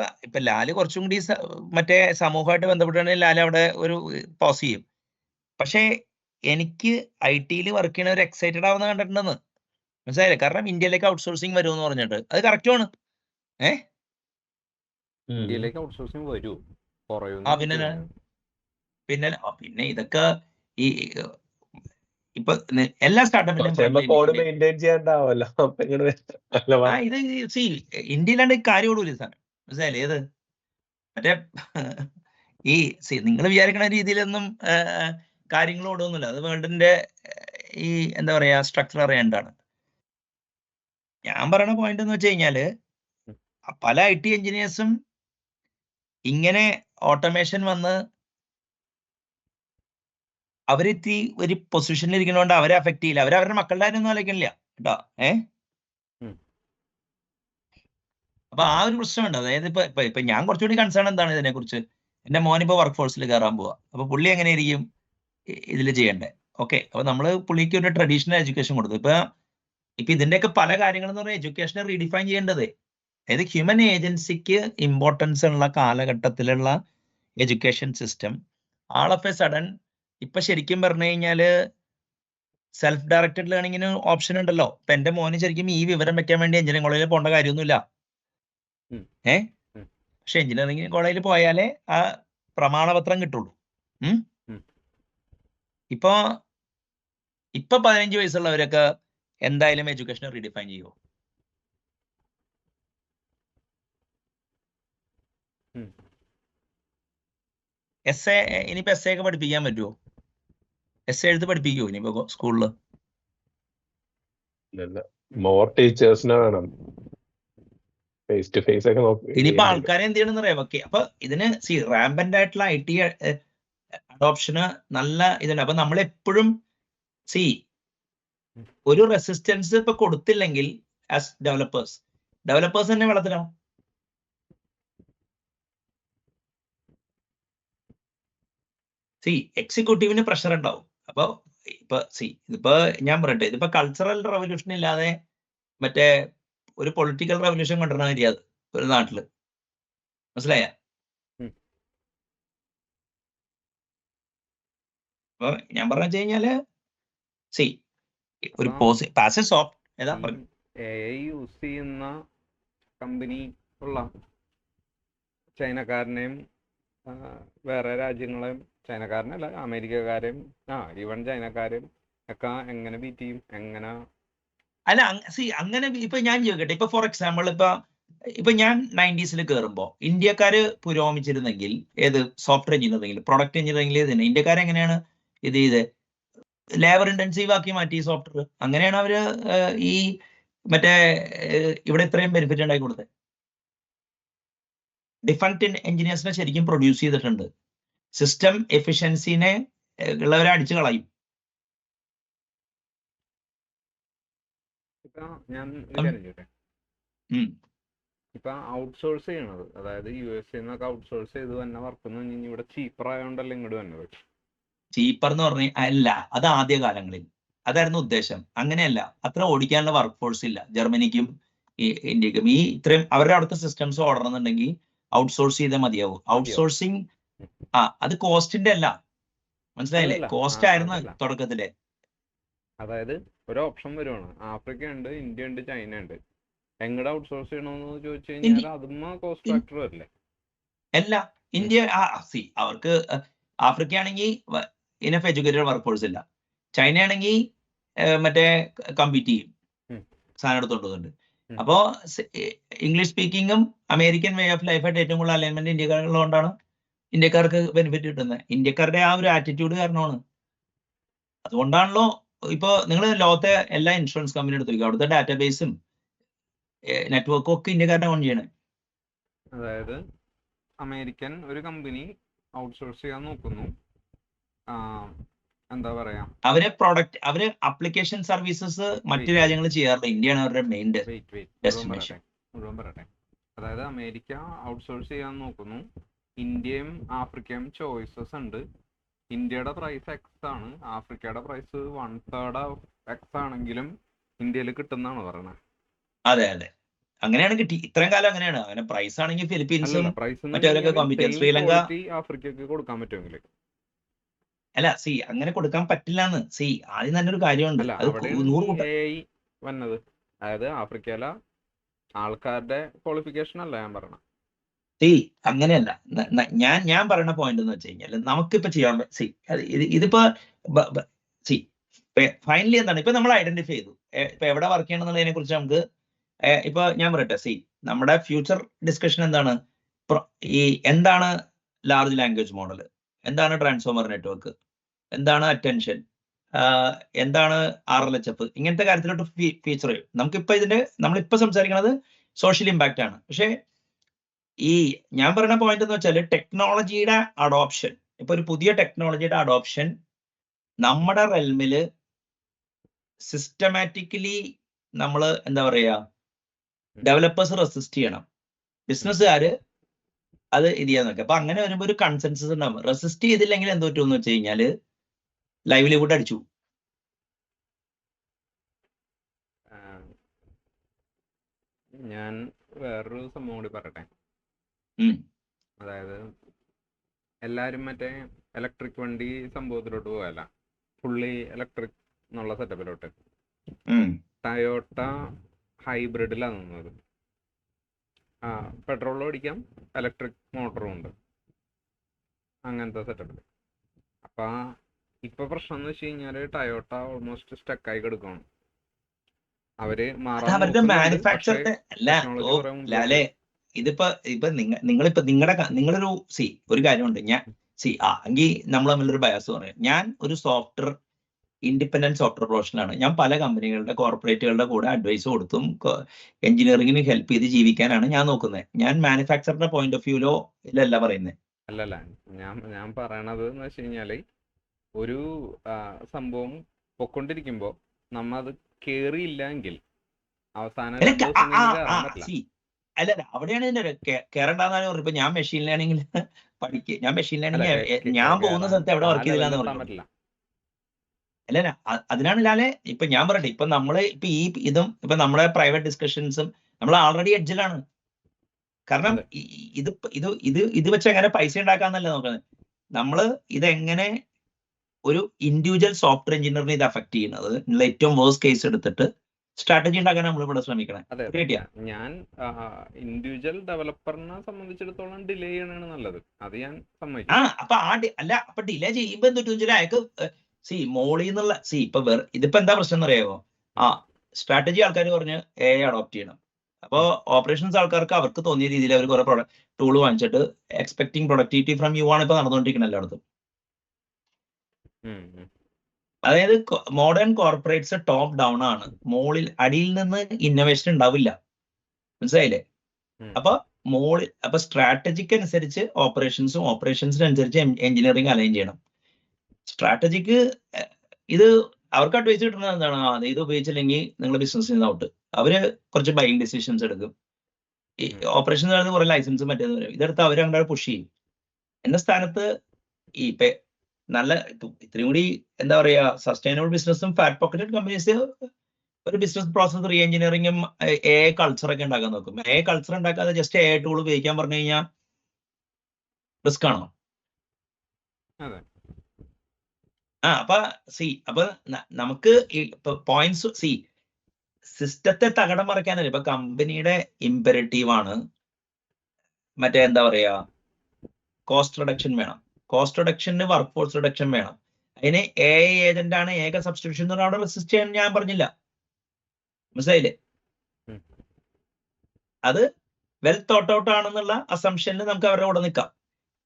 ലാല് കുറച്ചും കൂടി മറ്റേ സമൂഹമായിട്ട് ബന്ധപ്പെട്ടാണെങ്കിൽ ലാല് അവിടെ ഒരു പോസ് ചെയ്യും. പക്ഷേ എനിക്ക് IT വർക്ക് ചെയ്യണ ഒരു എക്സൈറ്റഡ് ആവുന്ന കണ്ടിട്ടുണ്ടെന്ന് മനസ്സിലായില്ലേ? കാരണം ഇന്ത്യയിലേക്ക് ഔട്ട്സോഴ്സിങ് വരുമെന്ന് പറഞ്ഞിട്ട് അത് കറക്റ്റുമാണ്. ഇന്ത്യയിലേക്ക് ഔട്ട്സോഴ്സിങ് വരൂ, പിന്നെ ഇതൊക്കെ ഈ ഇപ്പൊ എല്ലാ സ്റ്റാർട്ടപ്പിലും കോഡ് മെയിൻറ്റെയിൻ ചെയ്യണ്ടാവല്ലോ. ഇത് ഇന്ത്യയിലാണ്ട് കാര്യമുള്ളൂ സാധനം. മനസ്സിലായില്ലേ? ഏത് മറ്റേ നിങ്ങൾ വിചാരിക്കുന്ന രീതിയിലൊന്നും കാര്യങ്ങൾ ഓടുന്നില്ല. അത് വേൾഡിന്റെ ഈ എന്താ പറയാ സ്ട്രക്ചർ അറിയേണ്ടതാണ്. ഞാൻ പറയുന്ന പോയിന്റ് എന്ന് വെച്ച് കഴിഞ്ഞാല് പല IT എഞ്ചിനീയേഴ്സും ഇങ്ങനെ ഓട്ടോമേഷൻ വന്ന് അവരെത്തി ഒരു പൊസിഷനിൽ ഇരിക്കുന്നതുകൊണ്ട് അവരെ അഫക്ട് ചെയ്യില്ല. അവരവരുടെ മക്കളുടെ കാര്യമൊന്നും ആലോചിക്കണില്ല കേട്ടോ. അപ്പൊ ആ ഒരു പ്രശ്നമുണ്ട്. അതായത് ഇപ്പൊ ഞാൻ കുറച്ചുകൂടി കൺസേൺ എന്താണ് ഇതിനെ കുറിച്ച്, എന്റെ മോനിപ്പോ വർക്ക് ഫോഴ്സിൽ കയറാൻ പോവാ. അപ്പൊ പുള്ളി എങ്ങനെയായിരിക്കും ഇതിൽ ചെയ്യണ്ടേ? ഓക്കെ, അപ്പൊ നമ്മള് പുള്ളിക്ക് ഒരു ട്രഡീഷണൽ എഡ്യൂക്കേഷൻ കൊടുത്തു. ഇപ്പൊ ഇതിന്റെയൊക്കെ പല കാര്യങ്ങളെന്ന് പറഞ്ഞാൽ എഡ്യൂക്കേഷനെ റീഡിഫൈൻ ചെയ്യേണ്ടത്. അതായത് ഹ്യൂമൻ ഏജൻസിക്ക് ഇമ്പോർട്ടൻസ് ഉള്ള കാലഘട്ടത്തിലുള്ള education system all of a sudden ഇപ്പൊ ശരിക്കും പറഞ്ഞു കഴിഞ്ഞാല് സെൽഫ് ഡയറക്റ്റഡ് ലേണിങ്ങിന് ഓപ്ഷൻ ഉണ്ടല്ലോ. ഇപ്പൊ എന്റെ മോന് ശരിക്കും ഈ വിവരം വെക്കാൻ വേണ്ടി എഞ്ചിനീയറിംഗ് കോളേജിൽ പോകേണ്ട കാര്യമൊന്നുമില്ല. പക്ഷെ എഞ്ചിനീയറിംഗ് കോളേജിൽ പോയാലേ ആ പ്രമാണപത്രം കിട്ടുള്ളൂ. ഇപ്പൊ 15 വയസ്സുള്ളവരൊക്കെ എന്തായാലും എഡ്യൂക്കേഷൻ റീഡിഫൈൻ ചെയ്യുമോ? ഇനിയിപ്പോ essay ഒക്കെ പഠിപ്പിക്കാൻ പറ്റുമോ? essay എഴുതി പഠിപ്പിക്കുമോ ഇനിയിപ്പോ സ്കൂളില്? മോർ ടീച്ചേഴ്സിനെ വേണം. ഫേസ് ടു ഫേസ് ഒക്കെ ഇനിയിപ്പോ ആൾക്കാരെ എന്ത് ചെയ്യണമെന്ന് അറിയാം. ഓക്കെ, അപ്പൊ ഇതിന് റാമ്പന്റ് ആയിട്ടുള്ള IT അഡോപ്ഷന് നല്ല ഇതുണ്ട്. അപ്പൊ നമ്മളെപ്പോഴും ഒരു റെസിസ്റ്റൻസ് ഇപ്പൊ കൊടുത്തില്ലെങ്കിൽ ആസ് ഡെവലപ്പേഴ്സ് തന്നെ വെള്ളത്തിലാവും. എക്സിക്യൂട്ടീവിന് പ്രഷർ ഉണ്ടാവും. അപ്പൊ ഇതിപ്പോ ഞാൻ പറയട്ടെ, ഇതിപ്പോ കൾച്ചറൽ റെവല്യൂഷൻ ഇല്ലാതെ മറ്റേ ഒരു പൊളിറ്റിക്കൽ റെവല്യൂഷൻ കൊണ്ടുവരണ മര്യാദ ഒരു നാട്ടില്. മനസ്സിലായ? അപ്പൊ ഞാൻ പറഞ്ഞു വെച്ച് കഴിഞ്ഞാല് ഒരു AI യൂസ് ചെയ്യുന്ന കമ്പനി ഉള്ള ചൈനക്കാരനെയും വേറെ രാജ്യങ്ങളെയും ചൈനക്കാരനല്ല അമേരിക്കക്കാരെയും ഈവൻ ചൈനക്കാരെയും ഒക്കെ എങ്ങനെ ബീറ്റ് ചെയ്യും എങ്ങനെ? അല്ല അങ്ങനെ ഇപ്പൊ ഞാൻ ചോദിക്കട്ടെ, ഇപ്പൊ ഫോർ എക്സാമ്പിൾ ഇപ്പൊ ഞാൻ 90s കയറുമ്പോ ഇന്ത്യക്കാര് പുരോഗമിച്ചിരുന്നെങ്കിൽ ഏത് സോഫ്റ്റ്വെയർ എഞ്ചിനീയറിംഗിൽ പ്രൊഡക്റ്റ് എഞ്ചിനീയറിംഗിൽ തന്നെ ഇന്ത്യക്കാരെ എങ്ങനെയാണ് ഇത് ചെയ്ത് ലേബർ ഇന്റൻസീവ് ആക്കി മാറ്റി സോഫ്റ്റ്വെയർ. അങ്ങനെയാണ് അവര് ഈ മറ്റേ ഇവിടെ ഇത്രയും ബെനിഫിറ്റ് ഉണ്ടാക്കി കൊടുത്തത്. ഡിഫൻറ്റ് എഞ്ചിനീയേഴ്സിനെ ശരിക്കും പ്രൊഡ്യൂസ് ചെയ്തിട്ടുണ്ട്. സിസ്റ്റം എഫിഷ്യൻസിനെ ഉള്ളവരെ അടിച്ചു കളയും. ഇപ്പൊ ഞാൻ ഒരു കാര്യം ചോദിക്കട്ടെ, ഉം. ഇപ്പൊ ഔട്ട്സോഴ്സ് ചെയ്യണത്, അതായത് USA എന്നൊക്കെ ഔട്ട്സോഴ്സ് ചെയ്ത് തന്നെ വർക്ക് എന്ന് പറഞ്ഞാൽ ഇവിടെ ചീപ്പർ ആയതുകൊണ്ടല്ലേ ഇങ്ങോട്ട് വന്നത്? ചീപ്പർ എന്ന് പറഞ്ഞ അല്ല, അത് ആദ്യ കാലങ്ങളിൽ അതായിരുന്നു ഉദ്ദേശം. അങ്ങനെയല്ല, അത്ര ഓടിക്കാനുള്ള വർക്ക് ഫോഴ്സ് ഇല്ല ജർമ്മനിക്കും ഇന്ത്യക്കും. ഈ ഇത്രയും അവരുടെ അവിടുത്തെ സിസ്റ്റംസ് ഓടണമെന്നുണ്ടെങ്കിൽ ഔട്ട്സോഴ്സ് ചെയ്താൽ മതിയാവും. ഔട്ട്സോഴ്സിങ് അത് കോസ്റ്റിന്റെ അല്ല, മനസ്സിലായില്ലേ? കോസ്റ്റ് ആയിരുന്നു തുടക്കത്തിലെ. അതായത് ഒരു ഓപ്ഷൻ വരുവാണ്, ആഫ്രിക്ക ഉണ്ട്, ഇന്ത്യ ഉണ്ട്, ചൈന ഉണ്ട്, എങ്ങടെ ഔട്ട്സോഴ്സ് ചെയ്യണമെന്ന് ചോദിച്ചു കഴിഞ്ഞാൽ അതും കോസ്റ്റ് ഫാക്ടർ വരില്ലേ? അല്ല, ഇന്ത്യ അവർക്ക് ആഫ്രിക്ക ആണെങ്കിൽ ഇനഫ് എഡ്യൂക്കേറ്റഡ് വർക്ക് ഫോഴ്സ് ഇല്ല. ചൈന ആണെങ്കിൽ മറ്റേ കമ്പീറ്റ് ചെയ്യും, സാധനം എടുത്തോണ്ട്. അപ്പോ ഇംഗ്ലീഷ് സ്പീക്കിങ്ങും അമേരിക്കൻ വേ ഓഫ് ലൈഫായിട്ട് ഏറ്റവും കൂടുതൽ അലൈൻമെന്റ് ഇന്ത്യക്കാരുള്ളതുകൊണ്ടാണ് ഇന്ത്യക്കാർക്ക് ബെനിഫിറ്റ് കിട്ടുന്നത്. ഇന്ത്യക്കാരുടെ ആ ഒരു ആറ്റിറ്റ്യൂഡ് കാരണമാണ്. അതുകൊണ്ടാണല്ലോ ഇപ്പൊ നിങ്ങൾ ലോകത്തെ എല്ലാ ഇൻഷുറൻസ് കമ്പനി എടുത്തിരിക്കും, അവിടുത്തെ ഡാറ്റാബേസും നെറ്റ്വർക്കും ഒക്കെ ഇന്ത്യക്കാരുടെ ഓൺ ചെയ്യണേ. അതായത് അമേരിക്കൻ ഒരു കമ്പനി ഔട്ട്സോഴ്സ് ചെയ്യാൻ നോക്കുന്നു, എന്താ പറയാ, അവര് അപ്ലിക്കേഷൻ സർവീസസ് മറ്റു രാജ്യങ്ങളിൽ ചെയ്യാറില്ല, ഇന്ത്യയാണ് അവരുടെ മെയിൻ ഡെസ്റ്റിനേഷൻ. മുഴുവൻ പറയട്ടെ. അതായത് അമേരിക്ക ഔട്ട്സോഴ്സ് ചെയ്യാൻ നോക്കുന്നു, ഇന്ത്യയും ആഫ്രിക്കയും ചോയ്സസ് ഉണ്ട്. ഇന്ത്യയുടെ പ്രൈസ് എക്സ് ആണ്, ആഫ്രിക്കയുടെ പ്രൈസ് 1/3 എക്സ് ആണെങ്കിലും ഇന്ത്യയിൽ കിട്ടുന്നതാണ് പറയണത്. അതെ അതെ, അങ്ങനെയാണ് കിട്ടി ഇത്രയും കാലം. അങ്ങനെയാണ്. അങ്ങനെ പ്രൈസ് ആണെങ്കിൽ ഫിലിപ്പീൻസും മറ്റവരൊക്കെ കോമ്പീറ്റ്, ശ്രീലങ്ക ആഫ്രിക്കക്ക് കൊടുക്കാൻ പറ്റുമെങ്കിൽ അല്ല. അങ്ങനെ കൊടുക്കാൻ പറ്റില്ലാന്ന്. ആദ്യം തന്നെ ഒരു കാര്യമുണ്ട്, അത് 100 വന്നത്. അതായത് ആഫ്രിക്കയില ആൾക്കാരുടെ ക്വാളിഫിക്കേഷൻ അല്ല ഞാൻ പറഞ്ഞ. അങ്ങനെയല്ല. ഞാൻ പറയുന്ന പോയിന്റ് എന്ന് വെച്ച് കഴിഞ്ഞാൽ നമുക്കിപ്പോ ചെയ്യാൻ ഇതിപ്പോ ഫൈനലി എന്താണ് ഇപ്പൊ നമ്മൾ ഐഡന്റിഫൈ ചെയ്തു ഇപ്പൊ എവിടെ വർക്ക് ചെയ്യണം എന്നുള്ളതിനെ കുറിച്ച്. നമുക്ക് ഇപ്പൊ ഞാൻ പറയട്ടെ, നമ്മുടെ ഫ്യൂച്ചർ ഡിസ്കഷൻ എന്താണ്? ഈ എന്താണ് ലാർജ് ലാംഗ്വേജ് മോഡൽ, എന്താണ് ട്രാൻസ്ഫോമർ നെറ്റ്വർക്ക്, എന്താണ് അറ്റൻഷൻ, എന്താണ് RLHF, ഇങ്ങനത്തെ കാര്യത്തിലോട്ട് ഫീച്ചർ ചെയ്യും. നമുക്കിപ്പോ നമ്മളിപ്പോ സംസാരിക്കുന്നത് സോഷ്യൽ ഇമ്പാക്റ്റ് ആണ്. പക്ഷെ ഞാൻ പറയുന്ന പോയിന്റ് എന്ന് വെച്ചാൽ ടെക്നോളജിയുടെ അഡോപ്ഷൻ, ഇപ്പൊ ഒരു പുതിയ ടെക്നോളജിയുടെ അഡോപ്ഷൻ നമ്മുടെ റെൽമില് സിസ്റ്റമാറ്റിക്കലി നമ്മൾ എന്താ പറയാ, ഡെവലപ്പേഴ്സ് റെസിസ്റ്റ് ചെയ്യണം, ബിസിനസ്സുകാര് അത് ഇത് ചെയ്യാൻ നോക്കുക. അപ്പൊ അങ്ങനെ വരുമ്പോൾ ഒരു കൺസെൻസസ് ഉണ്ടാവും. റെസിസ്റ്റ് ചെയ്തില്ലെങ്കിൽ എന്ത് പറ്റുമെന്ന് വെച്ച് കഴിഞ്ഞാല് ലൈവ്ലിഹുഡ് അടിച്ചു. ഞാൻ വേറൊരു സംഭവം കൂടി പറയട്ടെ. അതായത് എല്ലാരും മറ്റേ ഇലക്ട്രിക് വണ്ടി സംഭവത്തിലോട്ട് പോയല്ല, ഫുള്ളി ഇലക്ട്രിക് എന്നുള്ള സെറ്റപ്പിലോട്ട്. ടയോട്ട ഹൈബ്രിഡിലാണ് നിന്നത്. പെട്രോളും ഓടിക്കാം, ഇലക്ട്രിക് മോട്ടറും ഉണ്ട്, അങ്ങനത്തെ സെറ്റപ്പിൽ. അപ്പൊ ഇപ്പൊ പ്രശ്നം എന്ന് വെച്ച് കഴിഞ്ഞാല് ടയോട്ട ഓൾമോസ്റ്റ് സ്റ്റക്കായി കിടക്കുകയാണ്. അവര് അവരുടെ മാനുഫാക്ചറിന്റെ അല്ല. ഇതിപ്പോ നിങ്ങളൊരു ഒരു കാര്യമുണ്ട്. എങ്കിൽ നമ്മൾ തമ്മിലൊരു ബയാസ് പറയാം. ഞാൻ ഒരു ഇൻഡിപെൻഡന്റ് സോഫ്റ്റ്വെയർ പ്രൊഫഷണലാണ്. ഞാൻ പല കമ്പനികളുടെ കോർപ്പറേറ്റുകളുടെ കൂടെ അഡ്വൈസ് കൊടുത്തും എഞ്ചിനീയറിംഗിന് ഹെൽപ്പ് ചെയ്ത് ജീവിക്കാനാണ് ഞാൻ നോക്കുന്നത്. ഞാൻ മാനുഫാക്ചറിന്റെ പോയിന്റ് ഓഫ് വ്യൂലോ ഇല്ലല്ല പറയുന്നത്. അല്ലല്ല, ഞാൻ പറയണത് എന്ന് വെച്ച് കഴിഞ്ഞാല് ഒരു സംഭവം പൊക്കൊണ്ടിരിക്കുമ്പോ നമ്മ അത് കേറിയില്ലെങ്കിൽ അവസാനം അല്ല, അവിടെയാണ് കേറണ്ടെന്നാണ് പറഞ്ഞത്. ഇപ്പൊ ഞാൻ മെഷീൻ ലേണിംഗിൽ പഠിക്കുക, ഞാൻ മെഷീൻ ലേണിംഗ് ഞാൻ പോകുന്ന സ്ഥലത്ത് എവിടെ വർക്ക് ചെയ്തില്ല എന്ന് പറഞ്ഞു. അല്ല, അതിനാണ് ലാലെ ഇപ്പൊ ഞാൻ പറയട്ടെ, ഇപ്പൊ നമ്മള് ഇപ്പൊ നമ്മുടെ പ്രൈവറ്റ് ഡിസ്കഷൻസും നമ്മൾ ആൾറെഡി എഡ്ജിലാണ്. കാരണം ഇത് വെച്ച് എങ്ങനെ പൈസ ഉണ്ടാക്കാന്നല്ല നോക്കുന്നത്. നമ്മള് ഇതെങ്ങനെ ഒരു ഇൻഡിവിജ്വൽ സോഫ്റ്റ്വെയർ എഞ്ചിനീയറിനെ ഇത് അഫക്ട് ചെയ്യുന്നത്, ഏറ്റവും വേഴ്സ്റ്റ് കേസ് എടുത്തിട്ട് സ്ട്രാറ്റജി ഉണ്ടാക്കാൻ നമ്മളിവിടെ ശ്രമിക്കണം. അതെ കിട്ടിയാ ഞാൻ ഇൻഡിവിജ്വൽ ഡെവലപ്പറിനെ സംബന്ധിച്ചിടത്തോളം ഡിലേ ചെയ്യണതാണ് നല്ലത്. അത് ഞാൻ സമ്മതിക്കും. അപ്പൊ അപ്പൊ ഡിലേ ചെയ്യുമ്പോ എന്തിട്ട് അയക്ക് മോളിൽ നിന്നുള്ള ഇപ്പൊ ഇതിപ്പോ എന്താ പ്രശ്നം എന്നറിയാമോ? സ്ട്രാറ്റജി ആൾക്കാർ പറഞ്ഞ് AI അഡോപ്റ്റ് ചെയ്യണം. അപ്പോ ഓപ്പറേഷൻസ് ആൾക്കാർക്ക് അവർക്ക് തോന്നിയ രീതിയിൽ അവർ കുറെ ടൂൾ വാങ്ങിച്ചിട്ട് എക്സ്പെക്ടിങ് പ്രൊഡക്ടിവിറ്റി ഫ്രം യു ആണ് ഇപ്പൊ നടന്നുകൊണ്ടിരിക്കുന്നത് എല്ലായിടത്തും. അതായത് മോഡേൺ കോർപ്പറേറ്റ്സ് ടോപ്പ് ഡൗൺ ആണ്, മോളിൽ അടിയിൽ നിന്ന് ഇന്നോവേഷൻ ഉണ്ടാവില്ല. മനസ്സിലായില്ലേ? അപ്പൊ സ്ട്രാറ്റജിക്ക് അനുസരിച്ച് ഓപ്പറേഷൻസിനനുസരിച്ച് എഞ്ചിനീയറിംഗ് അലൈൻ ചെയ്യണം. സ്ട്രാറ്റജിക്ക് ഇത് അവർക്ക് അഡ്വൈസ് കിട്ടുന്നത് എന്താണ്? ഇത് ഉപയോഗിച്ചില്ലെങ്കിൽ നിങ്ങൾ ബിസിനസ് ഔട്ട്. അവര് കുറച്ച് ബൈങ് ഡിസിഷൻസ് എടുക്കും. ഈ ഓപ്പറേഷൻസ് കുറെ ലൈസൻസ് മറ്റേത് വരും. ഇതെടുത്ത് അവർ അങ്ങോട്ട് പുഷ് ചെയ്യും. എന്റെ സ്ഥാനത്ത് നല്ല ഇത്രയും കൂടി എന്താ പറയാ സസ്റ്റൈനബിൾ ബിസിനസ്സും ഫാറ്റ് പോക്കറ്റഡ് കമ്പനീസ് ഒരു ബിസിനസ് പ്രോസസ് റീ എഞ്ചിനീയറിംഗും AI കൾച്ചറൊക്കെ ഉണ്ടാക്കാൻ നോക്കും. AI കൾച്ചർ ഉണ്ടാക്കാതെ ജസ്റ്റ് AI ടൂൾ ഉപയോഗിക്കാൻ പറഞ്ഞു കഴിഞ്ഞാൽ റിസ്ക് ആണോ? അപ്പൊ നമുക്ക് പോയിന്റ്സ് സിസ്റ്റത്തെ തകിടം മറിക്കാനല്ല. ഇപ്പൊ കമ്പനിയുടെ ഇമ്പരറ്റീവ് ആണ് മറ്റേ എന്താ പറയാ കോസ്റ്റ് റിഡക്ഷൻ വേണം. കോസ്റ്റ് റിഡക്ഷന് വർക്ക് ഫോഴ്സ് റിഡക്ഷൻ വേണം. അതിന് AI ഏജന്റ് ആണ് ഏക സബ്സ്റ്റിറ്റ്യൂഷൻ എന്ന് അവിടെ റെസിസ്റ്റ് ചെയ്യാൻ ഞാൻ പറഞ്ഞില്ല. മനസ്സിലായില്ലേ? അത് വെൽ തോട്ട് ഔട്ട് ആണെന്നുള്ള അസംഷനിൽ നമുക്ക് അവരുടെ കൂടെ നിൽക്കാം.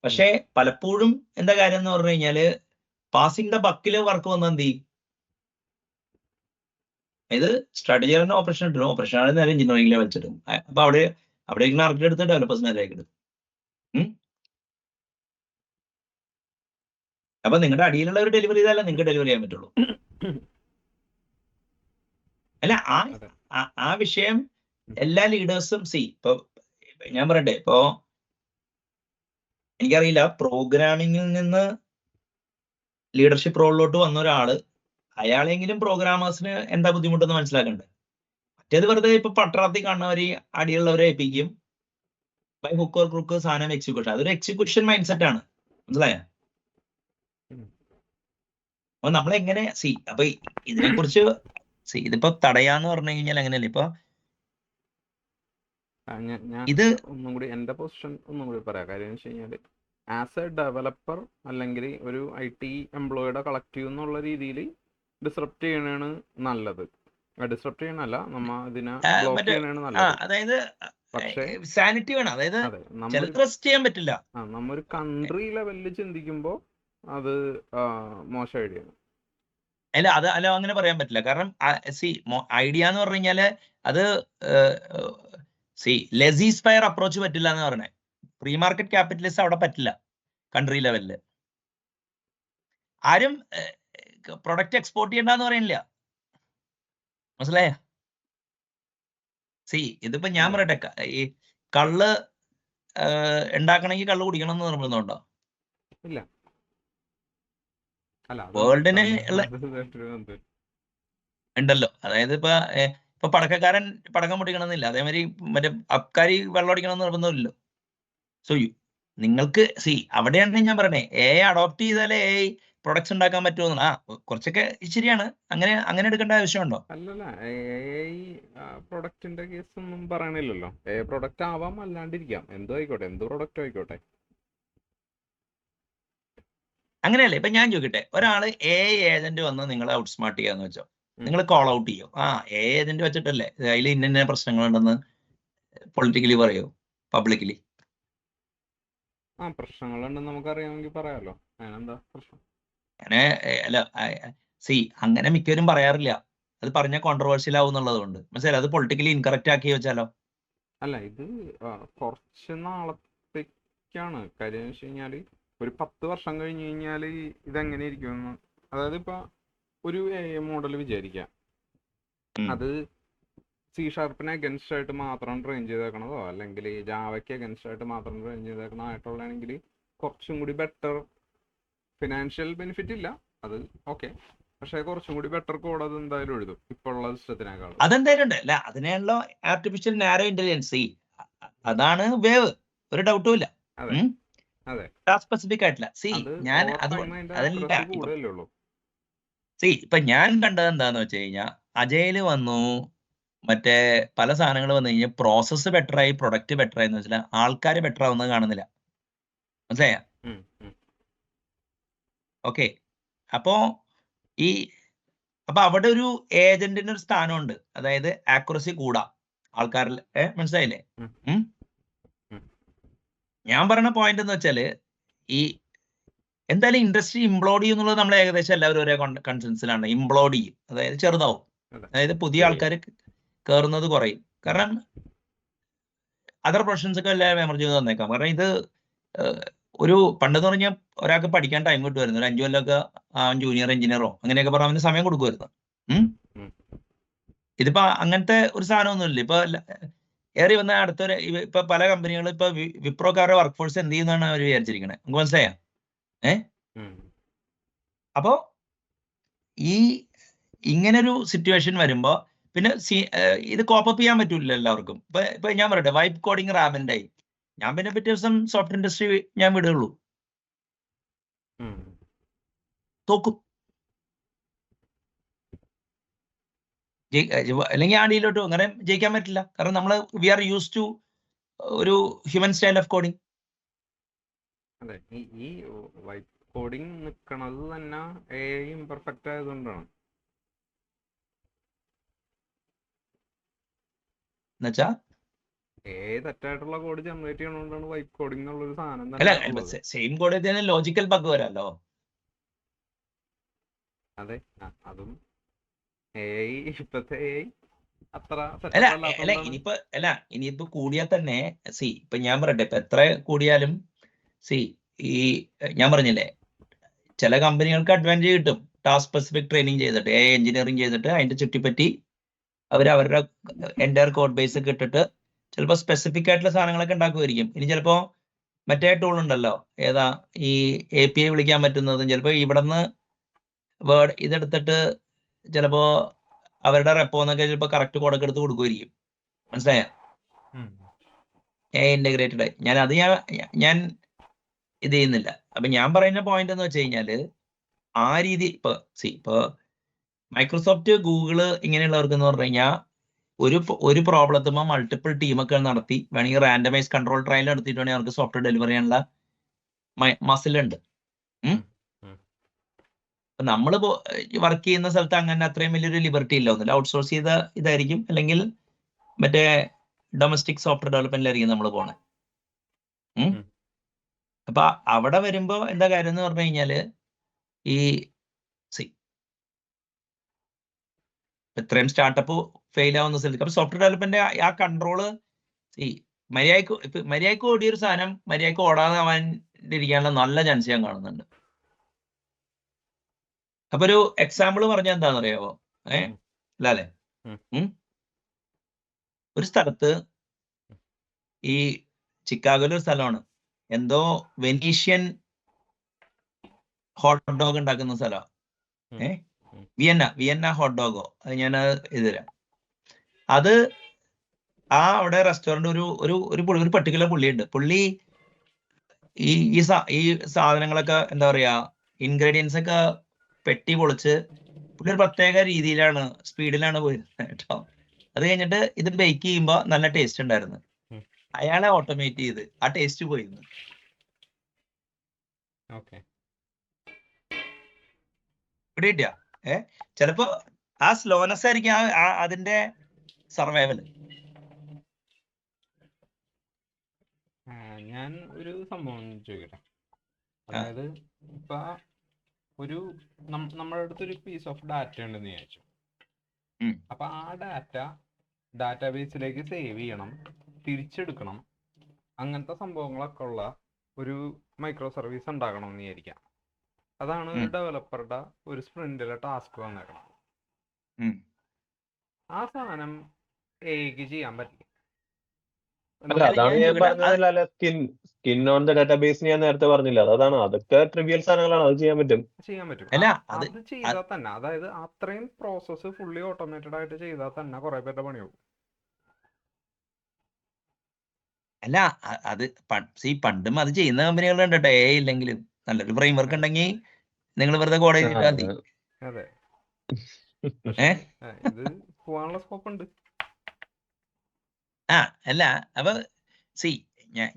പക്ഷേ പലപ്പോഴും എന്താ കാര്യം എന്ന് പറഞ്ഞു കഴിഞ്ഞാല് പാസിംഗ് ദ ബക്കില് വർക്ക് വന്ന എന്ത് ചെയ്യും? ഇത് സ്ട്രാറ്റജി ഓപ്പറേഷൻ ഇട്ടിടും. ഓപ്പറേഷൻ ആണ് നേരെ എഞ്ചിനീയറിംഗിലെ വെച്ചിട്ടും. അപ്പൊ അവിടെ ആർക്കിടെ എടുത്ത് ഡെവലപ്പേഴ്സ് നേരേക്ക് ഇടും. അപ്പൊ നിങ്ങളുടെ അടിയിലുള്ള ഒരു ഡെലിവറി ചെയ്താലേ നിങ്ങൾക്ക് ഡെലിവറി ചെയ്യാൻ പറ്റുള്ളൂ. അല്ല ആ വിഷയം എല്ലാ ലീഡേഴ്സും ഇപ്പൊ ഞാൻ പറയട്ടെ, ഇപ്പോ എനിക്കറിയില്ല പ്രോഗ്രാമിങ്ങിൽ നിന്ന് ലീഡർഷിപ്പ് റോളിലോട്ട് വന്ന ഒരാള് അയാളെങ്കിലും പ്രോഗ്രാമേഴ്സിന് എന്താ ബുദ്ധിമുട്ടെന്ന് മനസ്സിലാക്കണ്ടേ. മറ്റേത് വെറുതെ ഇപ്പൊ പട്ടണത്തിൽ കാണുന്നവര് അടിയുള്ളവരെ ഏൽപ്പിക്കും. ബൈ ഹുക്ക് ഓർ ക്രൂക്ക് സാധനം എക്സിക്യൂഷൻ. അതൊരു എക്സിക്യൂഷൻ മൈൻഡ് സെറ്റ് ആണ്. മനസ്സിലായ? അപ്പൊ നമ്മളെങ്ങനെ അപ്പൊ ഇതിനെ കുറിച്ച് ഇതിപ്പോ തടയാന്ന് പറഞ്ഞു കഴിഞ്ഞാൽ അങ്ങനെയല്ല. ഇപ്പൊ ഇത് ഒന്നും കൂടി എന്റെ പൊസിഷൻ ഒന്നും കൂടി പറയാം. കാര്യം എന്ന് വെച്ച് കഴിഞ്ഞാല് ആസ് എ ഡെവലപ്പർ അല്ലെങ്കിൽ ഒരു IT എംപ്ലോയിയുടെ കളക്റ്റീവ് എന്നുള്ള രീതിയിൽ ഡിസ്റപ്റ്റ് ചെയ്യണതാണ് നല്ലത്. ഡിസ്റപ്റ്റ് ചെയ്യണല്ല, നമ്മ ഇതിനെ ബ്ലോക്ക് ചെയ്യണതാണ് നല്ലത്. അതായത് പക്ഷേ സാനിറ്റി വേണം. അതായത് ചെയ്യാൻ പറ്റില്ല. നമ്മൊരു കൺട്രി ലെവലിൽ ചിന്തിക്കുമ്പോ അത് മോശം ഐഡിയ ആണ്. അല്ല അങ്ങനെ പറയാൻ പറ്റില്ല. കാരണം ഐഡിയ എന്ന് പറഞ്ഞു കഴിഞ്ഞാല് അത് ലെസിസ്പയർ അപ്രോച്ച് പറ്റില്ല എന്ന് പറഞ്ഞേ. പ്രീ മാർക്കറ്റ് ക്യാപിറ്റലിസ്റ്റ് അവിടെ പറ്റില്ല. കൺട്രി ലെവലില് ആരും പ്രൊഡക്റ്റ് എക്സ്പോർട്ട് ചെയ്യണ്ടെന്ന് പറയുന്നില്ല. മനസ്സിലായ? ഇതിപ്പോ ഞാൻ പറയട്ടെ, ഈ കള്ള് ഉണ്ടാക്കണമെങ്കിൽ കള്ള് കുടിക്കണം എന്ന് നിർബന്ധമുണ്ടോ? ഇല്ല. വേൾഡിന് ഉണ്ടല്ലോ. അതായത് ഇപ്പൊ പടക്കക്കാരൻ പടക്കം പൊട്ടിക്കണമെന്നില്ല. അതേമാതിരി മറ്റേ അബ്കാരി വെള്ളം അടിക്കണം നിർബന്ധമില്ലല്ലോ. നിങ്ങൾക്ക് അവിടെയാണ് ഞാൻ പറയണേ AI അഡോപ്റ്റ് ചെയ്താലേ AI പ്രൊഡക്ട്സ് ഉണ്ടാക്കാൻ പറ്റുമെന്ന്. കുറച്ചൊക്കെ ശരിയാണ്. അങ്ങനെ എടുക്കേണ്ട ആവശ്യമുണ്ടോ? അല്ലല്ല, AI പ്രൊഡക്റ്റിന്റെ കേസ് ഒന്നും പറയണില്ലല്ലോ. AI പ്രൊഡക്റ്റ് ആവാം, അല്ലാണ്ടിരിക്കാം. എന്തോ ആയിക്കോട്ടെ, എന്ത് പ്രൊഡക്റ്റ് ആയിക്കോട്ടെ. അങ്ങനെയല്ലേ? ഇപ്പൊ ഞാൻ ചോദിക്കട്ടെ, ഒരാള് AI ഏജന്റ് വന്ന് നിങ്ങളെ ഔട്ട്സ്മാർട്ട് ചെയ്യാന്ന് വെച്ചോ, നിങ്ങൾ കോൾ ഔട്ട് ചെയ്യോ? AI ഏജന്റ് വെച്ചിട്ടല്ലേ അതിൽ ഇന്ന പ്രശ്നങ്ങളുണ്ടെന്ന് പൊളിറ്റിക്കലി പറയോ, പബ്ലിക്കലി? പ്രശ്നങ്ങളുണ്ടെന്ന് നമുക്കറിയാമെങ്കിൽ പറയാലോ. അതിനെന്താ പ്രശ്നം? അങ്ങനെ മിക്കവരും പറയാറില്ല. അത് പറഞ്ഞ കോൺട്രവേഴ്സ്യൽ ആവും എന്നുള്ളതുകൊണ്ട്. മനസ്സിലായി? അത് പൊളിറ്റിക്കലി ഇൻകറക്റ്റ് ആക്കി വെച്ചാലോ? അല്ല, ഇത് കുറച്ച് നാളത്തേക്കാണ്. കാര്യം എന്ന് വെച്ച് കഴിഞ്ഞാല് ഒരു 10 വർഷം കഴിഞ്ഞ് കഴിഞ്ഞാല് ഇതെങ്ങനെ ഇരിക്കുമെന്ന്. അതായത് ഇപ്പൊ ഒരു AI മോഡൽ വിചാരിക്കാം, അത് C# അഗൻസ്റ്റ് ആയിട്ട് മാത്രം ട്രെയിൻ ചെയ്തേക്കണതോ അല്ലെങ്കിൽ ജാവയ്ക്ക് അഗൻസ്റ്റ് ആയിട്ട് മാത്രം ട്രെയിൻ ചെയ്തേക്കണതായിട്ടുള്ളതാണെങ്കിൽ കുറച്ചും കൂടി ബെറ്റർ, ഫിനാൻഷ്യൽ ബെനിഫിറ്റ് ഇല്ല അത് ഓക്കെ, പക്ഷേ കുറച്ചും കൂടി ബെറ്റർ കോഡ് അത് എന്തായാലും എഴുതും ഇപ്പോൾ ഉള്ള സിസ്റ്റത്തിനേക്കാളും. അതെന്തായാലും ഉണ്ട്. അല്ല, അതിനുള്ള ആർട്ടിഫിഷ്യൽ നാരോ ഇന്റലിജൻസ്, അതാണ് വേവ്. ഒരു ഡൗട്ടും ഇല്ല. അതെ, സ്പെസിഫിക് ആയിട്ടില്ല. ഞാൻ കൂടുതലേ ഉള്ളൂ. ഇപ്പൊ ഞാൻ കണ്ടത് എന്താന്ന് വെച്ച് കഴിഞ്ഞാൽ, അജയില് വന്നു, മറ്റേ പല സാധനങ്ങൾ വന്നു കഴിഞ്ഞാൽ പ്രോസസ്സ് ബെറ്ററായി പ്രൊഡക്റ്റ് ബെറ്ററായി എന്ന് വെച്ചാൽ ആൾക്കാർ ബെറ്റർ ആവുന്നത് കാണുന്നില്ല. മനസ്സിലായ? ഓക്കെ. അപ്പോ ഈ അപ്പൊ അവിടെ ഒരു ഏജന്റിന് ഒരു സ്ഥാനമുണ്ട്. അതായത് ആക്യുറസി കൂടാം ആൾക്കാരിൽ. മനസ്സിലായില്ലേ? ഞാൻ പറയുന്ന പോയിന്റ് എന്ന് വെച്ചാല് ഈ എന്തായാലും ഇൻഡസ്ട്രി ഇംപ്ലോഡ് ചെയ്യും എന്നുള്ളത് നമ്മൾ ഏകദേശം എല്ലാവരും ഒരേ കൺസെൻസിലാണ്. ഇംപ്ലോഡ് ചെയ്യും, അതായത് ചെറുതാവും. അതായത് പുതിയ ആൾക്കാർ കയറുന്നത് കുറയും. കാരണം അതർ പ്രൊഫഷൻസ് ഒക്കെ എല്ലാവരും എമർജ് ചെയ്ത് വന്നേക്കാം. കാരണം ഇത് ഒരു പണ്ടെന്ന് പറഞ്ഞാൽ ഒരാൾക്ക് പഠിക്കാൻ ടൈം കിട്ടുമായിരുന്നു. ഒരു 5 കൊല്ലമൊക്കെ ജൂനിയർ എഞ്ചിനീയറോ അങ്ങനെയൊക്കെ പറഞ്ഞാൽ അവന് സമയം കൊടുക്കുമായിരുന്നു. ഇതിപ്പോ അങ്ങനത്തെ ഒരു സാധനമൊന്നുമില്ല. ഇപ്പൊ ഏറി വന്ന അടുത്തൊരു ഇപ്പൊ പല കമ്പനികളും ഇപ്പൊ വിപ്രോക്കാരുടെ വർക്ക് ഫോഴ്സ് എന്ത് ചെയ്യുന്നതാണ് അവർ വിചാരിച്ചിരിക്കണേ. നമുക്ക് മനസ്സിലായ? അപ്പോ ഈ ഇങ്ങനൊരു സിറ്റുവേഷൻ വരുമ്പോ പിന്നെ ഇത് കോപ്പപ്പ് ചെയ്യാൻ പറ്റൂല എല്ലാവർക്കും. ഇപ്പൊ ഞാൻ പറയട്ടെ, വൈപ്പ് കോഡിങ് റാബൻഡായി. ഞാൻ പിന്നെ പിറ്റേ ദിവസം സോഫ്റ്റ്വെയർ ഇൻഡസ്ട്രി ഞാൻ വിടുകയുള്ളൂ. തോക്കും. അല്ലെങ്കിൽ ആ ഡീലോട്ട് അങ്ങനെ ജയിക്കാൻ പറ്റില്ല. കാരണം നമ്മൾ വി ആർ യൂസ് ടു ഒരു ഹ്യൂമൻ സ്റ്റൈൽ ഓഫ് കോഡിങ്. അതെ, ഈ വൈപ്പ് കോഡിങ് നിൽക്കണത് തന്നെ ഇംപെർഫെക്റ്റ് ആയതുകൊണ്ടാണ്. എന്നുവെച്ചാ തെറ്റായിട്ടുള്ള കോഡ് ജനറേറ്റ് ചെയ്യണോണ്ടാണ് വൈപ്പ് കോഡിംഗ് എന്നുള്ളൊരു സാധനം അല്ല, തന്നെ. സെയിം കോഡ് തന്നെ ലോജിക്കൽ ബഗ് വരാമല്ലോ. അതെ, അതും ഇപ്പത്തെ അത്ര ഇനിയിപ്പോ കൂടിയാൽ തന്നെ ഇപ്പൊ ഞാൻ പറയട്ടെ, ഇപ്പൊ എത്ര കൂടിയാലും ഈ ഞാൻ പറഞ്ഞില്ലേ, ചില കമ്പനികൾക്ക് അഡ്വാൻറ്റേജ് കിട്ടും. ടാസ്ക് സ്പെസിഫിക് ട്രെയിനിങ് ചെയ്തിട്ട് എഞ്ചിനീയറിംഗ് ചെയ്തിട്ട് അതിന്റെ ചുറ്റിപ്പറ്റി അവരുടെ എൻ്റയർ കോഡ് ബേസ് ഒക്കെ ഇട്ടിട്ട് ചിലപ്പോൾ സ്പെസിഫിക് ആയിട്ടുള്ള സാധനങ്ങളൊക്കെ ഉണ്ടാക്കുമായിരിക്കും. ഇനി ചിലപ്പോൾ മറ്റേ ടൂൾ ഉണ്ടല്ലോ, ഏതാ ഈ API വിളിക്കാൻ പറ്റുന്നതും, ചിലപ്പോൾ ഇവിടുന്ന് വേർഡ് ഇതെടുത്തിട്ട് ചിലപ്പോ അവരുടെ റെപ്പോ എന്നൊക്കെ ചിലപ്പോൾ കറക്റ്റ് കോഡൊക്കെ എടുത്ത് കൊടുക്കുമായിരിക്കും. മനസ്സിലായ? ഇന്റഗ്രേറ്റഡ്. ഞാൻ ഇത് ചെയ്യുന്നില്ല. അപ്പൊ ഞാൻ പറയുന്ന പോയിന്റ് എന്ന് വെച്ച് കഴിഞ്ഞാല് ആ രീതി ഇപ്പൊ മൈക്രോസോഫ്റ്റ്, ഗൂഗിള് ഇങ്ങനെയുള്ളവർക്ക് എന്ന് പറഞ്ഞു കഴിഞ്ഞാൽ ഒരു പ്രോബ്ലത്തുമ്പോ മൾട്ടിപ്പിൾ ടീമൊക്കെ നടത്തി വേണമെങ്കിൽ റാൻഡമൈസ് കൺട്രോൾ ട്രയൽ നടത്തിയിട്ട് വേണമെങ്കിൽ അവർക്ക് സോഫ്റ്റ്വെയർ ഡെലിവറി ചെയ്യാനുള്ള മസിലുണ്ട്. നമ്മൾ വർക്ക് ചെയ്യുന്ന സ്ഥലത്ത് അങ്ങനെ അത്രയും വലിയൊരു ലിബർട്ടി ഇല്ല. ഒന്നുമില്ല ഔട്ട്സോഴ്സ് ചെയ്ത ഇതായിരിക്കും, അല്ലെങ്കിൽ മറ്റേ ഡൊമസ്റ്റിക് സോഫ്റ്റ്വെയർ ഡെവലപ്മെന്റിലായിരിക്കും നമ്മൾ പോണേ. അപ്പൊ അവിടെ വരുമ്പോ എന്താ കാര്യം എന്ന് പറഞ്ഞു കഴിഞ്ഞാല് ഈ ഇത്രയും സ്റ്റാർട്ടപ്പ് ഫെയിൽ ആവുന്ന സ്ഥലത്ത് അപ്പൊ സോഫ്റ്റ്വെയർ ഡെവലപ്മെന്റ് ആ കൺട്രോള് മര്യാദക്ക് ഓടിയൊരു സാധനം മര്യാദക്ക് ഓടാതാവാണ്ടിരിക്കാനുള്ള നല്ല ചാൻസ് ഞാൻ കാണുന്നുണ്ട്. അപ്പൊ ഒരു എക്സാമ്പിൾ പറഞ്ഞാൽ എന്താണെന്ന് അറിയാമോ? അല്ലേ, ഒരു സ്ഥലത്ത് ഈ ചിക്കാഗോയിലൊരു സ്ഥലമാണ്, എന്തോ വെനീഷ്യൻ ഹോട്ട് ഡോഗ് ഉണ്ടാക്കുന്ന സ്ഥലമാണ്. വിയന്ന ഹോട്ട് ഡോഗോ, അത് ഞാൻ ഇത് തരാം. അത് അവിടെ റെസ്റ്റോറന്റ് ഒരു പർട്ടിക്കുലർ പുള്ളിയുണ്ട്. പുള്ളി ഈ സാധനങ്ങളൊക്കെ എന്താ പറയാ, ഇൻഗ്രീഡിയൻസ് ഒക്കെ പെട്ടി പൊളിച്ച് പുള്ളി ഒരു പ്രത്യേക രീതിയിലാണ്, സ്പീഡിലാണ് പോയിരുന്നത് കേട്ടോ. അത് കഴിഞ്ഞിട്ട് ഇത് ബേക്ക് ചെയ്യുമ്പോ നല്ല ടേസ്റ്റ് ഉണ്ടായിരുന്നു. അയാളെ ഓട്ടോമേറ്റ് ചെയ്ത് ആ ടേസ്റ്റ് പോയിരുന്നു. ഇവിടെ ചിലപ്പോ ആ സ്ലോനെസ് ആയിരിക്കും അതിന്റെ സർവൈവൽ. ഞാൻ ഒരു സംഭവം ചോദിക്കട്ടെ. അതായത് ഇപ്പൊ നമ്മുടെ അടുത്തൊരു പീസ് ഓഫ് ഡാറ്റ ഉണ്ടെന്ന് വിചാരിച്ചു. അപ്പൊ ആ ഡാറ്റാബേസിലേക്ക് സേവ് ചെയ്യണം, തിരിച്ചെടുക്കണം, അങ്ങനത്തെ സംഭവങ്ങളൊക്കെ ഉള്ള ഒരു മൈക്രോ സർവീസ് ഉണ്ടാക്കണം എന്ന് വിചാരിക്കാം. അതാണ് ഒരു ഡെവലപ്പറുടെ ഒരു സ്പ്രിന്റിലെ ടാസ്ക് വന്നേക്കണം. ആ സാധനം എഐക്ക് ചെയ്യാൻ പറ്റില്ല. അതാണ് ഞാൻ പറഞ്ഞതല്ല, സ്കിൻ ഓൺ ദ ഡാറ്റാബേസ് ഞാൻ നേരത്തെ പറഞ്ഞില്ല. അതാണ്, അതൊക്കെ ട്രിവിയൽ സാധനങ്ങളാണ്, അത് ചെയ്യാൻ പറ്റും. അത് ചെയ്താൽ തന്നെ, അതായത് അത്രയും പ്രോസസ്സ് ഫുള്ളി ഓട്ടോമേറ്റഡ് ആയിട്ട് ചെയ്താൽ തന്നെ കുറെ പേരുടെ പണിയാവും. അല്ല, അത് പണ്ടും അത് ചെയ്യുന്ന കമ്പനികളുണ്ട് കേട്ടോ. AI ഇല്ലെങ്കിലും നല്ലൊരു ഫ്രെയിം വർക്ക് ഉണ്ടെങ്കിൽ നിങ്ങൾ വെറുതെ കോഡ് ചെയ്തിട്ടാൽ മതി. അതെ, ഇത് പോവാനുള്ള സ്കോപ്പ് ഉണ്ട്. ആ അല്ല അപ്പൊ സി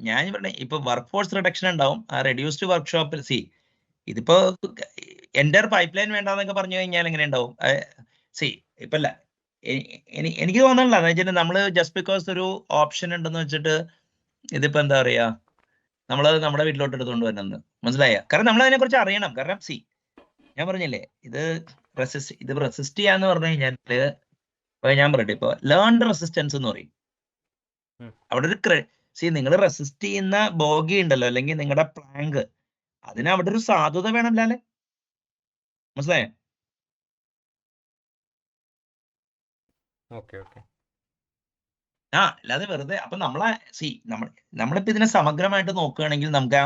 ഞാൻ പറഞ്ഞ ഇപ്പൊ വർക്ക് ഫോഴ്സ് റിഡക്ഷൻ ഉണ്ടാവും. ആ റെഡ്യൂസ്ഡ് വർക്ക്ഷോപ്പിൽ ഇതിപ്പോ എൻ്റെ പൈപ്പ് ലൈൻ വേണ്ടെന്നൊക്കെ പറഞ്ഞു കഴിഞ്ഞാൽ എങ്ങനെ ഉണ്ടാവും? ഇപ്പൊ അല്ല എനിക്ക് തോന്നണില്ല എന്ന് വെച്ചാൽ നമ്മള് ജസ്റ്റ് ബിക്കോസ് ഒരു ഓപ്ഷൻ ഉണ്ടെന്ന് വെച്ചിട്ട് ഇതിപ്പോ എന്താ പറയാ നമ്മളത് നമ്മുടെ വീട്ടിലോട്ട് എടുത്തുകൊണ്ട് വരുന്നത് മനസ്സിലായ? കാരണം നമ്മൾ അതിനെ കുറിച്ച് അറിയണം. കാരണം ഞാൻ പറഞ്ഞില്ലേ ഇത് റെസിസ്റ്റ് ചെയ്യാന്ന് പറഞ്ഞു കഴിഞ്ഞാല് ഇപ്പൊ ഞാൻ പറയട്ടെ, ഇപ്പൊ ലേൺഡ് റെസിസ്റ്റൻസ് എന്ന് പറയും. അവിടെ ഒരു നിങ്ങൾ റെസിസ്റ്റ് ചെയ്യുന്ന ബോഗി ഉണ്ടല്ലോ, അല്ലെങ്കിൽ നിങ്ങളുടെ പ്ലാങ്ക്, അതിന് അവിടെ ഒരു സാധുത വേണമല്ലേ? മനസ്സിലായോ? Okay okay. അല്ലാതെ വെറുതെ അപ്പൊ നമ്മളിപ്പോ ഇതിനെ സമഗ്രമായിട്ട് നോക്കുകയാണെങ്കിൽ നമുക്ക്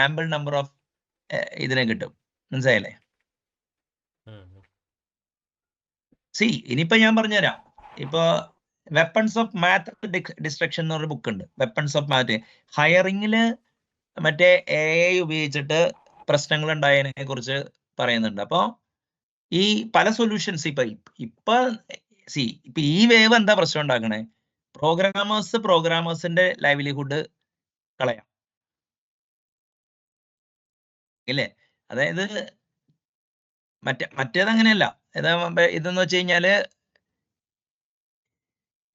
ആമ്പിൾ നമ്പർ ഓഫ് ഇതിനെ കിട്ടും. മനസ്സിലായില്ലേ? ഇനിയിപ്പോ ഞാൻ പറഞ്ഞുതരാം. ഇപ്പൊ വെപ്പൺസ് ഓഫ് മാത്ത് ഡിസ്ട്രക്ഷൻ എന്ന് പറഞ്ഞ ബുക്ക് ഉണ്ട്. വെപ്പൺസ് ഓഫ് മാത്ത് ഹയറിങ്ങില് മറ്റേ AI ഉപയോഗിച്ചിട്ട് പ്രശ്നങ്ങൾ ഉണ്ടായതിനെ കുറിച്ച് പറയുന്നുണ്ട്. അപ്പൊ ഈ പല സൊല്യൂഷൻസ് ഇപ്പൊ ഈ വേവ് എന്താ പ്രശ്നം ഉണ്ടാക്കണേ? പ്രോഗ്രാമേഴ്സിന്റെ ലൈവ്ലിഹുഡ് കളയാം ഇല്ലേ? അതായത് മറ്റേത് അങ്ങനെയല്ല. ഇതെന്ന് വെച്ച് കഴിഞ്ഞാല്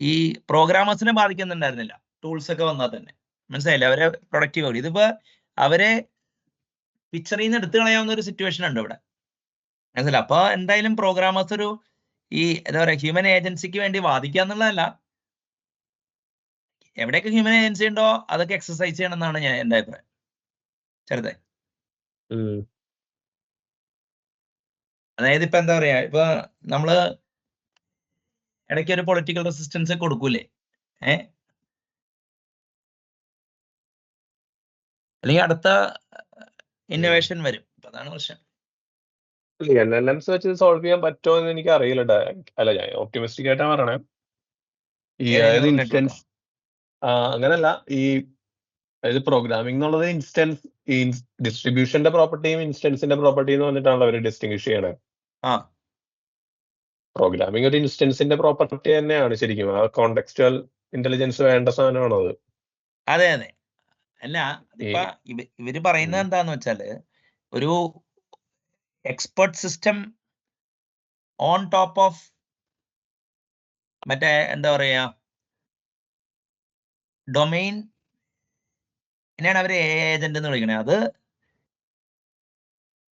ഈ പ്രോഗ്രാമേഴ്സിനെ ബാധിക്കുന്നുണ്ടായിരുന്നില്ല, ടൂൾസ് ഒക്കെ വന്നാൽ തന്നെ. മനസ്സിലായില്ലേ? അവരെ പ്രൊഡക്റ്റീവ് ആവും. ഇതിപ്പോ അവരെ പിക്ചറിൽ നിന്ന് എടുത്തു കളയാവുന്ന ഒരു സിറ്റുവേഷൻ ഉണ്ട് ഇവിടെ. മനസ്സിലായി? അപ്പൊ എന്തായാലും പ്രോഗ്രാമേഴ്സ് ഒരു എന്താ പറയാ ഹ്യൂമൻ ഏജൻസിക്ക് വേണ്ടി വാദിക്കുക എന്നുള്ളതല്ല, എവിടെയൊക്കെ ഹ്യൂമൻ ഏജൻസി ഉണ്ടോ അതൊക്കെ എക്സസൈസ് ചെയ്യണം എന്നാണ് എൻ്റെ അഭിപ്രായം. ചെറുതെ അതായത് ഇപ്പൊ എന്താ പറയാ, ഇപ്പൊ നമ്മള് ഇടയ്ക്ക് ഒരു പൊളിറ്റിക്കൽ റെസിസ്റ്റൻസ് കൊടുക്കൂലേ? അല്ലെങ്കിൽ അടുത്ത ഇന്നോവേഷൻ വരും. അതാണ് പ്രശ്നം. LLMs വെച്ച് സോൾവ് ചെയ്യാൻ പറ്റുമോ എന്ന് എനിക്ക് അറിയില്ല. അല്ല, ഞാൻ ഓപ്റ്റിമിസ്റ്റിക് ആയിട്ടാണ് പറയണേ. അതായത് ഇൻസ്റ്റൻസ് അങ്ങനല്ല, അതായത് പ്രോഗ്രാമിംഗ് എന്നുള്ളത് ഇൻസ്റ്റൻസ്, ഈ ഡിസ്ട്രിബ്യൂഷന്റെ പ്രോപ്പർട്ടിയും ഇൻസ്റ്റൻസിന്റെ പ്രോപ്പർട്ടിയും എന്ന് പറഞ്ഞിട്ടാണല്ലോ അവർ ഡിസ്റ്റിങ്വിഷ് ചെയ്യണേ. പ്രോഗ്രാമിംഗ് ഒരു ഇൻസ്റ്റൻസിന്റെ പ്രോപ്പർട്ടി തന്നെയാണ് ശരിക്കും. ആ കോണ്ടെക്സ്റ്റുവൽ ഇന്റലിജൻസ് വേണ്ട സാധനമാണോ അത്? അതെ. അല്ല, അതിപ്പോ ഇവര് പറയുന്നത് എന്താന്ന് വെച്ചാല് ഒരു expert system on top of മറ്റേ എന്താ പറയാ ഡൊമൈൻ എന്നാണ് അവര് ഏജന്റ് എന്ന് വിളിക്കണേ. അത്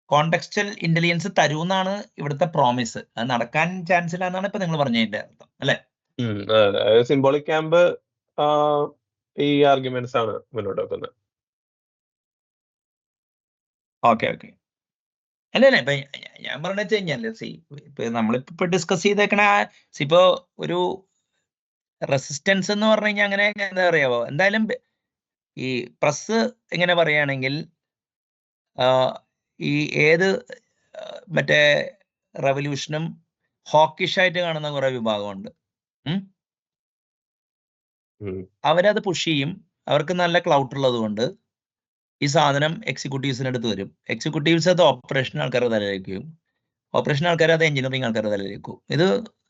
കോണ്ടെക്സ്റ്റൽ ഇന്റലിജൻസ് തരൂന്നാണ് ഇവിടുത്തെ പ്രോമിസ്. അത് നടക്കാൻ ചാൻസ് ഇല്ല എന്നാണ് ഇപ്പൊ നിങ്ങൾ പറഞ്ഞതിന്റെ അർത്ഥം അല്ലെ? സിംബോളിക് ക്യാമ്പ് ഈ ആർഗ്യുമെന്റ്സ് ആണ് മുന്നോട്ട് വെക്കുന്നത്. ഓക്കെ. അല്ല ഇപ്പൊ ഞാൻ പറഞ്ഞ വെച്ച് കഴിഞ്ഞാല് ഇപ്പൊ നമ്മളിപ്പോ ഡിസ്കസ് ചെയ്തേക്കണ ഇപ്പോ ഒരു റെസിസ്റ്റൻസ് എന്ന് പറഞ്ഞു കഴിഞ്ഞാൽ അങ്ങനെ എന്താ പറയാവോ, എന്തായാലും ഈ പ്രസ് എങ്ങനെ പറയുകയാണെങ്കിൽ ഈ ഏത് മറ്റേ റെവല്യൂഷനും ഹോക്കിഷായിട്ട് കാണുന്ന കുറെ വിഭാഗമുണ്ട്. അവരത് പുഷ് ചെയ്യും. അവർക്ക് നല്ല ക്ലൗട്ട് ഉള്ളത് കൊണ്ട് ഈ സാധനം എക്സിക്യൂട്ടീവ്സിന് അടുത്ത് വരും. എക്സിക്യൂട്ടീവ്സ് അത് ഓപ്പറേഷൻ ആൾക്കാരുടെ തലയിലേക്ക് വരും. ഓപ്പറേഷൻ ആൾക്കാർ അത് എഞ്ചിനീയറിംഗ് ആൾക്കാരുടെ തലയിലേക്ക്. ഇത്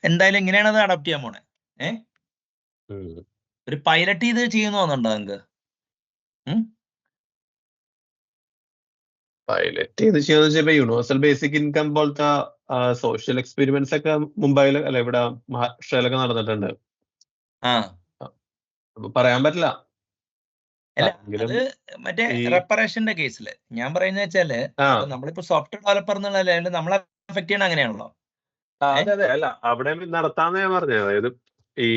എന്തായാലും എങ്ങനെയാണ് അത് അഡോപ്റ്റ് ചെയ്യാൻ പോണേ? ഒരു പൈലറ്റ് ചെയ്ത് ചെയ്യുന്ന തോന്നുന്നുണ്ടോ നിങ്ങൾക്ക്? പൈലറ്റ് ചെയ്ത് ചെയ്യാന്ന് വെച്ചാൽ യൂണിവേഴ്സൽ ബേസിക് ഇൻകം പോലത്തെ സോഷ്യൽ എക്സ്പെരിമെന്റ്സ് ഒക്കെ മുംബൈയിൽ അല്ല ഇവിടെ മഹാരാഷ്ട്രയിലൊക്കെ നടന്നിട്ടുണ്ട്. പറയാൻ പറ്റില്ല. അല്ല, അത് മറ്റേ റെപ്പറേഷന്റെ കേസില് ഞാൻ പറയുന്നത് വെച്ചാല് നമ്മളിപ്പോ സോഫ്റ്റ്വെയർ ഡെവലപ്പർ എന്നുള്ള നമ്മളെ അഫക്ട് ചെയ്യണ അങ്ങനെയാണല്ലോ. അതെ. അല്ല, അവിടെ നടത്താന്ന് ഞാൻ പറഞ്ഞത്. അതായത് ഈ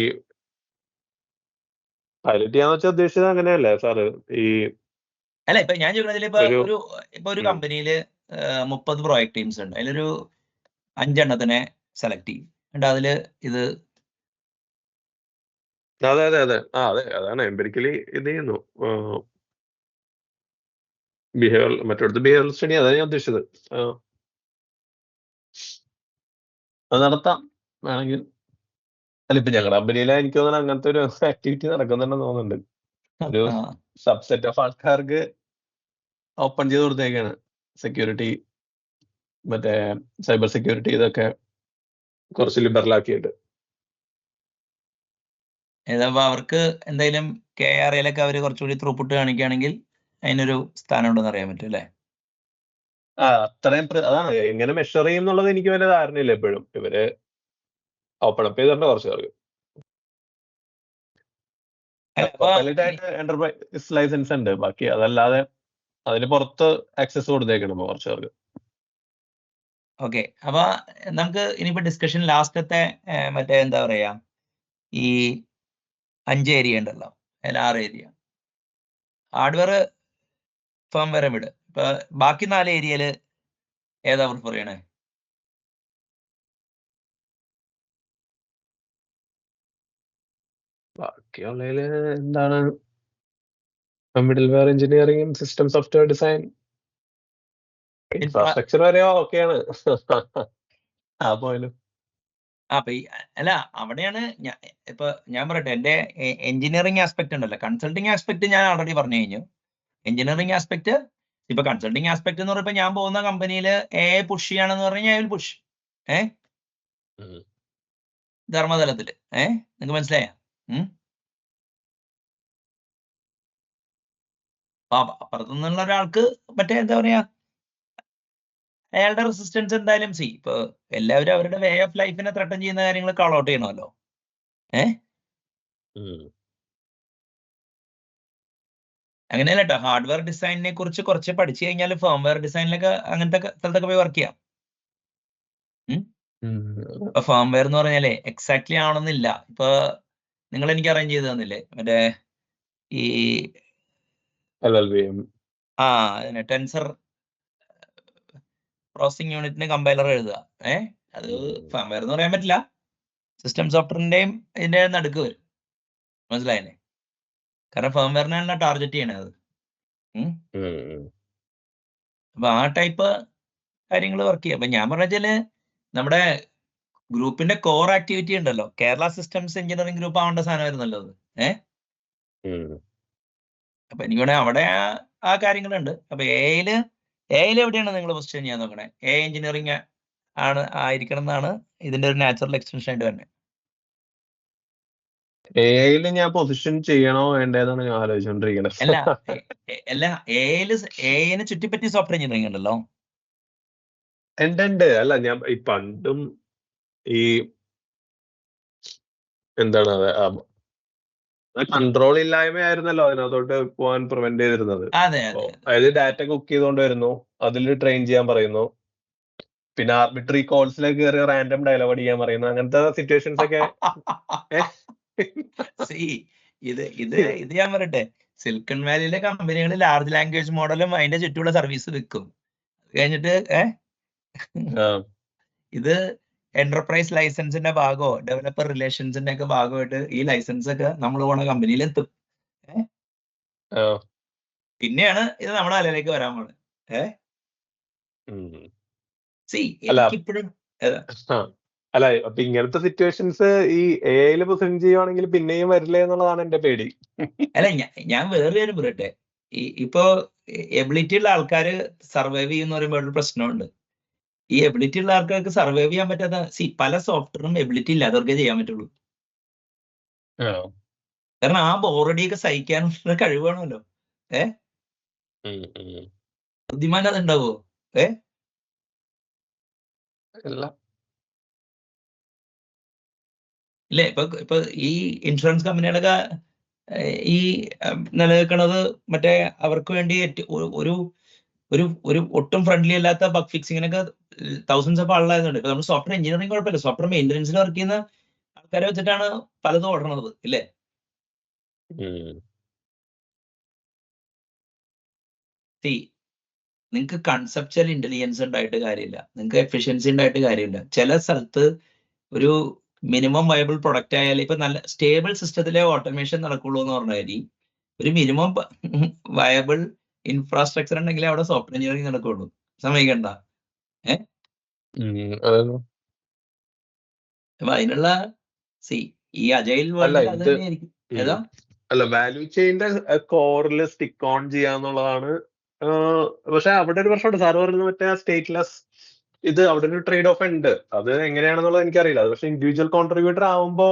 പൈലറ്റ് ചെയ്യാന്ന് വെച്ചാൽ ഉദ്ദേശിച്ചത് അങ്ങനെയല്ലേ സാറ്? അല്ല, ഇപ്പൊ ഞാൻ ചോദിക്കുന്നതിൽ ഇപ്പൊ ഒരു കമ്പനിയില് 30 പ്രോജക്ട് ടീംസ് ഉണ്ട്. അതിലൊരു 5 എണ്ണത്തിനെ സെലക്ട് ചെയ്യും. എന്നിട്ട് അതില് ഇത് അതെ. അതാണ് എംപിരിക്കലി ഇത് ചെയ്യുന്നു. മറ്റൊടുത്ത് ബിഹേവിയർ സ്റ്റഡി, അതാണ് ഞാൻ ഉദ്ദേശിച്ചത്. അത് നടത്താം വേണമെങ്കിൽ. അല്ല, ഇപ്പൊ ഞങ്ങളുടെ കമ്പനിയിലെ എനിക്ക് തോന്നുന്നു അങ്ങനത്തെ ഒരു ആക്ടിവിറ്റി നടക്കുന്നുണ്ടെന്ന് തോന്നുന്നുണ്ട്. ഒരു സബ്സെറ്റ് ഓഫ് ആൾക്കാർക്ക് ഓപ്പൺ ചെയ്ത് കൊടുത്തേക്കാണ് സെക്യൂരിറ്റി, മറ്റേ സൈബർ സെക്യൂരിറ്റി, ഇതൊക്കെ കുറച്ച് ലിബറൽ ആക്കിയിട്ട്. ഏതാ അവർക്ക് എന്തായാലും KRAയിലൊക്കെ അവർ കുറച്ചുകൂടി ത്രൂപുട്ട് കാണിക്കുകയാണെങ്കിൽ അതിനൊരു സ്ഥാനം ഉണ്ടെന്ന് അറിയാൻ പറ്റും അല്ലേ? അത്രയും അതാണ് എങ്ങനെ മെഷർ ചെയ്യും എന്നുള്ളത് എനിക്ക് വലിയ ധാരണയില്ല. എപ്പോഴും ഇവര് ഓപ്പൺ അപ്പ് ചെയ്തിട്ടുണ്ട് കുറച്ച് പേർക്ക്. പൈലറ്റ് ആയിട്ട് എന്റർപ്രൈസ് ലൈസൻസ് ഉണ്ട്, ബാക്കി അതല്ലാതെ അതിന് പുറത്ത് ആക്സസ് കൊടുത്തേക്കണം കുറച്ച് പേർക്ക്. ഓക്കെ, അപ്പൊ നമുക്ക് ഇനിയിപ്പോ ഡിസ്കഷൻ ലാസ്റ്റത്തെ മറ്റേ എന്താ പറയാ ഈ 5 ഏരിയ ഉണ്ടല്ലോ, അതിൽ 6 ഏരിയ ഹാർഡ്വെയർ ഫേംവെയർ വിട്. ഇപ്പൊ ബാക്കി 4 ഏരിയയില് ഏതാ പ്രിഫർ ചെയ്യണേ? ബാക്കിയുള്ളതില് എന്താണ് മിഡിൽ വെയർ എഞ്ചിനീയറിംഗും സിസ്റ്റം സോഫ്റ്റ്വെയർ ഡിസൈൻ ഇൻഫ്രാസ്ട്രക്ചർ വരെ ഓക്കെയാണ്. ആ പോയാലും അപ്പൊ അല്ല അവിടെയാണ് ഇപ്പൊ ഞാൻ പറയട്ടെ, എന്റെ എഞ്ചിനീയറിംഗ് ആസ്പെക്ട് ഉണ്ടല്ലോ, കൺസൾട്ടിങ് ആസ്പെക്ട് ഞാൻ ഓൾറെഡി പറഞ്ഞു കഴിഞ്ഞു. എഞ്ചിനീയറിംഗ് ആസ്പെക്ട് ഇപ്പൊ കൺസൾട്ടിങ് ആസ്പെക്ട് എന്ന് പറയുമ്പോൾ ഞാൻ പോകുന്ന കമ്പനിയിൽ പുഷ് ചെയ്യാണെന്ന് പറഞ്ഞു കഴിഞ്ഞാൽ പുഷ് ധർമ്മതലത്തില് നിങ്ങൾക്ക് മനസ്സിലായ? അപ്പുറത്തു നിന്നുള്ള ഒരാൾക്ക് മറ്റേ എന്താ പറയാ അയാളുടെ റെസിസ്റ്റൻസ് എന്തായാലും ഇപ്പൊ എല്ലാവരും അവരുടെ വേ ഓഫ് ലൈഫിനെ ത്രട്ടൻ ചെയ്യുന്ന കാര്യങ്ങൾ കോൾ ഔട്ട് ചെയ്യണമല്ലോ. അങ്ങനെയല്ല കേട്ടോ, ഹാർഡ്വെയർ ഡിസൈനിനെ കുറിച്ച് കുറച്ച് പഠിച്ചു കഴിഞ്ഞാൽ ഫേംവെയർ ഡിസൈനിലൊക്കെ അങ്ങനത്തെ സ്ഥലത്തൊക്കെ പോയി വർക്ക് ചെയ്യാം. ഇപ്പൊ ഫേംവെയർ എന്ന് പറഞ്ഞാലേ എക്സാക്ട്ലി ആവണമെന്നില്ല. ഇപ്പൊ നിങ്ങൾ എനിക്ക് അറേഞ്ച് ചെയ്ത് തന്നില്ലേ മറ്റേ ഈ ടെൻസർ പ്രോസസിംഗ് യൂണിറ്റിന് കമ്പൈലർ എഴുതുക, അത് ഫേംവെയർ എന്ന് പറയാൻ പറ്റില്ല, സിസ്റ്റം സോഫ്റ്റ്വെയറിന്റെയും ഇതിന്റെ നടുക്ക് വരും. മനസ്സിലായല്ലേ? കാരണം ഫേംവെയറിനാണ് ടാർഗറ്റ് ചെയ്യണത് അത്. അപ്പൊ ആ ടൈപ്പ് കാര്യങ്ങൾ വർക്ക് ചെയ്യാം. അപ്പൊ ഞാൻ പറഞ്ഞാല് നമ്മുടെ ഗ്രൂപ്പിന്റെ കോർ ആക്ടിവിറ്റി ഉണ്ടല്ലോ, കേരള സിസ്റ്റംസ് എഞ്ചിനീയറിംഗ് ഗ്രൂപ്പ് ആവേണ്ട സാധനമായിരുന്നല്ലോ അത്. അപ്പൊ എനിക്ക് വേണേ അവിടെ ആ കാര്യങ്ങളുണ്ട്. അപ്പൊ എയില് എവിടെയാണ് നിങ്ങൾ പൊസിഷൻ ചെയ്യാൻ നോക്കണേ? എഞ്ചിനീയറിംഗ് ആണ് ആയിരിക്കണം എന്നാണ് ഇതിന്റെ ഒരു നാച്ചുറൽ എക്സ്റ്റൻഷൻ ആയിട്ട് തന്നെ. എയില് ഞാൻ പൊസിഷൻ ചെയ്യണോ വേണ്ടതെന്നാണ് ഞാൻ ആലോചിച്ചോണ്ടിരിക്കുന്നത്. അല്ല എയിന് ചുറ്റിപ്പറ്റി സോഫ്റ്റ്വെയർ എഞ്ചിനീയറിംഗ് ഉണ്ടല്ലോ. ഉണ്ട്. അല്ല ഞാൻ ഈ പണ്ടും ഈ എന്താണ് കൺട്രോൾ ഇല്ലായ്മയായിരുന്നല്ലോ അതിനകത്തോട്ട് പോകാൻ പ്രിവെന്റ് ചെയ്തിരുന്നത്. അതായത് ഡാറ്റ കുക്ക് ചെയ്തുകൊണ്ട് വരുന്നു, അതിൽ ട്രെയിൻ ചെയ്യാൻ പറയുന്നു, പിന്നെ ആർബിട്രറി കോൾസിലേക്ക് കയറി റാൻഡം ഡയലോഗ് അടിക്കാൻ പറയുന്നു, അങ്ങനത്തെ സിറ്റുവേഷൻസ് ഒക്കെ. ഇത് ഞാൻ പറയട്ടെ, സിലിക്കൺ വാലിയിലെ കമ്പനികൾ ലാർജ് ലാംഗ്വേജ് മോഡലും അതിന്റെ ചുറ്റുമുള്ള സർവീസ് വിൽക്കും. കഴിഞ്ഞിട്ട് ഇത് എന്റർപ്രൈസ് ലൈസൻസിന്റെ ഭാഗമോ ഡെവലപ്പർ റിലേഷൻസിന്റെ ഒക്കെ ഭാഗമായിട്ട് ഈ ലൈസൻസ് ഒക്കെ നമ്മൾ പോണ കമ്പനിയിൽ എത്തും. പിന്നെയാണ് ഇത് നമ്മുടെ തലയിലേക്ക് വരാൻ പോകുന്നത്. എനിക്കിപ്പോഴും അല്ല അപ്പൊ ഇങ്ങനത്തെ സിറ്റുവേഷൻസ് ഈ എഐയിൽ പ്രസന്റ് ചെയ്യുവാണെങ്കിൽ പിന്നെയും വരില്ലേ എന്നുള്ളതാണ് എന്റെ പേടി. അല്ല ഞാൻ വേറെ കാര്യം പറയട്ടെ, ഇപ്പോ എബിലിറ്റി ഉള്ള ആൾക്കാർ സർവൈവ് ചെയ്യുന്ന പറയുമ്പോൾ ഒരു പ്രശ്നമുണ്ട്. ഈ എബിലിറ്റി ഉള്ള ആൾക്കാർക്ക് സർവൈവ് ചെയ്യാൻ പറ്റാത്ത പല സോഫ്റ്റ്വെയറും എബിലിറ്റി ഇല്ലാത്തവർക്കേ ചെയ്യാൻ പറ്റുള്ളൂ. കാരണം ആ ബോറടിയൊക്കെ സഹിക്കാനുള്ള കഴിവാണല്ലോ. ബുദ്ധിമാൻ അതുണ്ടാവോ? ഇല്ലേ? ഇപ്പൊ ഈ ഇൻഷുറൻസ് കമ്പനികളൊക്കെ ഈ നിലനിൽക്കുന്നത് മറ്റേ അവർക്ക് വേണ്ടി ഒരു ഒരു ഒരു ഒട്ടും ഫ്രണ്ട്ലി അല്ലാത്ത ബഗ് ഫിക്സിങ്ങിനൊക്കെ തൗസൻഡ്സ് ഓഫ് ആളുകളായതുകൊണ്ട്. ഇപ്പൊ നമ്മൾ സോഫ്റ്റ്വെയർ എഞ്ചിനീയറിംഗ് കുഴപ്പമില്ല, സോഫ്റ്റ്വെയർ മെയിൻ്റനൻസിൽ വർക്ക് ചെയ്യുന്ന ആൾക്കാരെ വെച്ചിട്ടാണ് പലതും ഓടണത് ഇല്ലേ? നിങ്ങൾക്ക് കൺസെപ്ച്വൽ ഇന്റലിജൻസ് ഉണ്ടായിട്ട് കാര്യമില്ല, നിങ്ങൾക്ക് എഫിഷ്യൻസി ഉണ്ടായിട്ട് കാര്യമില്ല. ചില സ്ഥലത്ത് ഒരു മിനിമം വയബിൾ പ്രൊഡക്റ്റ് ആയാലും ഇപ്പൊ നല്ല സ്റ്റേബിൾ സിസ്റ്റത്തിലെ ഓട്ടോമേഷൻ നടക്കുള്ളൂ എന്ന് പറഞ്ഞാൽ ഒരു മിനിമം വയബിൾ ഇൻഫ്രാസ്ട്രക്ചർ ഉണ്ടെങ്കിൽ അവിടെ സോഫ്റ്റ്വെയർ എഞ്ചിനീയറിംഗ് നടക്കുള്ളൂ. സമ്മതിക്കണ്ട? അപ്പൊ അതിനുള്ള ഈ അജൈൽ വേൾഡിൽ അത് തന്നെയായിരിക്കും. ഏതാ അല്ല വാല്യൂ ചെയിന്റെ കോറിൽ സ്റ്റിക്ക് ഓൺ ചെയ്യാന്നുള്ളതാണ്. പക്ഷെ അവിടെ ഒരു പ്രശ്നമുണ്ട്. സാറ് പറയുന്നത് മറ്റേ സ്റ്റേറ്റ്ലെസ് ഇത് അവിടെ ഒരു ട്രേഡ് ഓഫ് ഉണ്ട്. അത് എങ്ങനെയാണെന്നുള്ളത് എനിക്കറിയില്ല. അത് പക്ഷെ ഇൻഡിവിജ്വൽ കോൺട്രിബ്യൂട്ടർ ആവുമ്പോ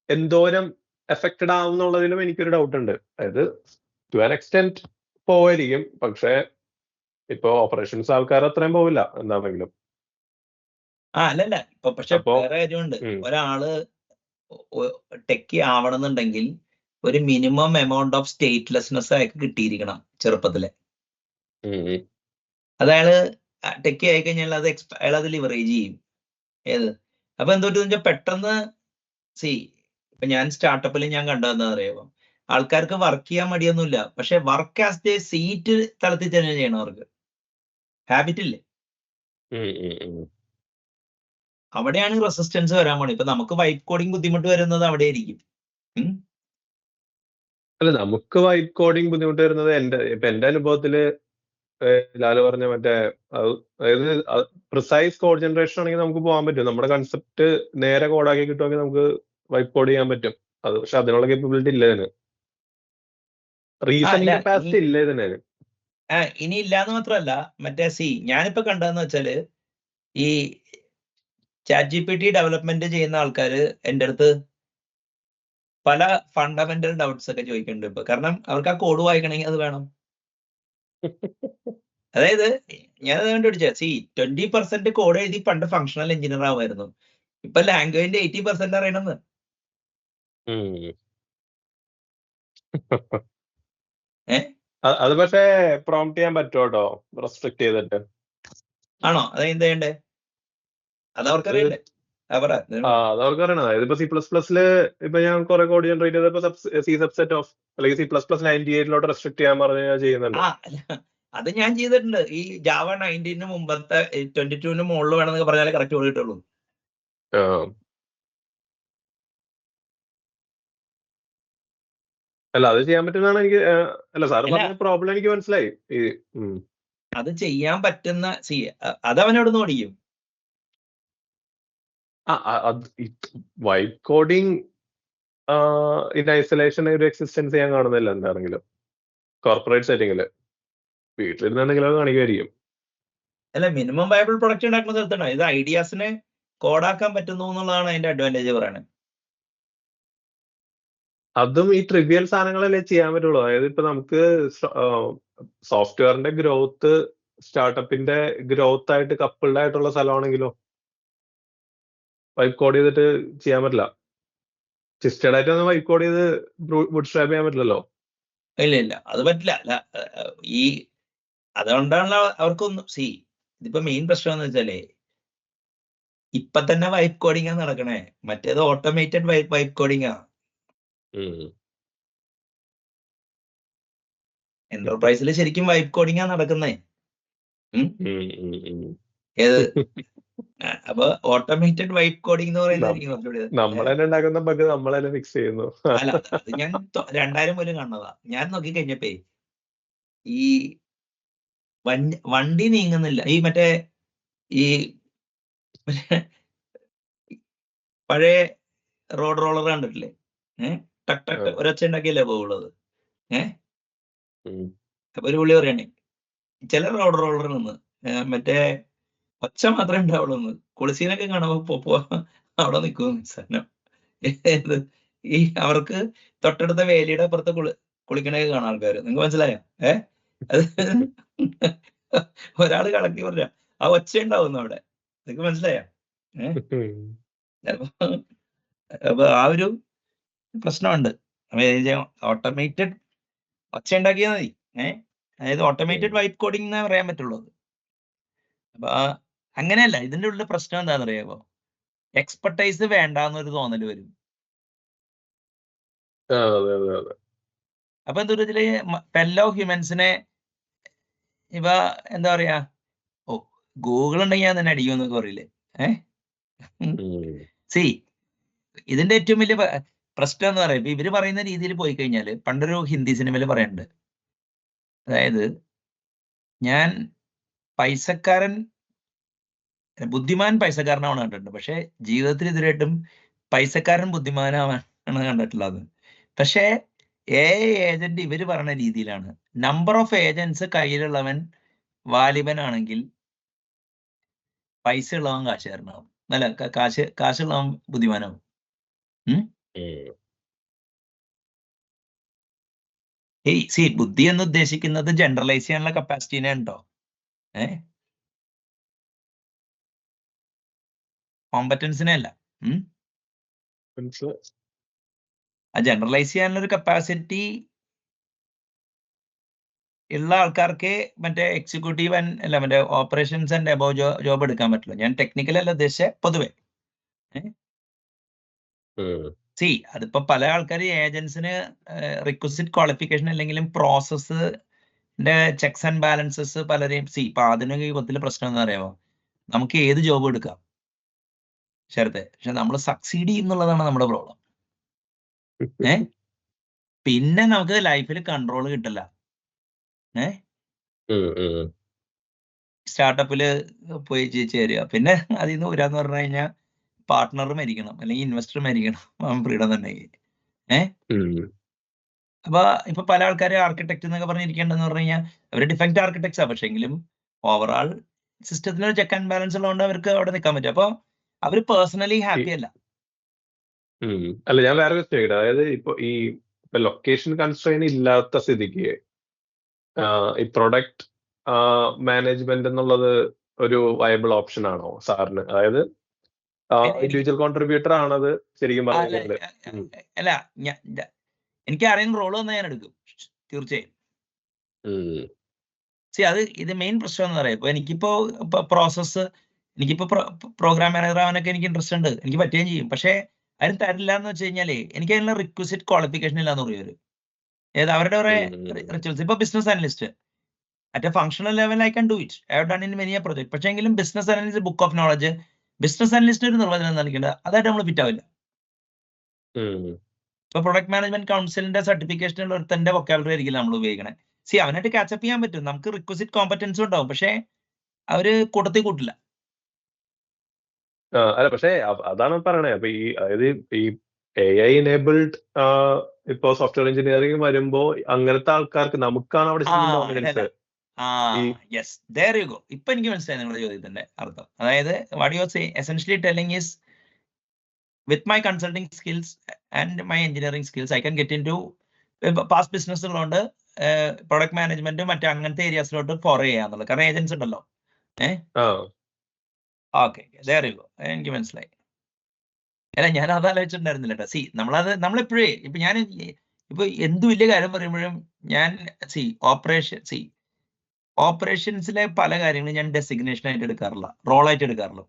എന്തോരം എഫക്റ്റഡ് ആവും എന്നുള്ളതിലും എനിക്കൊരു ഡൗട്ട് ഉണ്ട്. അതായത് ടു ആൻ എക്സ്റ്റെന്റ് പോവായിരിക്കും, പക്ഷെ ഇപ്പൊ ഓപ്പറേഷൻസ് ആൾക്കാർ അത്രയും പോവില്ല എന്താണെങ്കിലും. അല്ലല്ല, ഇപ്പൊ പക്ഷെ അപ്പോ വേറെ കാര്യമുണ്ട്. ഒരാള് ടെക്കി ആവണമെന്നുണ്ടെങ്കിൽ ഒരു മിനിമം എമൗണ്ട് ഓഫ് സ്റ്റേറ്റ്ലെസ്നെസ് അയാൾക്ക് കിട്ടിയിരിക്കണം ചെറുപ്പത്തിലെ. അത് അയാള് ടെക്കി ആയി കഴിഞ്ഞാൽ അയാൾ അത് ലിവറേജ് ചെയ്യും. ഏത് അപ്പൊ എന്തോട്ട് വെച്ചാൽ പെട്ടെന്ന് ഇപ്പൊ ഞാൻ സ്റ്റാർട്ടപ്പിൽ ഞാൻ കണ്ടതെന്താ അറിയാമോ, ആൾക്കാർക്ക് വർക്ക് ചെയ്യാൻ മടിയൊന്നുമില്ല, പക്ഷെ വർക്ക് ആസ് എ സീറ്റ് തലത്തിൽ തന്നെ ചെയ്യണം. അവർക്ക് ഹാബിറ്റ് ഇല്ലേ, അവിടെയാണ് റെസിസ്റ്റൻസ് വരാൻ പോണത്. ഇപ്പൊ നമുക്ക് വൈറ്റ് കോഡിങ് ബുദ്ധിമുട്ട് വരുന്നത് അവിടെ ആയിരിക്കും. അല്ല, നമുക്ക് വൈറ്റ് കോഡിങ് ബുദ്ധിമുട്ട് വരുന്നത് എന്റെ അനുഭവത്തില് ലാല് പറഞ്ഞ മറ്റേ അതായത് പ്രിസൈസ് കോഡ് ജനറേഷൻ ആണെങ്കിൽ നമുക്ക് പോകാൻ പറ്റും. നമ്മുടെ കൺസെപ്റ്റ് നേരെ കോഡാക്കി കിട്ടുമെങ്കിൽ നമുക്ക് വൈറ്റ് കോഡ് ചെയ്യാൻ പറ്റും. അത് പക്ഷെ അതിനുള്ള കേപ്പബിലിറ്റി ഇല്ല ഇതിന്, റീസണിങ് കപ്പാസിറ്റി ഇല്ല ഇതിന്. ഇനി ഇല്ലാന്ന് മാത്രമല്ല, മറ്റേ ഞാനിപ്പോ കണ്ടതെന്ന് വെച്ചാല് ഈ ChatGPT ഡെവലപ്മെന്റ് ചെയ്യുന്ന ആൾക്കാര് എൻ്റെ അടുത്ത് പല ഫണ്ടമെന്റൽ ഡൗട്ട്സ് ഒക്കെ ചോദിക്കുന്നുണ്ട് ഇപ്പൊ. കാരണം അവർക്ക് ആ കോഡ് വായിക്കണമെങ്കിൽ അത് വേണം. അതായത് ഞാനത് കണ്ടുപിടിച്ച 20% കോഡ് എഴുതി പണ്ട് ഫങ്ഷണൽ എഞ്ചിനീയർ ആവുമായിരുന്നു. ഇപ്പൊ ലാംഗ്വേജിന്റെ 80% അറിയണമെന്ന്. അത് പക്ഷേ പ്രോംപ്റ്റ് ചെയ്യാൻ പറ്റുമോ കേട്ടോ, റെസ്ട്രിക്ട് ചെയ്തിട്ട്? ആണോ? അതെന്ത് ചെയ്യണ്ടേ? അതവർക്കറിയണ്ടേ? അതവർക്ക് അറിയണം. അതായത് ഇപ്പൊ C++ല് ഇപ്പൊ ഞാൻ കുറെ കോഡ് ജനറേറ്റ് ചെയ്തപ്പോ C സബ്സെറ്റ് ഓഫ് അല്ലെങ്കിൽ C++98 റെസ്ട്രിക്ട് ചെയ്യാൻ പറഞ്ഞ് ഞാൻ ചെയ്യുന്നുണ്ട്. അത് ഞാൻ ചെയ്തിട്ടുണ്ട്. ഈ ജാവ 19 മുമ്പത്തെ 22 മുകളിൽ വേണമെന്നൊക്കെ പറഞ്ഞാലേ കറക്റ്റ് കോഡ് കിട്ടുള്ളൂ. അല്ല, അത് ചെയ്യാൻ പറ്റുന്നതാണ് എനിക്ക്. അല്ല, സാറ് പറഞ്ഞ പ്രോബ്ലം എനിക്ക് മനസ്സിലായി. അത് ചെയ്യാൻ പറ്റുന്ന അതവനോടൊന്ന് ഓടിക്കും. വൈറ്റ് കോഡിങ് ഇൻ ഐസൊലേഷൻ ഒരു എക്സിസ്റ്റൻസ് ഞാൻ കാണുന്നില്ല എന്താണെങ്കിലും. കോർപ്പറേറ്റ് സെറ്റിംഗില് വീട്ടിലിരുന്നെങ്കിലും അത് കാണിക്കുമായിരിക്കും. അല്ല, മിനിമം വയബിൾ പ്രൊഡക്റ്റ് ഉണ്ടാക്കുന്ന സ്ഥലത്താണ് ഇത് ഐഡിയാസിനെ കോഡാക്കാൻ പറ്റുന്നു എന്നുള്ളതാണ് അതിന്റെ അഡ്വാൻറ്റേജ് പറയുന്നത്. അതും ഈ ട്രിവിയൽ സാധനങ്ങളല്ലേ ചെയ്യാൻ പറ്റുള്ളൂ. അതായത് ഇപ്പൊ നമുക്ക് സോഫ്റ്റ്വെയറിന്റെ ഗ്രോത്ത് സ്റ്റാർട്ടപ്പിന്റെ ഗ്രോത്ത് ആയിട്ട് കപ്പിൾഡ് ആയിട്ടുള്ള സ്ഥലമാണെങ്കിലോ വൈപ്പ് കോഡ് ചെയ്തിട്ട് ചെയ്യാൻ പറ്റില്ല. സിസ്റ്റഡ് ആയിട്ട് ഒന്ന് വൈപ്പ് കോഡ് ചെയ്ത് ബൂട്ട് സ്ട്രാപ്പ് ചെയ്യാൻ പറ്റില്ലല്ലോ. ഇല്ല, അത് പറ്റില്ല. അല്ല, അതുകൊണ്ടാണല്ലോ അവർക്കൊന്നും ഇതിപ്പോ മെയിൻ പ്രശ്നം എന്ന് വെച്ചാലേ ഇപ്പൊ തന്നെ വൈപ്പ് കോഡിംഗ് ആണ് നടക്കണേ. മറ്റേത് ഓട്ടോമേറ്റഡ് വൈപ്പ് കോഡിംഗ് ആ. എന്റർപ്രൈസിൽ ശരിക്കും വൈപ്പ് കോഡിംഗ് ആ നടക്കുന്നേ. ഏത് അപ്പൊ ഓട്ടോമേറ്റഡ് വൈപ്പ് കോഡിംഗ് എന്ന് പറയുന്നത് നമ്മളെന്നെ ഉണ്ടാക്കുന്ന ബഗ് നമ്മളെന്നെ ഫിക്സ് ചെയ്യുന്നു. അല്ല, അത് ഞാൻ 2000 പോലും കാണുന്നതാ. ഞാൻ നോക്കി കഴിഞ്ഞപ്പേ ഈ വണ്ടി നീങ്ങുന്നില്ല. ഈ മറ്റേ ഈ പഴയ റോഡ് റോളർ കണ്ടിട്ടില്ലേ? ടക്ക് ടക്ക് ഒരൊച്ച ഉണ്ടാക്കിയല്ലേ പോകുള്ളത്. അപ്പൊ ഒരു പുള്ളി പറയണേ, ചില റോഡ് റോളറിൽ നിന്ന് മറ്റേ ഒച്ച മാത്രമേ ഉണ്ടാവുള്ളൂ. കുളിസീനൊക്കെ കാണുമ്പോ അവിടെ നിൽക്കും സാധനം. ഈ അവർക്ക് തൊട്ടടുത്ത വേലിയുടെ അപ്പുറത്ത് കുളിക്കണൊക്കെ കാണാം ആൾക്കാർ. നിങ്ങൾക്ക് മനസ്സിലായോ? അത് ഒരാള് കളക്കി പറഞ്ഞ ആ ഒച്ച ഉണ്ടാവുന്നു അവിടെ. നിങ്ങൾക്ക് മനസ്സിലായോ? അപ്പൊ ആ ഒരു പ്രശ്നമുണ്ട്. ഓട്ടോമേറ്റഡ് ഒച്ച ഉണ്ടാക്കിയാൽ മതി. അതായത് ഓട്ടോമേറ്റഡ് വൈപ്പ് കോഡിംഗ് എന്നേ പറയാൻ പറ്റുള്ളൂ. അപ്പൊ അങ്ങനെയല്ല. ഇതിന്റെ ഉള്ളിൽ പ്രശ്നം എന്താണെന്ന് അറിയാമോ? എക്സ്പെർട്ടൈസ് വേണ്ടാന്നൊരു തോന്നല് വരും. അപ്പൊ എന്താ വെച്ചാല് ഫെല്ലോ ഹ്യൂമൻസിനെ ഇവ എന്താ പറയാ, ഗൂഗിൾ ഉണ്ടെങ്കിൽ ഞാൻ തന്നെ അടിക്കുമെന്നൊക്കെ പറയില്ലേ? ഇതിന്റെ ഏറ്റവും വലിയ പ്രശ്നം എന്ന് പറയുമ്പോ ഇവര് പറയുന്ന രീതിയിൽ പോയി കഴിഞ്ഞാല്, പണ്ടൊരു ഹിന്ദി സിനിമയിൽ പറയുന്നുണ്ട്, അതായത് ഞാൻ ബുദ്ധിമാൻ പൈസക്കാരനാവണം കണ്ടിട്ടുണ്ട്, പക്ഷെ ജീവിതത്തിൽ ഇതുവരെയായിട്ടും പൈസക്കാരൻ ബുദ്ധിമാനാവാണ് കണ്ടിട്ടുള്ളത്. പക്ഷേ ഏജന്റ് ഇവര് പറയുന്ന രീതിയിലാണ്. നമ്പർ ഓഫ് ഏജന്റ്സ് കയ്യിലുള്ളവൻ വാലിബനാണെങ്കിൽ പൈസ ഉള്ളവൻ കാശുകാരനാവും. അല്ല, കാശുള്ളവൻ ബുദ്ധിമാനാവും. ബുദ്ധി എന്ന് ഉദ്ദേശിക്കുന്നത് ജനറലൈസ് ചെയ്യാനുള്ള കപ്പാസിറ്റിനെ ഉണ്ടോ? കോമ്പറ്റൻസിനെ അല്ല. മനസ്സിലായി. ആ ജനറലൈസ് ചെയ്യാനുള്ള ഒരു കപ്പാസിറ്റി ഉള്ള ആൾക്കാർക്ക് മറ്റേ എക്സിക്യൂട്ടീവ് അല്ല മറ്റേ ഓപ്പറേഷൻസ് ആൻഡ് അബോവ് ജോബ് എടുക്കാൻ പറ്റില്ല. ഞാൻ ടെക്നിക്കൽ അല്ല ഉദ്ദേശിച്ച പൊതുവെ. അതിപ്പോ പല ആൾക്കാർ ഏജൻസിന് റിക്വസിറ്റ് ക്വാളിഫിക്കേഷൻ അല്ലെങ്കിലും പ്രോസസ്സിന്റെ ചെക്സ് ആൻഡ് ബാലൻസസ് പലരെയും ഇപ്പൊ ആധുനിക യുഗത്തിലെ പ്രശ്നം എന്ന് അറിയാമോ? നമുക്ക് ഏത് ജോബ് എടുക്കാം ശരത്തെ, പക്ഷെ നമ്മൾ സക്സീഡ് ചെയ്യുന്നുള്ളതാണ് നമ്മുടെ പ്രോബ്ലം. പിന്നെ നമുക്ക് ലൈഫിൽ കൺട്രോൾ കിട്ടില്ല. സ്റ്റാർട്ടപ്പില് പോയി ചേരുക, പിന്നെ അതിൽ നിന്ന് ഊരാന്ന് പറഞ്ഞു കഴിഞ്ഞാൽ പാർട്ട്ണർ മരിക്കണം അല്ലെങ്കിൽ ഇൻവെസ്റ്റർ മരിക്കണം ഫ്രീഡം തന്നെ. അപ്പൊ ഇപ്പൊ പല ആൾക്കാരും ആർക്കിടെക്ട് എന്നൊക്കെ പറഞ്ഞിരിക്കേണ്ടെന്ന് പറഞ്ഞു കഴിഞ്ഞാൽ അവര് ഡിഫക്റ്റ് ആർക്കിടെക്ട്സാ, പക്ഷെ എങ്കിലും ഓവറോൾ സിസ്റ്റത്തിന് ഒരു ചെക്ക് ആൻഡ് ബാലൻസ് ഉള്ളതുകൊണ്ട് അവർക്ക് അവിടെ നിൽക്കാൻ പറ്റും. അപ്പൊ അവര് പേഴ്സണലി ഹാപ്പി അല്ല. അല്ല, ഞാൻ വേറെ ചോദിക്കട്ടെ. അതായത് ഇപ്പൊ ലൊക്കേഷൻ കൺസ്ട്രെയിൻ ഇല്ലാത്ത സ്ഥിതിക്ക് ഈ പ്രൊഡക്റ്റ് മാനേജ്മെന്റ് എന്നുള്ളത് ഒരു വയബിൾ ഓപ്ഷൻ ആണോ സാറിന്? അതായത് ഇൻഡിവിജ്വൽ കോൺട്രിബ്യൂട്ടർ ആണത് ശരിക്കും പറഞ്ഞാല്? അല്ല, എനിക്ക് അറിയുന്ന റോള് തന്നെ ഞാൻ എടുക്കും തീർച്ചയായും. അത് ഇത് മെയിൻ പ്രശ്നം എന്ന് പറയാം. ഇപ്പൊ എനിക്കിപ്പോ പ്രോസസ്സ്, എനിക്കിപ്പോ പ്രോഗ്രാം മാനേജർ ആവാനൊക്കെ എനിക്ക് ഇൻട്രസ്റ്റ് ഉണ്ട്, എനിക്ക് പറ്റുകയും ചെയ്യും. പക്ഷെ അതിന് തരില്ല എന്ന് വെച്ച് കഴിഞ്ഞാല് എനിക്ക് അതിനുള്ള റിക്വസിറ്റ് ക്വാളിഫിക്കേഷൻ ഇല്ലാന്ന് പറയും. അവരുടെ കുറെ റിച്വൽസ്. ഇപ്പൊ business analyst at A functional level I can do it, I have done in many A project. പക്ഷേ എങ്കിലും business analyst book of knowledge, business analyst ഒരു നിർവചനം നൽകേണ്ടത് അതായിട്ട് നമ്മൾ ഫിറ്റ് ആവില്ല. ഇപ്പൊ പ്രൊഡക്ട് മാനേജ്മെന്റ് കൗൺസിലിന്റെ സർട്ടിഫിക്കേഷൻ ഒരുത്തന്റെ വൊക്കാബുലറി ആയിരിക്കില്ല നമ്മൾ ഉപയോഗിക്കണേ. അവനായിട്ട് കാച്ചപ്പ് ചെയ്യാൻ പറ്റും, നമുക്ക് റിക്വസിറ്റ് കോമ്പറ്റൻസും ഉണ്ടാവും, പക്ഷെ അവര് കൂട്ടത്തിൽ കൂട്ടില്ല. അല്ല, പക്ഷേ അതാണ് പറയണേ. അപ്പൊ അതായത് ഈ AI enabled ഇപ്പൊ സോഫ്റ്റ്വെയർ എഞ്ചിനീയറിംഗ് വരുമ്പോ അങ്ങനത്തെ ആൾക്കാർക്ക് നമുക്കാണ് അവിടെ ഡോമിനൻസ്. ഇപ്പൊ എനിക്ക് മനസ്സിലായി നിങ്ങളുടെ ചോദ്യത്തിന്റെ അർത്ഥം. അതായത് what you are saying essentially telling is with my consulting skills and my engineering skills I can get in to past ബിസിനസ്സുകളുണ്ട്, പ്രൊഡക്ട് മാനേജ്മെന്റും മറ്റു അങ്ങനത്തെ ഏരിയാസിലോട്ട് ഫോറോ ചെയ്യാന്നുള്ളത്. കാരണം ഏജൻസ് ഉണ്ടല്ലോ. ഓക്കെ, എനിക്ക് മനസ്സിലായി. അല്ല, ഞാൻ അത് ആലോചിച്ചിട്ടുണ്ടായിരുന്നില്ല കേട്ടോ. നമ്മളെപ്പോഴേ ഇപ്പൊ ഞാൻ ഇപ്പൊ എന്ത് വലിയ കാര്യം പറയുമ്പോഴും ഞാൻ ഓപ്പറേഷൻസിലെ പല കാര്യങ്ങളും ഞാൻ ഡെസിഗ്നേഷൻ ആയിട്ട് എടുക്കാറില്ല, റോളായിട്ട് എടുക്കാറുള്ളൂ.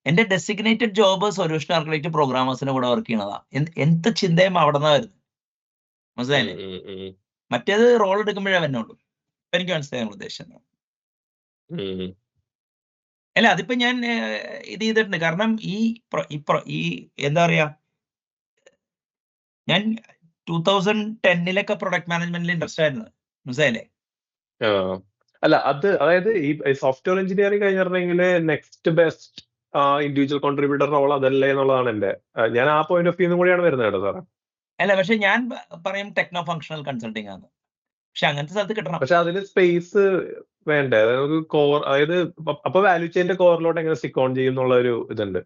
എന്റെ ഡെസിഗ്നേറ്റഡ് ജോബ് സൊല്യൂഷൻ ആർക്കിടെക്ട് പ്രോഗ്രാമേഴ്സിന്റെ കൂടെ വർക്ക് ചെയ്യണതാ. എന്ത് ചിന്തയും അവിടെ നിന്നാ വരുന്നത്, മനസ്സിലായില്ലേ? മറ്റേത് റോൾ എടുക്കുമ്പോഴേ വരുന്നുള്ളൂ. എനിക്ക് മനസ്സിലായി നമ്മൾ ഉദ്ദേശിച്ചത്. അല്ല, അതിപ്പോ ഞാൻ ഇത് ചെയ്തിട്ടുണ്ട്. കാരണം ഈ എന്താ പറയാ, ഞാൻ 2010 പ്രൊഡക്ട് മാനേജ്മെന്റിൽ ഇൻട്രസ്റ്റ് ആയിരുന്നു, മനസ്സിലായില്ലേ? അല്ല, അതായത് ഈ സോഫ്റ്റ്വെയർ എഞ്ചിനീയറിംഗ് കഴിഞ്ഞിട്ടുണ്ടെങ്കിൽ next best individual contributor role അതല്ലേ എന്നുള്ളതാണ് ഞാൻ ആ പോയിന്റ് ഓഫ് വ്യൂ കൂടിയാണ് വരുന്നത് കേട്ടോ സാറേ. അല്ല, പക്ഷെ ഞാൻ പറയും ടെക്നോ ഫങ്ഷണൽ കൺസൾട്ടിംഗ് ആണ്. പക്ഷെ അങ്ങനത്തെ സ്ഥലത്ത് കിട്ടണം. പക്ഷെ അതിന് സ്പേസ് വേണ്ടേ? അതായത് കോർ, അതായത് അപ്പൊ വാല്യൂ ചെയിന്റെ കോറിലോട്ട് എങ്ങനെ സ്റ്റിക്ക് ഓൺ ചെയ്യും എന്നുള്ള ഒരു ഇതുണ്ട്.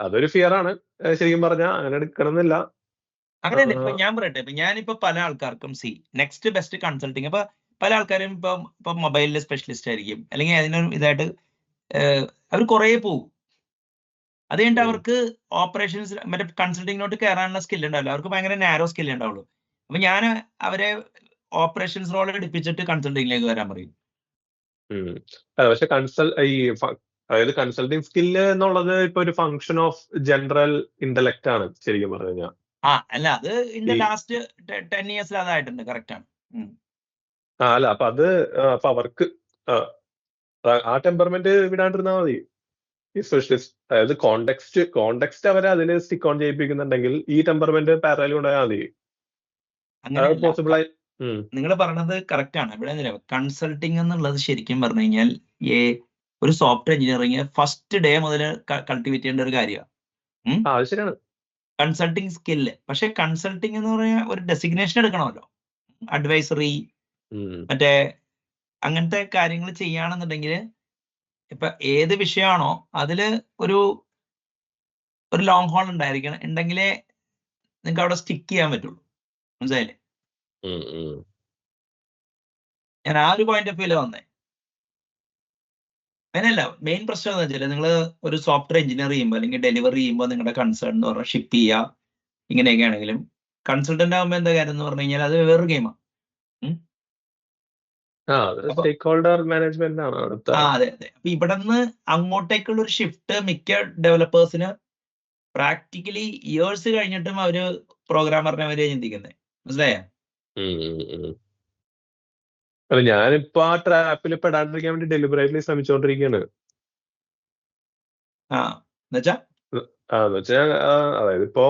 അതൊരു ഫിയർ ആണ് ശരിക്കും പറഞ്ഞാൽ. അങ്ങനെ എടുക്കണമെന്നില്ല. അങ്ങനെയല്ല. ഇപ്പൊ ഞാൻ പറയട്ടെ, ഞാനിപ്പോ പല ആൾക്കാർക്കും നെക്സ്റ്റ് ബെസ്റ്റ് കൺസൾട്ടിങ്. അപ്പൊ പല ആൾക്കാരും ഇപ്പൊ മൊബൈലിലെ സ്പെഷ്യലിസ്റ്റ് ആയിരിക്കും, അല്ലെങ്കിൽ അതിനൊരു ഇതായിട്ട് അവർ കുറെ പോകും. അത് കഴിഞ്ഞിട്ട് അവർക്ക് ഓപ്പറേഷൻസ് മറ്റേ കൺസൾട്ടിങ്ങിനോട്ട് കയറാനുള്ള സ്കിൽ ഉണ്ടാവില്ല, അവർക്ക് ഭയങ്കര നാരോ സ്കിൽ ഉണ്ടാവുള്ളൂ. അപ്പൊ ഞാൻ അവരെ ഓപ്പറേഷൻസ് റോൾ എടുപ്പിച്ചിട്ട് കൺസൾട്ടിങ്ങിലേക്ക് വരാൻ പറയും. പക്ഷെ അതായത് കൺസൾട്ടിങ് സ്കില്ല് എന്നുള്ളത് ഇപ്പൊ ഒരു ഫംഗ്ഷൻ ഓഫ് ജനറൽ ഇന്റലക്ട് ആണ് ശരിക്കും പറഞ്ഞു കഴിഞ്ഞാൽ. അല്ല, അത് ഇൻ ദ ലാസ്റ്റ് 10 years അതായിട്ടുണ്ട്. കറക്റ്റ് ആണ്. അല്ല, അപ്പൊ അവർക്ക് ആ ടെമ്പർമെന്റ് വിടാണ്ടിരുന്നാൽ മതി. ഈ സ്പെഷ്യലിസ്റ്റ്, അതായത് കോണ്ടെക്സ്റ്റ് അവരെ അതിൽ സ്റ്റിക്ക് ഓൺ ചെയ്യിപ്പിക്കുന്നുണ്ടെങ്കിൽ ഈ ടെമ്പർമെന്റ് പാരലൽ ഉണ്ടായാൽ മതി. പോസിബിൾ ആയി. നിങ്ങൾ പറഞ്ഞത് കറക്റ്റ് ആണ്. ഇവിടെ കൺസൾട്ടിങ് എന്നുള്ളത് ശരിക്കും പറഞ്ഞു കഴിഞ്ഞാൽ ഒരു സോഫ്റ്റ്വെയർ എഞ്ചിനീയറിംഗ് ഫസ്റ്റ് ഡേ മുതൽ കൾട്ടിവേറ്റ് ചെയ്യേണ്ട ഒരു കാര്യമാണ്. ശരിയാണ്, കൺസൾട്ടിങ് സ്കില്ല്. പക്ഷെ കൺസൾട്ടിങ് എന്ന് പറഞ്ഞാൽ ഒരു ഡെസിഗ്നേഷൻ എടുക്കണമല്ലോ, അഡ്വൈസറി മറ്റേ അങ്ങനത്തെ കാര്യങ്ങൾ ചെയ്യുകയാണെന്നുണ്ടെങ്കിൽ ഇപ്പൊ ഏത് വിഷയമാണോ അതിൽ ഒരു ലോങ് ഹോൾ ഉണ്ടെങ്കിലേ നിങ്ങൾക്ക് അവിടെ സ്റ്റിക്ക് ചെയ്യാൻ പറ്റുള്ളൂ. മനസ്സിലായില്ലേ? ഉം, ഉം. ഞാൻ ആ ഒരു പോയിന്റ് ഓഫ് വ്യൂല വന്നേ. അങ്ങനെയല്ല, മെയിൻ പ്രശ്നം എന്ന് വെച്ചാൽ നിങ്ങൾ ഒരു സോഫ്റ്റ്വെയർ എഞ്ചിനീയർ ചെയ്യുമ്പോൾ അല്ലെങ്കിൽ ഡെലിവറി ചെയ്യുമ്പോൾ നിങ്ങളുടെ കൺസേൺ എന്ന് പറഞ്ഞാൽ ഷിപ്പ് ചെയ്യുക ഇങ്ങനെയൊക്കെ ആണെങ്കിലും കൺസൾട്ടന്റ് ആകുമ്പോൾ എന്താ കാര്യം എന്ന് പറഞ്ഞു കഴിഞ്ഞാൽ അത് വേറൊരു ഗെയിമാണ്. അതൊരു സ്റ്റേക്ക് ഹോൾഡർ മാനേജ്മെന്റ് ആണ് അടുത്ത. അതെ അതെ. അപ്പൊ ഇവിടെ നിന്ന് അങ്ങോട്ടേക്കുള്ള ഒരു ഷിഫ്റ്റ് മിക്ക ഡെവലപ്പേഴ്സിന് പ്രാക്ടിക്കലി ഇയേഴ്സ് കഴിഞ്ഞിട്ടും അവര് പ്രോഗ്രാമറിനെ അവര് ചിന്തിക്കുന്നത്. മനസ്സിലായോ? അല്ല, ഞാനിപ്പോ ആ ട്രാപ്പിൽ പെടാണ്ടിരിക്കാൻ വേണ്ടി ഡെലിബറേറ്റ്ലി ശ്രമിച്ചുകൊണ്ടിരിക്കുകയാണ്. എന്നുവെച്ചാ അതായത് ഇപ്പോ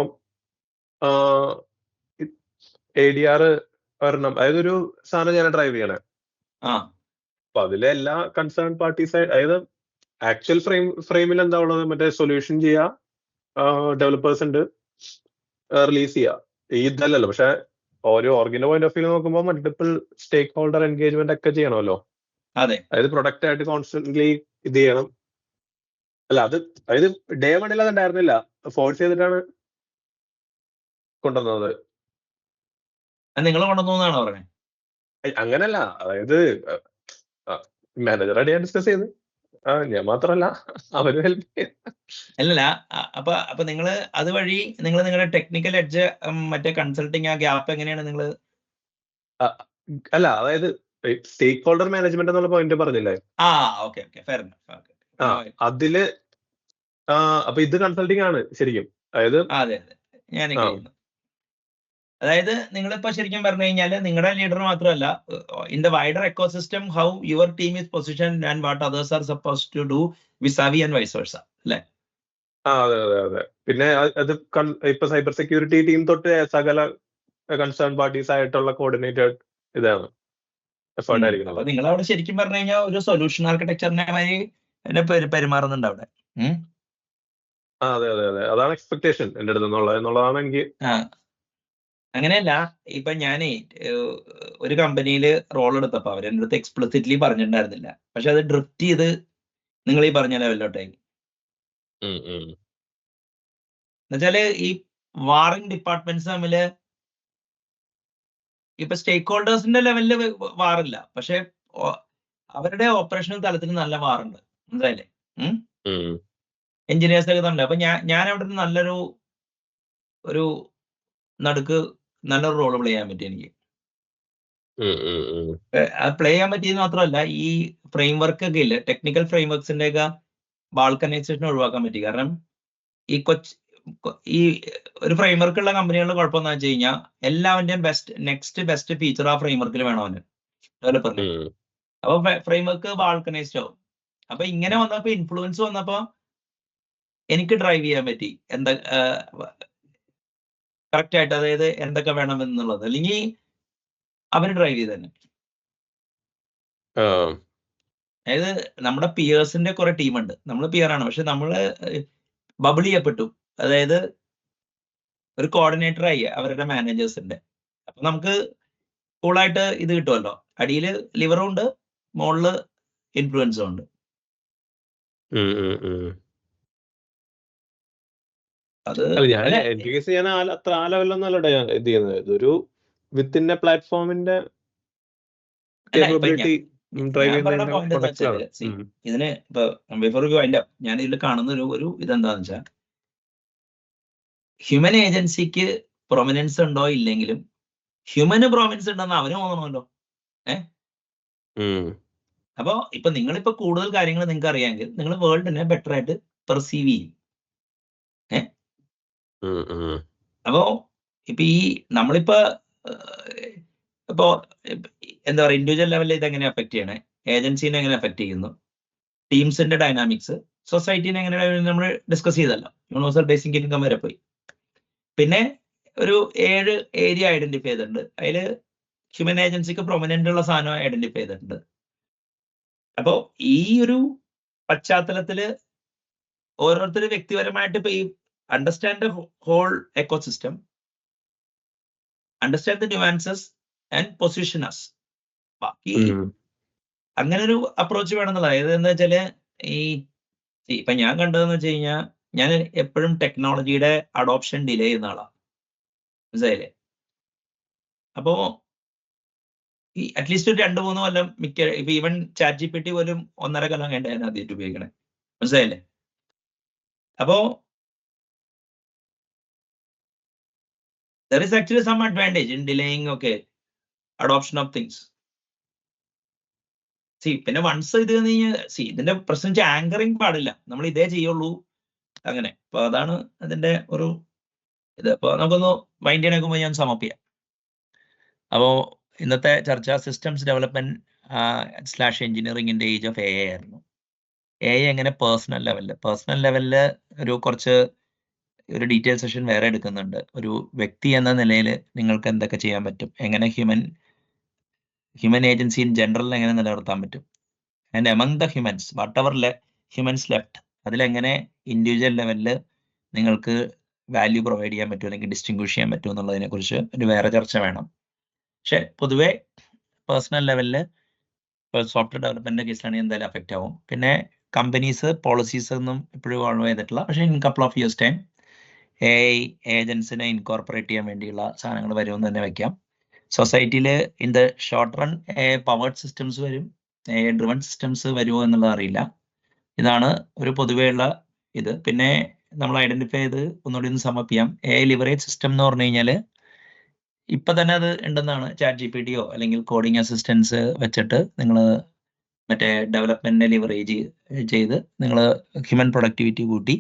ADR ഒരെണ്ണം, അതായത് ഒരു സാധനം ഞാൻ ഡ്രൈവ് ചെയ്യണേ. അപ്പൊ അതിലെ എല്ലാ കൺസേൺ പാർട്ടീസ്, അതായത് ആക്ച്വൽ ഫ്രെയിമിൽ എന്താ ഉള്ളത്, മറ്റേ സൊല്യൂഷൻ ചെയ്യാ, ഡെവലപ്പേഴ്സ് ഉണ്ട്, റിലീസ് ചെയ്യാ, ഇതല്ലല്ലോ. പക്ഷെ ഓരോ ഓർഗിന്റെ പോയിന്റ് ഓഫ് വ്യൂ നോക്കുമ്പോൾ മൾട്ടിപ്പിൾ സ്റ്റേക്ക് ഹോൾഡർ എൻഗേജ്മെന്റ് ഒക്കെ ചെയ്യണമല്ലോ. അതായത് പ്രൊഡക്റ്റ് ആയിട്ട് കോൺസ്റ്റന്റ്ലി ഇത് ചെയ്യണം. അല്ല, അതായത് ഡേ വണ്ണിൽ അത് ഉണ്ടായിരുന്നില്ല, ഫോഴ്സ് ചെയ്തിട്ടാണ് കൊണ്ടുവന്നത്. നിങ്ങൾ കൊണ്ടുവന്നാണോ പറഞ്ഞത്? അങ്ങനല്ല, അതായത് മാനേജറായിട്ട് ഞാൻ ഡിസ്കസ് ചെയ്ത്, ഞാൻ മാത്രല്ല അവര് ഹെൽപ്പ് ചെയ്ത്. അല്ലല്ല, അപ്പൊ നിങ്ങള് അതുവഴി നിങ്ങൾ നിങ്ങളുടെ ടെക്നിക്കൽ എഡ്ജ് മറ്റേ കൺസൾട്ടിങ് ആ ഗ്യാപ്പ് എങ്ങനെയാണ് നിങ്ങൾ? അല്ല, അതായത് സ്റ്റേക്ക് ഹോൾഡർ മാനേജ്മെന്റ് എന്നുള്ള പോയിന്റ് പറഞ്ഞില്ലേ? Okay fair enough. അതില് അപ്പൊ ഇത് കൺസൾട്ടിങ് ആണ് ശരിക്കും. അതായത് അതെ ഞാൻ അതായത് നിങ്ങളിപ്പോ ശരിക്കും പറഞ്ഞു കഴിഞ്ഞാൽ നിങ്ങളുടെ ലീഡർ മാത്രമല്ല, in the wider ecosystem how your team is position and what others are suppose to do vis a vis and vice versa, അല്ലേ? അതെ. പിന്നെ അത് ഇപ്പൊ സൈബർ സെക്യൂരിറ്റി ടീം തൊട്ട് സകല കൺസേൺ പാർട്ടീസ് ആയിട്ടുള്ള കോർഡിനേറ്റഡ് ഇതാണ് എഫേർട്ട് ആയിരിക്കും. അപ്പൊ നിങ്ങൾ അവിടെ ശരിക്കും പറഞ്ഞു കഴിഞ്ഞാൽ ഒരു സൊല്യൂഷൻ ആർക്കിടെക്ചറിനെ മാതിരി പെരുമാറുന്നുണ്ട് അവിടെ. അതെ. അതാണ് എക്സ്പെക്ടേഷൻ എന്റെ അടുത്ത് എന്നുള്ളതാണ് എനിക്ക്. അങ്ങനെയല്ല, ഇപ്പൊ ഞാനേ ഒരു കമ്പനിയിൽ റോൾ എടുത്തപ്പോ അവർ എൻ്റെ അടുത്ത് എക്സ്പ്ലിസിറ്റ്ലി പറഞ്ഞിട്ടുണ്ടായിരുന്നില്ല, പക്ഷെ അത് ഡ്രിഫ്റ്റ് ചെയ്ത് നിങ്ങൾ ഈ പറഞ്ഞ ലെവലിലോട്ടേക്ക്. എന്നുവെച്ചാല് ഈ വാറിംഗ് ഡിപ്പാർട്ട്മെന്റ്സ് തമ്മില് ഇപ്പൊ സ്റ്റേക്ക് ഹോൾഡേഴ്സിന്റെ ലെവലില് വാറില്ല, പക്ഷെ അവരുടെ ഓപ്പറേഷണൽ തലത്തിൽ നല്ല വാറുണ്ട്. മനസ്സിലായില്ലേ? എഞ്ചിനീയേഴ്സ് ഒക്കെ തന്നെ. അപ്പൊ ഞാൻ അവിടെ നിന്ന് നല്ലൊരു നടുക്ക് നല്ലൊരു റോൾ പ്ലേ ചെയ്യാൻ പറ്റി എനിക്ക്. അത് പ്ലേ ചെയ്യാൻ പറ്റിയത് മാത്രമല്ല, ഈ ഫ്രെയിം വർക്ക് ഒക്കെ ഇല്ല, ടെക്നിക്കൽ ഫ്രെയിം വർക്സിന്റെ ഒക്കെ ബാൾക്കനൈസേഷൻ ഒഴിവാക്കാൻ പറ്റി. കാരണം ഈ ഒരു ഫ്രെയിം വർക്ക് ഉള്ള കമ്പനികളുടെ കുഴപ്പം എന്താ വെച്ച് കഴിഞ്ഞാൽ എല്ലാവരുടെയും ബെസ്റ്റ് ഫീച്ചർ ആ ഫ്രെയിം വർക്കിൽ വേണം അവന് ഡെവലപ്പറിന്. അപ്പൊ ഫ്രെയിം വർക്ക് ബാൾക്കനൈസ്ഡ് ആവും. അപ്പൊ ഇങ്ങനെ വന്നപ്പോ ഇൻഫ്ലുവൻസ് വന്നപ്പോ എനിക്ക് ഡ്രൈവ് ചെയ്യാൻ പറ്റി എന്താ കറക്റ്റ് ആയിട്ട്, അതായത് എന്തൊക്കെ വേണം എന്നുള്ളത്. അല്ലെങ്കിൽ അവര് ഡ്രൈവ് ചെയ്ത് തന്നെ. അതായത് നമ്മുടെ പിയേഴ്സിന്റെ കുറെ ടീമുണ്ട്, നമ്മൾ പിയറാണ്, പക്ഷെ നമ്മള് ബബിൾ ചെയ്യപ്പെട്ടു. അതായത് ഒരു കോർഡിനേറ്റർ ആയി അവരുടെ മാനേജേഴ്സിന്റെ. അപ്പൊ നമുക്ക് കൂളായിട്ട് ഇത് കിട്ടുമല്ലോ. അടിയില് ലിവറും ഉണ്ട്, മുകളില് ഇൻഫ്ലുവൻസും ഉണ്ട്. അത് ഞാൻ അത്ര ആ ലെവലൊന്നും അല്ല ഇത് ചെയ്യുന്നത്. ഇതൊരു വിത്തിൻ എ പ്ലാറ്റ്ഫോമിന്റെ ഇതിന് ഇപ്പൊ ബിഫോർ യു വൈൻഡ് അപ്പ്, ഞാൻ ഇതിൽ കാണുന്ന ഒരു ഇതെന്താന്ന് വെച്ചാൽ, ഹ്യൂമൻ ഏജൻസിക്ക് പ്രൊമിനൻസ് ഉണ്ടോ ഇല്ലെങ്കിലും ഹ്യൂമന് പ്രൊമിനൻസ് ഉണ്ടെന്ന് അവന് തോന്നണമല്ലോ. അപ്പോ ഇപ്പൊ നിങ്ങളിപ്പോ കൂടുതൽ കാര്യങ്ങൾ നിങ്ങൾക്ക് അറിയാമെങ്കിൽ നിങ്ങൾ വേൾഡിനെ ബെറ്റർ ആയിട്ട് പെർസീവ് ചെയ്യും. അപ്പോ ഇപ്പൊ ഈ നമ്മളിപ്പോ ഇപ്പോ എന്താ പറയുക, ഇൻഡിവിജ്വൽ ലെവലിൽ ഇത് എങ്ങനെ അഫക്ട് ചെയ്യണേ, ഏജൻസിനെ എങ്ങനെ അഫക്ട് ചെയ്യുന്നു, ടീംസിന്റെ ഡൈനാമിക്സ്, സൊസൈറ്റിനെ എങ്ങനെ നമ്മൾ ഡിസ്കസ് ചെയ്തല്ലോ. യൂണിവേഴ്സൽ ബേസിക് ഇൻകം വരെ പോയി. പിന്നെ ഒരു 7 ഏരിയ ഐഡന്റിഫൈ ചെയ്തിട്ടുണ്ട്. അതിൽ ഹ്യൂമൻ ഏജൻസിക്ക് പ്രൊമിനന്റ് ഉള്ള സാധനം ഐഡന്റിഫൈ ചെയ്തിട്ടുണ്ട്. അപ്പോ ഈ ഒരു പശ്ചാത്തലത്തില് ഓരോരുത്തർ വ്യക്തിപരമായിട്ട് ഇപ്പൊ ഈ understand the whole ecosystem, understand the nuances and position us. ബാക്കി അങ്ങനെ ഒരു അപ്രോച്ച് വേണമെന്നുള്ളത്. അതായത് എന്താ വെച്ചാല്, ഇപ്പൊ ഞാൻ കണ്ടതെന്ന് വെച്ച് കഴിഞ്ഞാൽ, ഞാൻ എപ്പോഴും ടെക്നോളജിയുടെ അഡോപ്ഷൻ ഡിലേ ചെയ്യുന്ന ആളാണ്. മനസ്സിലായില്ലേ? അപ്പോ ഈ അറ്റ്ലീസ്റ്റ് ഒരു 2-3 കൊല്ലം ഇപ്പൊ ഈവൻ ചാറ്റ് GPT പോലും 1.5 കൊല്ലം കഴിഞ്ഞാണ് ആദ്യമായിട്ട് ഉപയോഗിക്കണേ. മനസ്സിലായില്ലേ? അപ്പോ there is actually some advantage in delaying adoption of things. പിന്നെ വൺസ് ഇത് ഇതിന്റെ പ്രശ്നം ആങ്കറിങ് പാടില്ല, നമ്മൾ ഇതേ ചെയ്യുള്ളൂ അങ്ങനെ. അപ്പൊ അതാണ് അതിന്റെ ഒരു ഇത്. അപ്പൊ നമുക്കൊന്ന് മൈൻഡ് ചെയ്യണേക്കുമ്പോൾ ഞാൻ സമപ്പ് ചെയ്യാം. അപ്പോ ഇന്നത്തെ ചർച്ച സിസ്റ്റംസ് ഡെവലപ്മെന്റ് / എഞ്ചിനീയറിംഗിന്റെ ഏജ് ഓഫ് AI ആയിരുന്നു. AI എങ്ങനെ പേഴ്സണൽ ലെവലില് ഒരു ഡീറ്റെയിൽ സെഷൻ വേറെ എടുക്കുന്നുണ്ട്. ഒരു വ്യക്തി എന്ന നിലയിൽ നിങ്ങൾക്ക് എന്തൊക്കെ ചെയ്യാൻ പറ്റും, എങ്ങനെ ഹ്യൂമൻ ഏജൻസി ഇൻ ജനറൽ എങ്ങനെ നിലനിർത്താൻ പറ്റും, and among the humans whatever humans left അതിലെങ്ങനെ ഇൻഡിവിജ്വൽ ലെവലിൽ നിങ്ങൾക്ക് വാല്യൂ പ്രൊവൈഡ് ചെയ്യാൻ പറ്റും അല്ലെങ്കിൽ ഡിസ്റ്റിങ്വിഷ് ചെയ്യാൻ പറ്റും എന്നുള്ളതിനെ കുറിച്ച് ഒരു വേറെ ചർച്ച വേണം. പക്ഷെ പൊതുവെ പേഴ്സണൽ ലെവലിൽ സോഫ്റ്റ്വെയർ ഡെവലപ്മെന്റിന്റെ കേസിലാണെങ്കിൽ എന്തായാലും അഫക്റ്റ് ആവും. പിന്നെ കമ്പനീസ് പോളിസീസ് ഒന്നും ഇപ്പോഴും ഫോളോ ചെയ്തിട്ടില്ല. പക്ഷേ in couple of years time AI ഏജൻസിനെ ഇൻകോർപ്പറേറ്റ് ചെയ്യാൻ വേണ്ടിയുള്ള സാധനങ്ങൾ വരുമെന്ന് തന്നെ വെക്കാം. സൊസൈറ്റിയിൽ in the short run AI powered systems വരും, AI ഡ്രിവൺ സിസ്റ്റംസ് വരുമോ എന്നുള്ളത് അറിയില്ല. ഇതാണ് ഒരു പൊതുവെയുള്ള ഇത്. പിന്നെ നമ്മൾ ഐഡന്റിഫൈ ചെയ്ത് ഒന്നുകൂടി ഒന്ന് സമപ്പ് ചെയ്യാം. AI ലിവറേജ് സിസ്റ്റം എന്ന് പറഞ്ഞു കഴിഞ്ഞാൽ ഇപ്പൊ തന്നെ അത് ഉണ്ടെന്നാണ്. ചാറ്റ് GPTയോ അല്ലെങ്കിൽ കോഡിംഗ് അസിസ്റ്റൻസ് വെച്ചിട്ട് നിങ്ങൾ മറ്റേ ഡെവലപ്മെന്റിനെ ലിവറേജ് ചെയ്ത് നിങ്ങൾ ഹ്യൂമൻ പ്രൊഡക്ടിവിറ്റി കൂട്ടി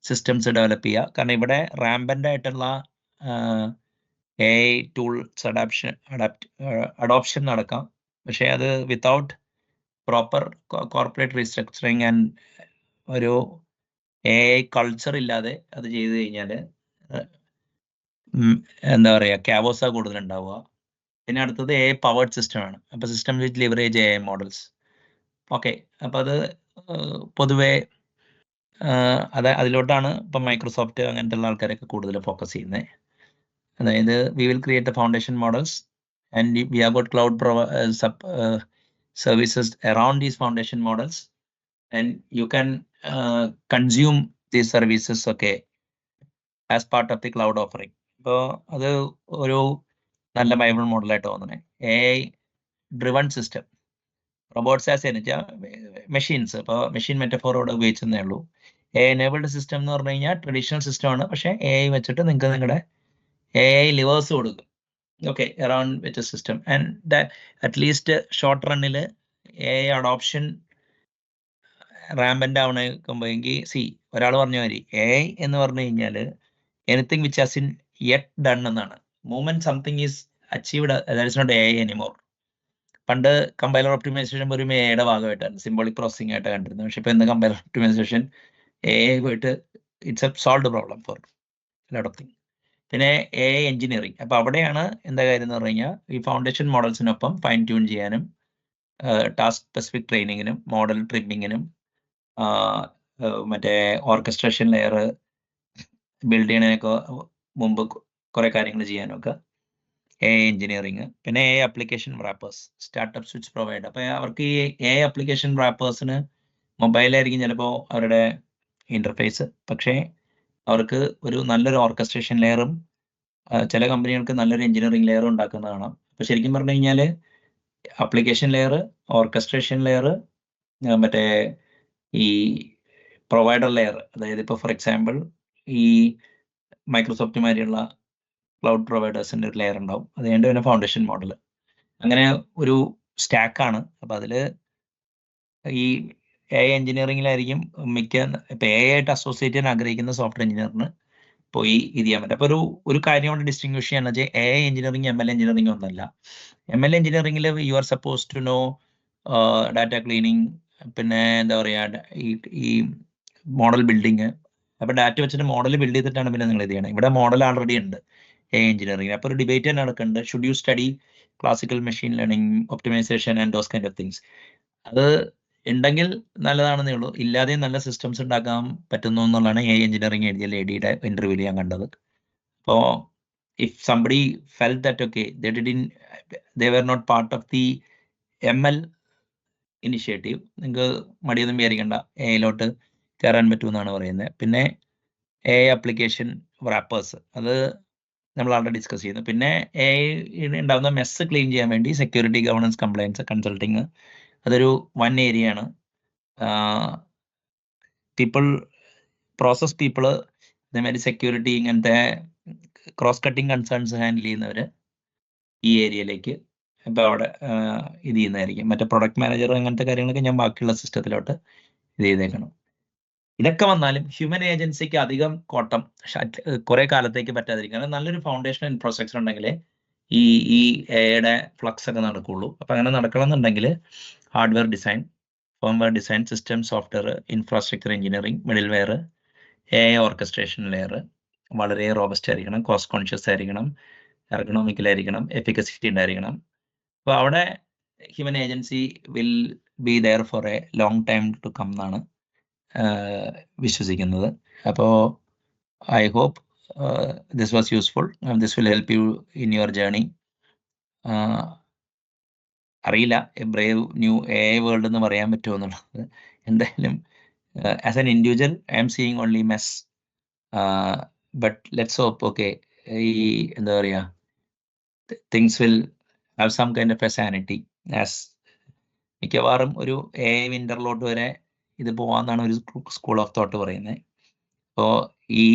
സിസ്റ്റംസ് ഡെവലപ്പ് ചെയ്യുക. കാരണം ഇവിടെ റാമ്പൻ്റ് ആയിട്ടുള്ള AI ടൂൾസ് അഡോപ്ഷൻ നടക്കാം. പക്ഷേ അത് without proper corporate restructuring and ഒരു AI കൾച്ചർ ഇല്ലാതെ അത് ചെയ്തു കഴിഞ്ഞാൽ എന്താ പറയുക, ക്യാവോസ കൂടുതലുണ്ടാവുക. പിന്നെ അടുത്തത് AI പവേർഡ് സിസ്റ്റമാണ്. അപ്പോൾ സിസ്റ്റം വിത്ത് ലിവറേജ് AI മോഡൽസ്. ഓക്കെ, അപ്പോൾ അത് പൊതുവെ അതിലോട്ടാണ് ഇപ്പം മൈക്രോസോഫ്റ്റ് അങ്ങനത്തെ ഉള്ള ആൾക്കാരൊക്കെ കൂടുതൽ ഫോക്കസ് ചെയ്യുന്നത്. അതായത് we will create the foundation models and we have got cloud services around these foundation models and you can consume these services as part of the cloud offering. ഇപ്പോൾ അത് ഒരു നല്ല വൈബിൾ മോഡലായിട്ട് തോന്നണേ. AI driven system, robots as വെച്ചാൽ machines, ഇപ്പോൾ machine മെറ്റഫോറോട് ഉപയോഗിച്ചതേ ഉള്ളൂ. AI enabled system എന്ന് പറഞ്ഞു കഴിഞ്ഞാൽ ട്രഡീഷണൽ സിസ്റ്റമാണ്, പക്ഷേ AI വെച്ചിട്ട് നിങ്ങൾക്ക് നിങ്ങളുടെ AI ലിവേഴ്സ് കൊടുക്കും. Okay, around with system and at least short റണ്ണിൽ AI അഡോപ്ഷൻ റാമ്പൻ്റ് ആവണമെങ്കിൽ ഒരാൾ പറഞ്ഞ മാതിരി AI എന്ന് പറഞ്ഞു കഴിഞ്ഞാൽ anything which has in yet done എന്നാണ്. Moment something is achieved, that is not AI anymore. പണ്ട് കമ്പൈലർ ഒപ്റ്റിമൈസേഷൻ ഒരു AIയുടെ ഭാഗമായിട്ടാണ്, സിംബോളിക് പ്രോസസിംഗ് ആയിട്ട് കണ്ടിരുന്നത്. പക്ഷെ ഇപ്പോൾ ഇന്ന് കമ്പൈലർ ഒപ്റ്റിമൈസേഷൻ AI പോയിട്ട് it's A solved problem four lot of thing. പിന്നെ AI എഞ്ചിനീയറിംഗ്, അപ്പോൾ അവിടെയാണ് എന്താ കാര്യം എന്ന് പറഞ്ഞു കഴിഞ്ഞാൽ ഈ ഫൗണ്ടേഷൻ മോഡൽസിനൊപ്പം ഫൈൻ ട്യൂൺ ചെയ്യാനും ടാസ്ക് സ്പെസിഫിക് ട്രെയിനിങ്ങിനും മോഡൽ ട്രിമ്മിങ്ങിനും മറ്റേ ഓർക്കസ്ട്രേഷൻ ലെയർ ബിൽഡ് ചെയ്യണതിനൊക്കെ മുമ്പ് കുറേ കാര്യങ്ങൾ ചെയ്യാനൊക്കെ AI എഞ്ചിനീയറിംഗ്. പിന്നെ AI application wrappers, startup switch provide. അപ്പോൾ അവർക്ക് ഈ AI ആപ്ലിക്കേഷൻ റാപ്പേഴ്സിന് മൊബൈലായിരിക്കും ചിലപ്പോൾ അവരുടെ ഇൻ്റർഫേസ്, പക്ഷേ അവർക്ക് ഒരു നല്ലൊരു ഓർക്കസ്ട്രേഷൻ ലെയറും ചില കമ്പനികൾക്ക് നല്ലൊരു എഞ്ചിനീയറിംഗ് ലെയറും ഉണ്ടാക്കുന്നത് കാണാം. അപ്പോൾ ശരിക്കും പറഞ്ഞു കഴിഞ്ഞാൽ ആപ്ലിക്കേഷൻ ലെയർ, ഓർക്കസ്ട്രേഷൻ ലെയർ, മറ്റേ ഈ പ്രൊവൈഡർ ലെയർ, അതായത് ഇപ്പോൾ ഫോർ എക്സാമ്പിൾ ഈ മൈക്രോസോഫ്റ്റ് മാതിരിയുള്ള ക്ലൗഡ് പ്രൊവൈഡേഴ്സിൻ്റെ ഒരു ലെയർ ഉണ്ടാവും, അത് കഴിഞ്ഞിട്ട് പിന്നെ ഫൗണ്ടേഷൻ മോഡൽ, അങ്ങനെ ഒരു സ്റ്റാക്കാണ്. അപ്പോൾ അതിൽ ഈ AI എഞ്ചിനീയറിംഗിലായിരിക്കും ഇപ്പം AI ആയിട്ട് അസോസിയേറ്റ് ചെയ്യാൻ ആഗ്രഹിക്കുന്ന സോഫ്റ്റ്വെയർ എഞ്ചിനീയറിന് പോയി ഇത് ചെയ്യാൻ പറ്റും. അപ്പോൾ ഒരു കാര്യം കൊണ്ട് ഡിസ്റ്റിങ്വിഷ് ചെയ്യാന്ന് വെച്ചാൽ AI എഞ്ചിനീയറിംഗ് ML എഞ്ചിനീയറിംഗ് ഒന്നല്ല. ML എഞ്ചിനീയറിംഗിൽ you are suppose to know data cleaning, പിന്നെ എന്താ പറയുക ഈ മോഡൽ ബിൽഡിങ്. അപ്പോൾ ഡാറ്റ വെച്ചിട്ട് മോഡൽ ബിൽഡ് ചെയ്തിട്ടാണ് പിന്നെ നിങ്ങൾ ഇത് ചെയ്യണം. ഇവിടെ മോഡൽ ആൾറെഡി ഉണ്ട് AI എഞ്ചിനീയറിംഗ്. അപ്പോൾ ഒരു ഡിബേറ്റ് തന്നെ നടക്കുന്നുണ്ട്, should you study classical machine learning, optimisation and those kind of things. അത് ഉണ്ടെങ്കിൽ നല്ലതാണെന്നേ ഉള്ളൂ, ഇല്ലാതെയും നല്ല സിസ്റ്റംസ് ഉണ്ടാക്കാൻ പറ്റുന്നു എന്നുള്ളതാണ് AI എഞ്ചിനീയറിംഗ് എഴുതിയ ലേഡിയുടെ ഇന്റർവ്യൂവിൽ ഞാൻ കണ്ടത്. അപ്പോൾ if somebody felt that they were not part of the ML initiative, നിങ്ങൾക്ക് മടിയൊന്നും വിചാരിക്കണ്ട, AIയിലോട്ട് കയറാൻ പറ്റുമെന്നാണ് പറയുന്നത്. പിന്നെ AI ആപ്ലിക്കേഷൻ റാപ്പേഴ്സ്, അത് നമ്മൾ ആൾറെഡി ഡിസ്കസ് ചെയ്യുന്നു. പിന്നെ ഉണ്ടാകുന്ന മെസ്സ് ക്ലീൻ ചെയ്യാൻ വേണ്ടി സെക്യൂരിറ്റി, ഗവർണൻസ്, കംപ്ലയൻസ്, കൺസൾട്ടിങ് അതൊരു വൺ ഏരിയ ആണ്. പ്രോസസ് പീപ്പിള് അതേമാതിരി സെക്യൂരിറ്റി ഇങ്ങനത്തെ ക്രോസ് കട്ടിങ് കൺസേൺസ് ഹാൻഡിൽ ചെയ്യുന്നവർ ഈ ഏരിയയിലേക്ക് ഇപ്പോൾ അവിടെ ഇത് ചെയ്യുന്നതായിരിക്കും. മറ്റേ പ്രൊഡക്റ്റ് മാനേജർ അങ്ങനത്തെ കാര്യങ്ങളൊക്കെ ഞാൻ ബാക്കിയുള്ള സിസ്റ്റത്തിലോട്ട് ഇത് ചെയ്തേക്കണം. ഇതൊക്കെ വന്നാലും ഹ്യൂമൻ ഏജൻസിക്ക് അധികം കോട്ടം കുറെ കാലത്തേക്ക് പറ്റാതിരിക്കും. കാരണം നല്ലൊരു ഫൗണ്ടേഷൻ ഇൻഫ്രാസ്ട്രക്ചർ ഉണ്ടെങ്കിൽ ഈ എയുടെ ഫ്ലക്സ് ഒക്കെ നടക്കുള്ളൂ. അപ്പം അങ്ങനെ നടക്കണമെന്നുണ്ടെങ്കിൽ hardware design, firmware design, system, software, infrastructure engineering, middleware, orchestration layer വളരെ റോബസ്റ്റ് ആയിരിക്കണം, കോസ്റ്റ് കോൺഷ്യസ് ആയിരിക്കണം, എർഗണോമിക്കൽ ആയിരിക്കണം, എഫിക്കസിറ്റി ഉണ്ടായിരിക്കണം. അപ്പോൾ അവിടെ human agency will be there for a long time to come എന്നാണ് വിശ്വസിക്കുന്നത്. അപ്പോൾ I hope this was useful. This will help you in your journey. അറിയില്ല ബ്രേവ് ന്യൂ AI വേൾഡ് എന്ന് പറയാൻ പറ്റുമോ എന്നുള്ളത്. എന്തായാലും as an individual I am seeing only mess. But let's hope okay ഈ എന്താ പറയുക things will have some kind of a sanity. As മിക്കവാറും ഒരു AI വിൻ്റർലോട്ട് വരെ ഇത് പോവാന്നാണ് ഒരു സ്കൂൾ ഓഫ് തോട്ട് പറയുന്നത്. അപ്പോൾ ഈ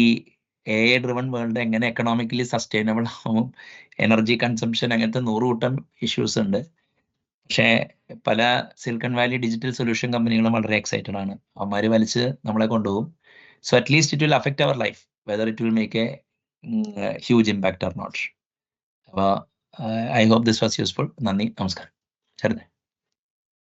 AI ഡ്രിവൺ വേൾഡ് എങ്ങനെ എക്കണോമിക്കലി സസ്റ്റൈനബിൾ ആവും, എനർജി കൺസംഷൻ, അങ്ങനത്തെ 100 കൂട്ടം ഇഷ്യൂസ് ഉണ്ട്. പക്ഷേ പല സിലിക്കൺ വാലി ഡിജിറ്റൽ സൊല്യൂഷൻ കമ്പനികളും വളരെ എക്സൈറ്റഡ് ആണ്. അവന്മാർ വലിച്ച് നമ്മളെ കൊണ്ടുപോകും. So at least it will affect our life, whether it will make a huge impact or not. അപ്പോൾ I hope this was useful. നന്ദി, നമസ്കാരം. ശരി.